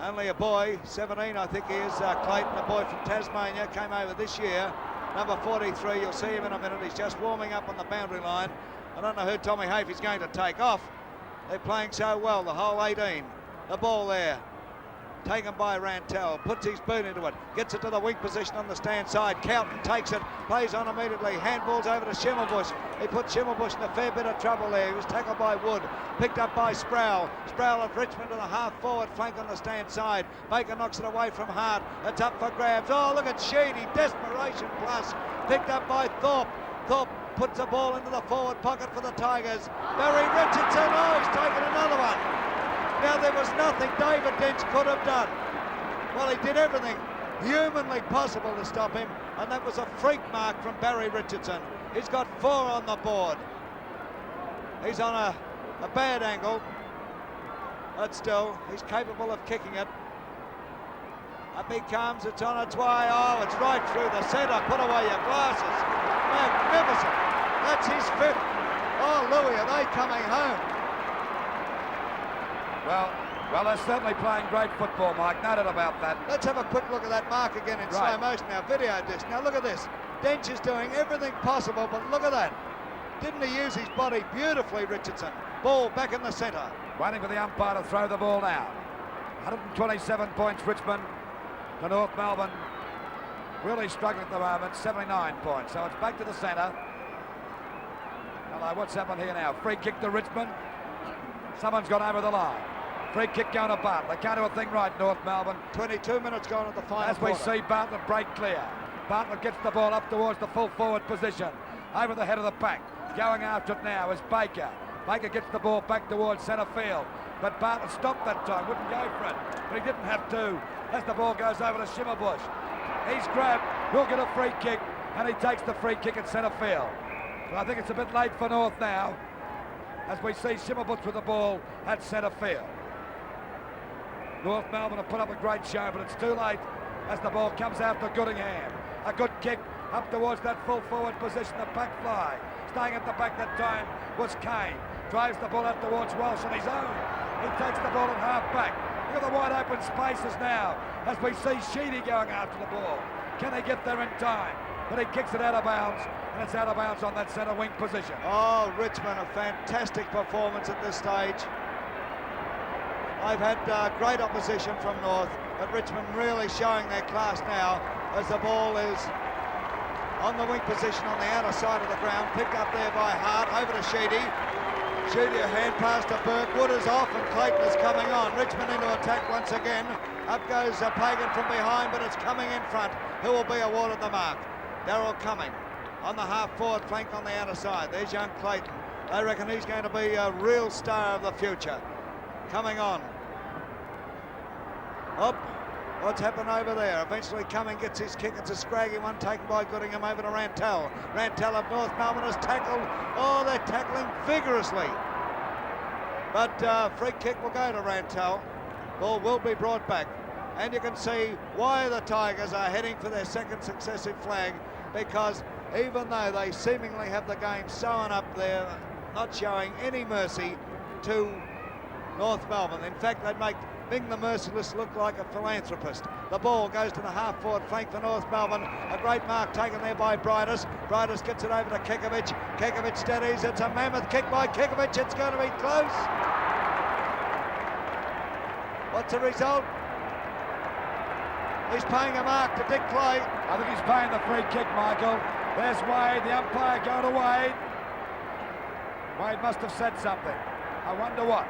Only a boy, 17 I think he is, Clayton, a boy from Tasmania, came over this year. Number 43, you'll see him in a minute. He's just warming up on the boundary line. I don't know who Tommy Hafey's going to take off. They're playing so well, the whole 18. The ball there, taken by Rantel, puts his boot into it, gets it to the weak position on the stand side. Cowton takes it, plays on immediately, handballs over to Schimmelbusch. He put Schimmelbusch in a fair bit of trouble there. He was tackled by Wood, picked up by Sproul. Sproul at Richmond to the half-forward flank on the stand side. Baker knocks it away from Hart. It's up for grabs. Oh, look at Sheedy, desperation plus, picked up by Thorpe. Thorpe puts the ball into the forward pocket for the Tigers. Barry Richardson, oh, he's taken another one. Now, there was nothing David Dench could have done. Well, he did everything humanly possible to stop him, and that was a freak mark from Barry Richardson. He's got 4 on the board. He's on a bad angle, but still, he's capable of kicking it. Up he comes, it's on its way. Oh, it's right through the centre. Put away your glasses. Magnificent. That's his 5th. Oh, Louis, are they coming home? Well, they're certainly playing great football, Mike. No doubt about that. Let's have a quick look at that mark again in slow motion. Now, video disc. Now, look at this. Dench is doing everything possible, but look at that. Didn't he use his body beautifully, Richardson? Ball back in the centre. Waiting for the umpire to throw the ball now. 127 points, Richmond, to North Melbourne. Really struggling at the moment, 79 points. So it's back to the centre. Hello, what's happened here now? Free kick to Richmond. Someone's gone over the line. Free kick going to Bartlett. They can't do a thing right, North Melbourne. 22 minutes gone at the final As we quarter. see Bartlett break clear. Bartlett gets the ball up towards the full forward position. Over the head of the pack. Going after it now is Baker. Baker gets the ball back towards centre field. But Bartlett stopped that time, wouldn't go for it. But he didn't have to. As the ball goes over to Schimmelbusch. He's grabbed, he'll get a free kick, and he takes the free kick at centre field. But I think it's a bit late for North now, as we see Schimmelbusch with the ball at centre field. North Melbourne have put up a great show, but it's too late as the ball comes out to Goodingham. A good kick up towards that full forward position, the back fly. Staying at the back that time was Kane. Drives the ball out towards Walsh on his own. He takes the ball at half back. Look at the wide open spaces now as we see Sheedy going after the ball. Can he get there in time? But he kicks it out of bounds, and it's out of bounds on that centre wing position. Oh, Richmond, a fantastic performance at this stage. They've had great opposition from North, but Richmond really showing their class now as the ball is on the wing position on the outer side of the ground, picked up there by Hart, over to Sheedy. Sheedy, a hand pass to Burke. Wood is off and Clayton is coming on. Richmond into attack once again. Up goes Pagan from behind, but it's coming in front. Who will be awarded the mark? Darryl Cumming on the half-forward flank on the outer side. There's young Clayton. They reckon he's going to be a real star of the future. Coming on. Up. What's happened over there? Eventually Cumming gets his kick. It's a scraggy one taken by Goodingham over to Rantel. Rantel of North Melbourne has tackled. Oh, they're tackling vigorously. But free kick will go to Rantel. Ball will be brought back. And you can see why the Tigers are heading for their second successive flag, because even though they seemingly have the game sewn up there, not showing any mercy to North Melbourne. In fact, they'd make Bing the Merciless look like a philanthropist. The ball goes to the half-forward flank for North Melbourne. A great mark taken there by Bridus. Bridus gets it over to Kekovic. Kekovic steadies. It's a mammoth kick by Kekovic. It's going to be close. What's the result? He's paying a mark to Dick Clay. I think he's paying the free kick, Michael. There's Wade, the umpire going to Wade. Wade must have said something. I wonder what.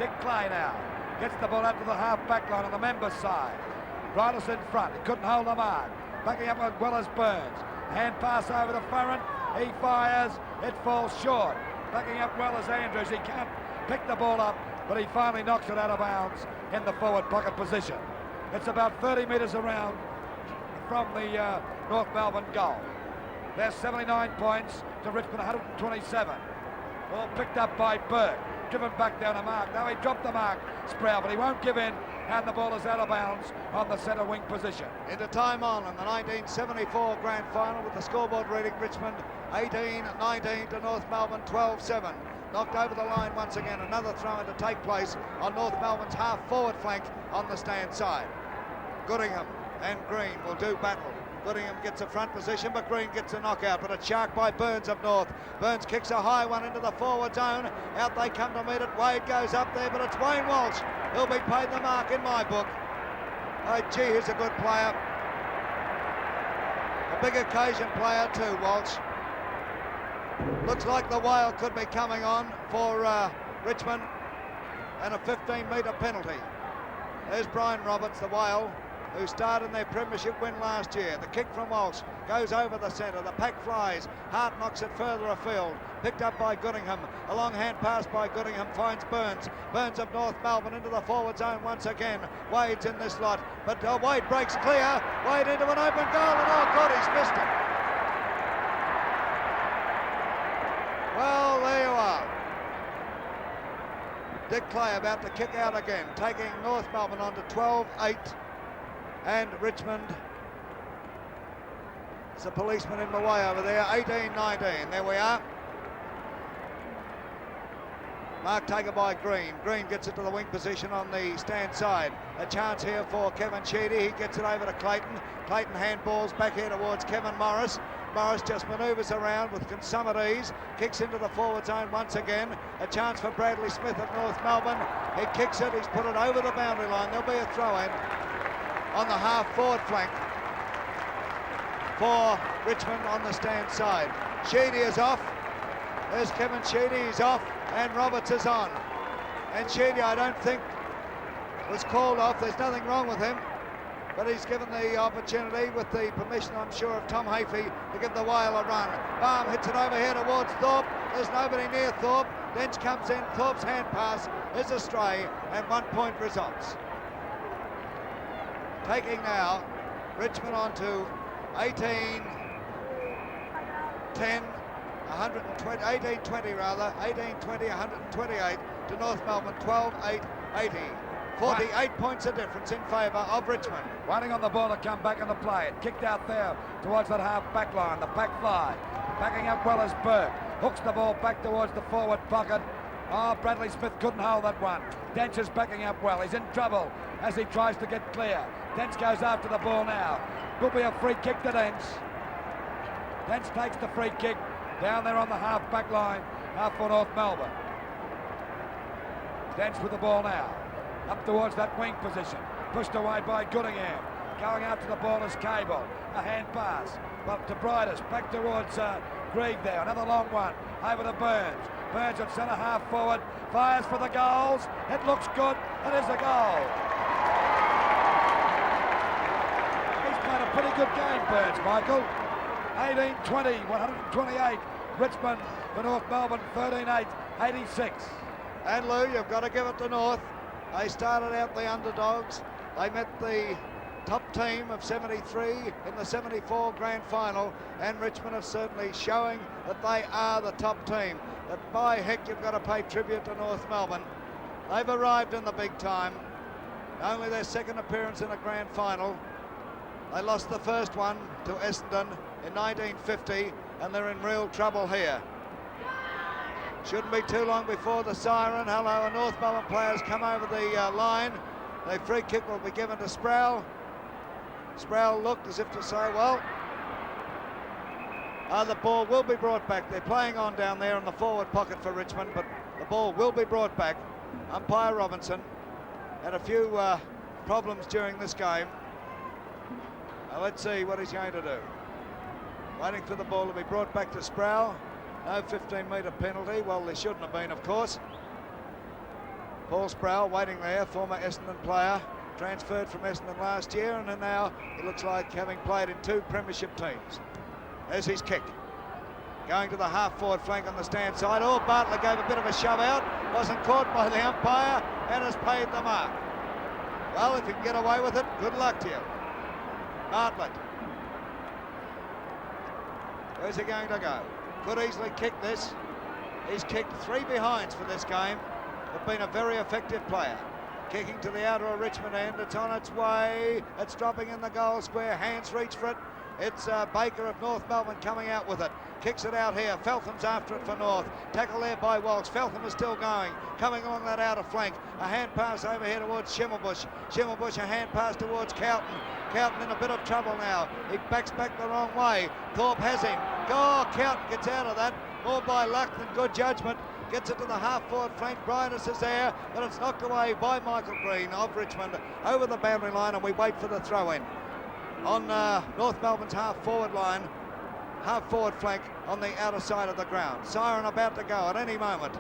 Dick Clay now gets the ball out to the half-back line on the members' side. Bridus in front. He couldn't hold the mark. Backing up as well as Burns. Hand pass over to Farron. He fires. It falls short. Backing up well as Andrews. He can't pick the ball up, but he finally knocks it out of bounds in the forward pocket position. It's about 30 metres around from the North Melbourne goal. There's 79 points to Richmond 127. Ball picked up by Burke. Driven back down a mark. Now he dropped the mark, Sproul, but he won't give in, and the ball is out of bounds on the centre wing position. Into time on in the 1974 grand final with the scoreboard reading Richmond 18-19 to North Melbourne 12-7. knocked over the line once again. Another throw-in to take place on North Melbourne's half-forward flank on the stand side. Goodingham and Green will do battle. Goodingham gets a front position, but Green gets a knockout, but a shark by Burns of North. Burns kicks a high one into the forward zone. Out they come to meet it. Wade goes up there, but it's Wayne Walsh. He'll be paid the mark in my book. Oh, gee, he's a good player. A big occasion player too, Walsh. Looks like the whale could be coming on for Richmond, and a 15-metre penalty. There's Brian Roberts, the whale, who started their premiership win last year. The kick from Walsh goes over the centre. The pack flies. Hart knocks it further afield. Picked up by Goodingham. A long hand pass by Goodingham finds Burns. Burns of North Melbourne into the forward zone once again. Wade's in this lot, but Wade breaks clear. Wade into an open goal, and oh God, he's missed it. Well, there you are. Dick Clay about to kick out again, taking North Melbourne on to 12-8. And Richmond, there's a policeman in the way over there, 18-19. There we are. Mark taken by Green. Green gets it to the wing position on the stand side. A chance here for Kevin Sheedy. He gets it over to Clayton. Clayton handballs back here towards Kevin Morris. Morris just manoeuvres around with consummate ease. Kicks into the forward zone once again. A chance for Bradley Smith of North Melbourne. He kicks it. He's put it over the boundary line. There'll be a throw-in on the half-forward flank for Richmond on the stand side. Sheedy is off. There's Kevin Sheedy. He's off. And Roberts is on. And Sheedy, I don't think, was called off. There's nothing wrong with him. But he's given the opportunity, with the permission, I'm sure, of Tom Hafey, to give the whale a run. Baum hits it over here towards Thorpe. There's nobody near Thorpe. Dench comes in. Thorpe's hand pass is astray, and 1 point results. Taking now Richmond on to 18-10, 120, 18-20 rather, 18-20, 128 to North Melbourne, 12-8, 80. 48 points of difference in favour of Richmond. Waiting on the ball to come back on the play. It kicked out there towards that half back line. The back fly. Backing up well as Burke. Hooks the ball back towards the forward pocket. Oh, Bradley Smith couldn't hold that one. Dench is backing up well. He's in trouble as he tries to get clear. Dench goes after the ball now. Will be a free kick to Dench. Dench takes the free kick down there on the half back line, half for North Melbourne. Dench with the ball now. Up towards that wing position. Pushed away by Goodingham. Going out to the ball is Cable. A hand pass. But to Bridus. Back towards Grieg there. Another long one. Over to Burns. Burns at centre half forward. Fires for the goals. It looks good. It is a goal. He's played a pretty good game, Burns, Michael. 18-20, 128. Richmond for North Melbourne, 13-8, 86. And Lou, you've got to give it to North. They started out the underdogs. They met the top team of 73 in the 74 grand final, and Richmond are certainly showing that they are the top team. But by heck, you've got to pay tribute to North Melbourne. They've arrived in the big time. Only their second appearance in a grand final. They lost the first one to Essendon in 1950, and they're in real trouble here. Shouldn't be too long before the siren. Hello, and North Melbourne players come over the line. The free kick will be given to Sproul. Sproul looked as if to say, well, the ball will be brought back. They're playing on down there in the forward pocket for Richmond, but the ball will be brought back. Umpire Robinson had a few problems during this game. Now let's see what he's going to do. Waiting for the ball to be brought back to Sproul. No 15-metre penalty. Well, there shouldn't have been, of course. Paul Sproul waiting there, former Essendon player, transferred from Essendon last year, and then now he looks like having played in 2 premiership teams. There's his kick. Going to the half-forward flank on the stand side. Oh, Bartlett gave a bit of a shove out. Wasn't caught by the umpire and has paid the mark. Well, if you can get away with it, good luck to you. Bartlett. Where's he going to go? Could easily kick this. He's kicked 3 behinds for this game, but been a very effective player. Kicking to the outer of Richmond end. It's on its way. It's dropping in the goal square. Hands reach for it. It's Baker of North Melbourne coming out with it. Kicks it out here. Feltham's after it for North. Tackle there by Walsh. Feltham is still going. Coming along that outer flank. A hand pass over here towards Schimmelbusch. Schimmelbusch, a hand pass towards Cowton. Cowton in a bit of trouble now. He backs back the wrong way. Thorpe has him. Oh, Cowton gets out of that. More by luck than good judgment. Gets it to the half-forward flank. Bryant is there, but it's knocked away by Michael Green of Richmond over the boundary line, and we wait for the throw-in. On North Melbourne's half-forward line, half-forward flank on the outer side of the ground. Siren about to go at any moment.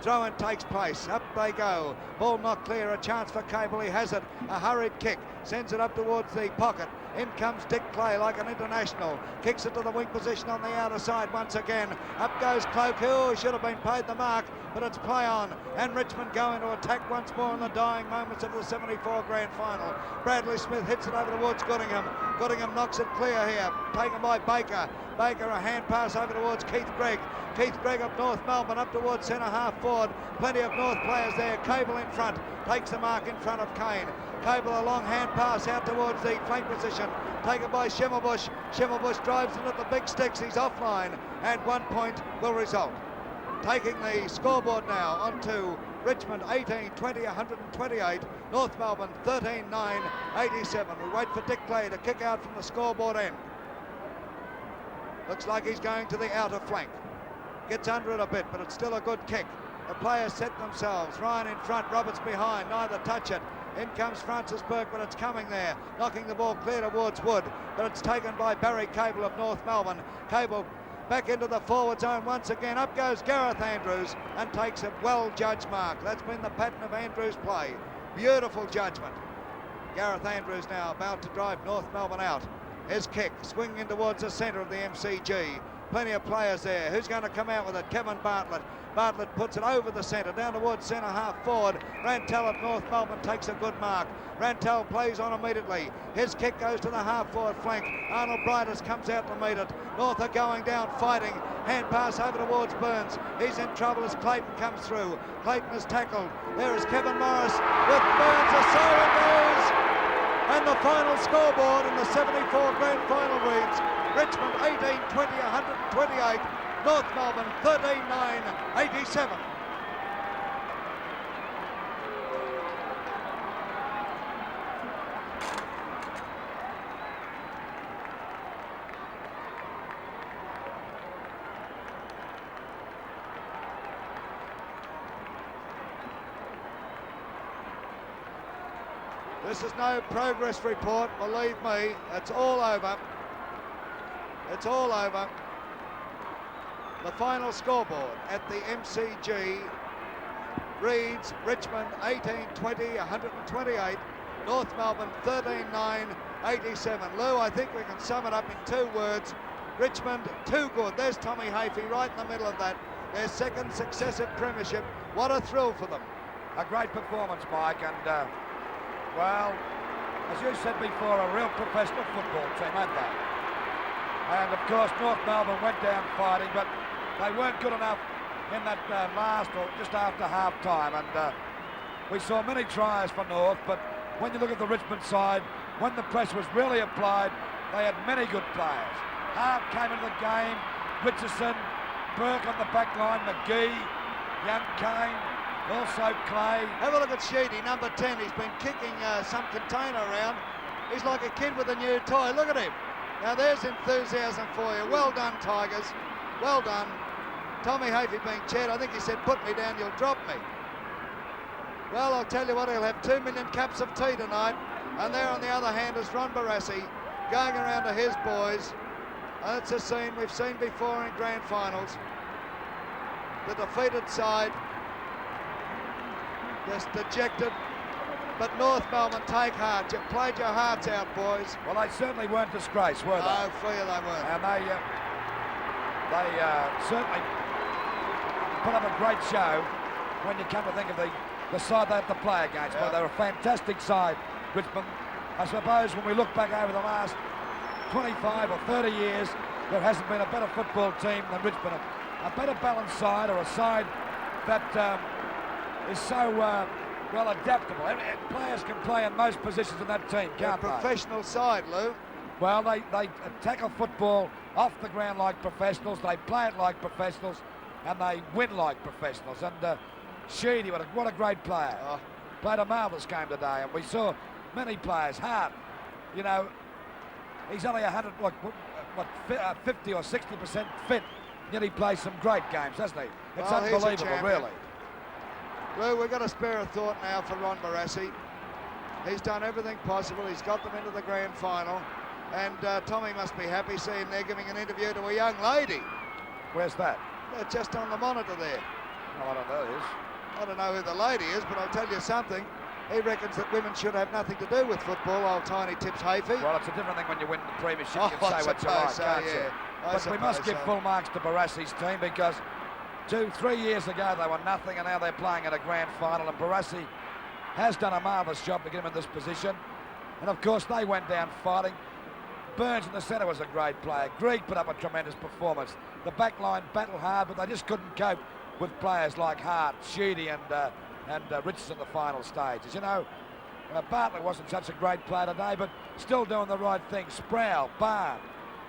Throw-in takes place. Up they go. Ball not clear. A chance for Cable. He has it. A hurried kick. Sends it up towards the pocket. In comes Dick Clay like an international. Kicks it to the wing position on the outer side once again. Up goes Cloak. Oh, should have been paid the mark, but it's play on. And Richmond going to attack once more in the dying moments of the 74 grand final. Bradley Smith hits it over towards Goodingham. Goodingham knocks it clear here. Taken by Baker. Baker, a hand pass over towards Keith Gregg. Keith Gregg of North Melbourne up towards centre half forward. Plenty of North players there. Cable in front. Takes the mark in front of Kane. Cable, a long hand pass out towards the flank position. Taken by Schimmelbusch. Schimmelbusch drives it at the big sticks. He's offline. And 1 point will result. Taking the scoreboard now onto Richmond 18-20, 128. North Melbourne 13-9, 87. We wait for Dick Clay to kick out from the scoreboard end. Looks like he's going to the outer flank. Gets under it a bit, but it's still a good kick. The players set themselves. Ryan in front, Roberts behind, neither touch it. In comes Francis Burke, but it's coming there. Knocking the ball clear towards Wood, but it's taken by Barry Cable of North Melbourne. Cable back into the forward zone once again. Up goes Gareth Andrews and takes a well-judged mark. That's been the pattern of Andrews' play. Beautiful judgment. Gareth Andrews now about to drive North Melbourne out. His kick, swinging in towards the centre of the MCG. Plenty of players there. Who's going to come out with it? Kevin Bartlett. Bartlett puts it over the centre, down towards centre half forward. Rantel of North Melbourne takes a good mark. Rantel plays on immediately. His kick goes to the half forward flank. Arnold Brightus comes out to meet it. North are going down, fighting. Hand pass over towards Burns. He's in trouble as Clayton comes through. Clayton is tackled. There is Kevin Morris with Burns. A siren goes. And the final scoreboard in the 74 grand final reads Richmond 18-20, 128. North Melbourne 13-9, 87. This is no progress report, believe me. It's all over. It's all over. The final scoreboard at the MCG reads Richmond 18-20, 128. North Melbourne 13-9, 87. Lou, I think we can sum it up in 2 words. Richmond, too good. There's Tommy Hafey right in the middle of that. Their second successive premiership. What a thrill for them. A great performance, Mike, and well, as you said before, a real professional football team, aren't they? And of course, North Melbourne went down fighting, but they weren't good enough in that last or just after half-time. And we saw many tries for North, but when you look at the Richmond side, when the press was really applied, they had many good players. Hart came into the game, Richardson, Burke on the back line, McGee, young Kane, also Clay. Have a look at Sheedy, number 10. He's been kicking some container around. He's like a kid with a new toy. Look at him. Now there's enthusiasm for you. Well done, Tigers. Well done. Tommy Hafey being chaired. I think he said, put me down, you'll drop me. Well, I'll tell you what, he'll have 2 million cups of tea tonight. And there on the other hand is Ron Barassi going around to his boys. And it's a scene we've seen before in grand finals. The defeated side just dejected, but North Melbourne, take heart. You've played your hearts out, boys. Well, they certainly weren't disgraced, were they? No, for you they weren't. And they certainly put up a great show when you come to think of the side they had to play against. Yeah. Well, they're a fantastic side, Richmond. I suppose when we look back over the last 25 or 30 years, there hasn't been a better football team than Richmond. A better balanced side, or a side that is so well adaptable. Players can play in most positions in that team, can't they? A professional side, Lou. Well, they tackle football off the ground like professionals, they play it like professionals, and they win like professionals. And Sheedy, what a great player. Oh. Played a marvellous game today, and we saw many players. Hart, you know, he's only 50 or 60% fit, yet he plays some great games, doesn't he? It's unbelievable, really. Lou, we've got to spare a thought now for Ron Barassi. He's done everything possible. He's got them into the grand final. And Tommy must be happy seeing they're giving an interview to a young lady. Where's that? Just on the monitor there. Oh, I don't know who that is. I don't know who the lady is, but I'll tell you something. He reckons that women should have nothing to do with football, old Tiny Tips Hafey. Well, it's a different thing when you win the premiership. You can say what you like, can't you? But we must give full marks to Barassi's team, because 2-3 years ago they were nothing, and now they're playing at a grand final, and Barassi has done a marvellous job to get him in this position. And of course they went down fighting. Burns in the centre was a great player. Greig put up a tremendous performance. The back line battled hard, but they just couldn't cope with players like Hart, Sheedy and Richardson at the final stages. You know, Bartlett wasn't such a great player today, but still doing the right thing. Sproul, Barn.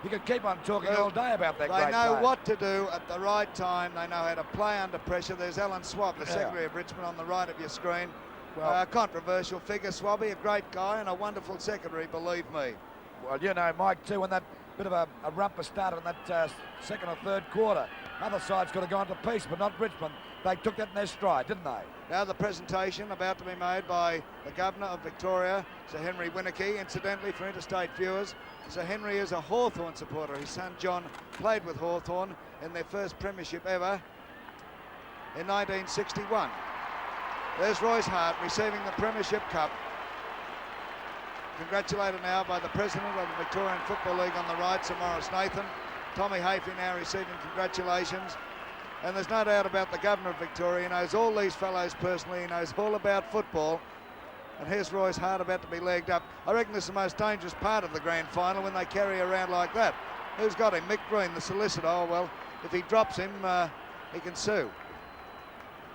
You could keep on talking all day about that great player. They know what to do at the right time. They know how to play under pressure. There's Alan Swab, the Secretary of Richmond, on the right of your screen. Well, controversial figure, Swabby, a great guy and a wonderful secretary, believe me. Well, you know, Mike, too, when that bit of a rumper started in that second or third quarter, other sides could have gone to peace, but not Richmond. They took that in their stride, didn't they? Now the presentation about to be made by the Governor of Victoria, Sir Henry Winnicky. Incidentally, for interstate viewers, Sir Henry is a Hawthorn supporter. His son John played with Hawthorn in their first premiership ever in 1961. There's Royce Hart receiving the Premiership Cup. Congratulated now by the President of the Victorian Football League on the right, Sir Maurice Nathan. Tommy Hafey now receiving congratulations. And there's no doubt about the Governor of Victoria. He knows all these fellows personally. He knows all about football. And here's Royce Hart about to be legged up. I reckon this is the most dangerous part of the grand final, when they carry around like that. Who's got him? Mick Green, the solicitor. Oh, well, if he drops him, he can sue.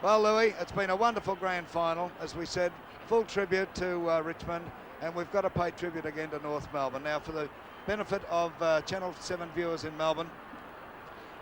Well, Louis, it's been a wonderful grand final. As we said, full tribute to Richmond. And we've got to pay tribute again to North Melbourne. Now, for the benefit of Channel 7 viewers in Melbourne,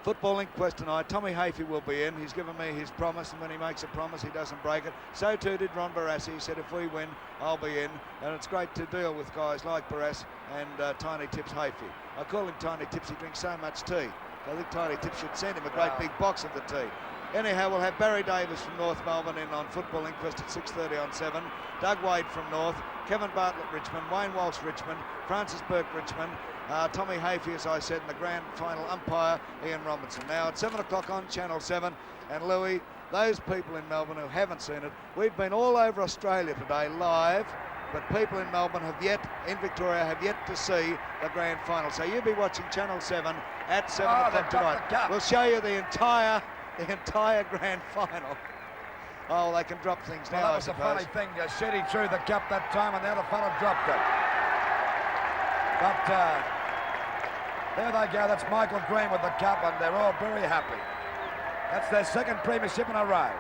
Football Inquest tonight, Tommy Hafey will be in. He's given me his promise, and when he makes a promise, he doesn't break it. So too did Ron Barassi. He said, if we win, I'll be in. And it's great to deal with guys like Barassi and Tiny Tips Hafey. I call him Tiny Tips. He drinks so much tea. I think Tiny Tips should send him a great big box of the tea. Anyhow, we'll have Barry Davis from North Melbourne in on Football Inquest at 6:30 on 7. Doug Wade from North. Kevin Bartlett, Richmond. Wayne Walsh, Richmond. Francis Burke, Richmond. Tommy Hafey, as I said, in the grand final umpire, Ian Robinson. Now at 7 o'clock on Channel 7. And Louis, those people in Melbourne who haven't seen it, we've been all over Australia today live, but people in Melbourne in Victoria have yet to see the grand final. So you'll be watching Channel 7 at 7 o'clock tonight. We'll show you the entire grand final. Oh, they can drop things now, that was a funny thing. Sheedy threw the cup that time, and the other fellow dropped it. But there they go. That's Michael Green with the cup, and they're all very happy. That's their second premiership in a row.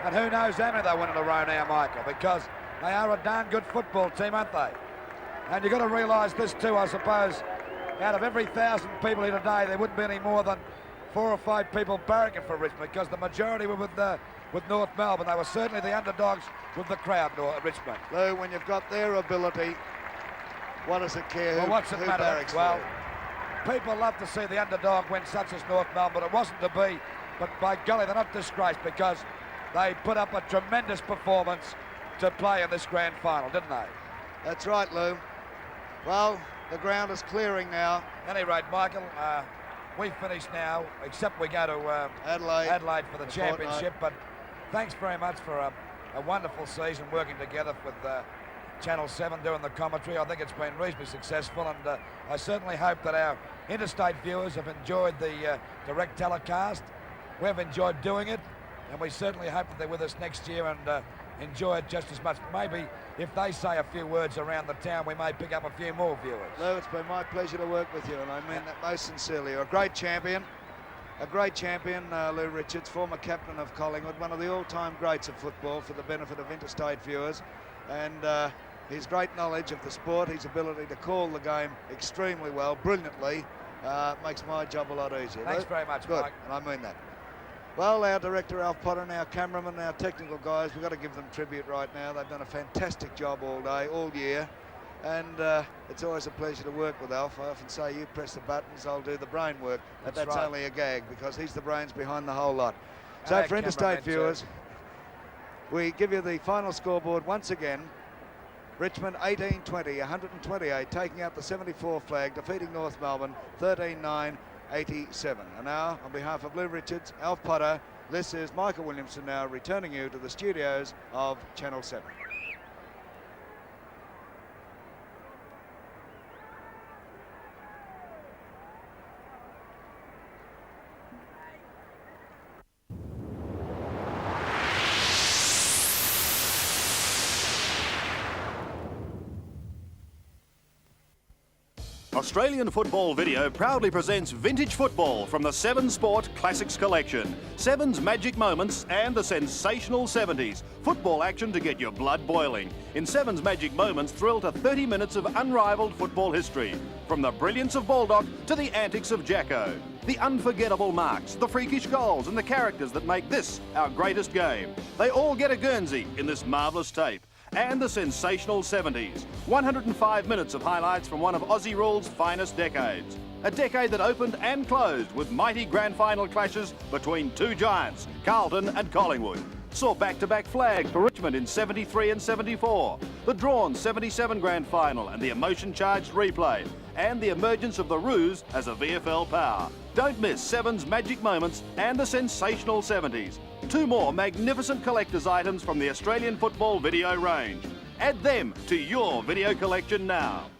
And who knows how many they win in a row now, Michael, because they are a darn good football team, aren't they? And you've got to realise this too, I suppose. Out of every 1,000 people here today, there wouldn't be any more than 4 or 5 people barracking for Richmond, because the majority were with North Melbourne. They were certainly the underdogs with the crowd at Richmond. Lou, when you've got their ability, what does it care who barracks well, for you? People love to see the underdog win, such as North Melbourne, but it wasn't to be. But by golly, they're not disgraced, because they put up a tremendous performance to play in this grand final, didn't they? That's right, Lou. Well, the ground is clearing now. At any rate, Michael, we finish now, except we go to Adelaide for the championship. But thanks very much for a wonderful season working together with Channel 7 doing the commentary. I think it's been reasonably successful, and I certainly hope that our interstate viewers have enjoyed the direct telecast. We've enjoyed doing it, and we certainly hope that they're with us next year and enjoy it just as much. Maybe if they say a few words around the town, we may pick up a few more viewers. Lou, it's been my pleasure to work with you, and I mean that most sincerely. You're a great champion, Lou Richards, former captain of Collingwood, one of the all-time greats of football for the benefit of interstate viewers. And his great knowledge of the sport, his ability to call the game extremely well, brilliantly, makes my job a lot easier. Thanks very much, Good, Mike. and I mean that. Well, our director, Alf Potter, and our cameraman, our technical guys, we've got to give them tribute right now. They've done a fantastic job all day, all year. And it's always a pleasure to work with Alf. I often say, you press the buttons, I'll do the brain work. But that's right. only a gag, because he's the brains behind the whole lot. And So our for interstate cameraman, viewers, we give you the final scoreboard once again. Richmond 18-20, 128, taking out the 74 flag, defeating North Melbourne 13-9, 87. And now, on behalf of Lou Richards, Alf Potter, this is Michael Williamson now returning you to the studios of Channel 7. Australian Football Video proudly presents vintage football from the Seven Sport Classics collection. Seven's magic moments and the sensational 70s. Football action to get your blood boiling. In Seven's magic moments, thrill to 30 minutes of unrivaled football history. From the brilliance of Baldock to the antics of Jacko. The unforgettable marks, the freakish goals and the characters that make this our greatest game. They all get a Guernsey in this marvellous tape. And the sensational 70s. 105 minutes of highlights from one of Aussie rule's finest decades. A decade that opened and closed with mighty grand final clashes between two giants, Carlton and Collingwood. Saw back-to-back flags for Richmond in 73 and 74. The drawn 77 grand final and the emotion-charged replay. And the emergence of the Roos as a VFL power. Don't miss Seven's magic moments and the sensational 70s. Two more magnificent collector's items from the Australian Football Video range. Add them to your video collection now.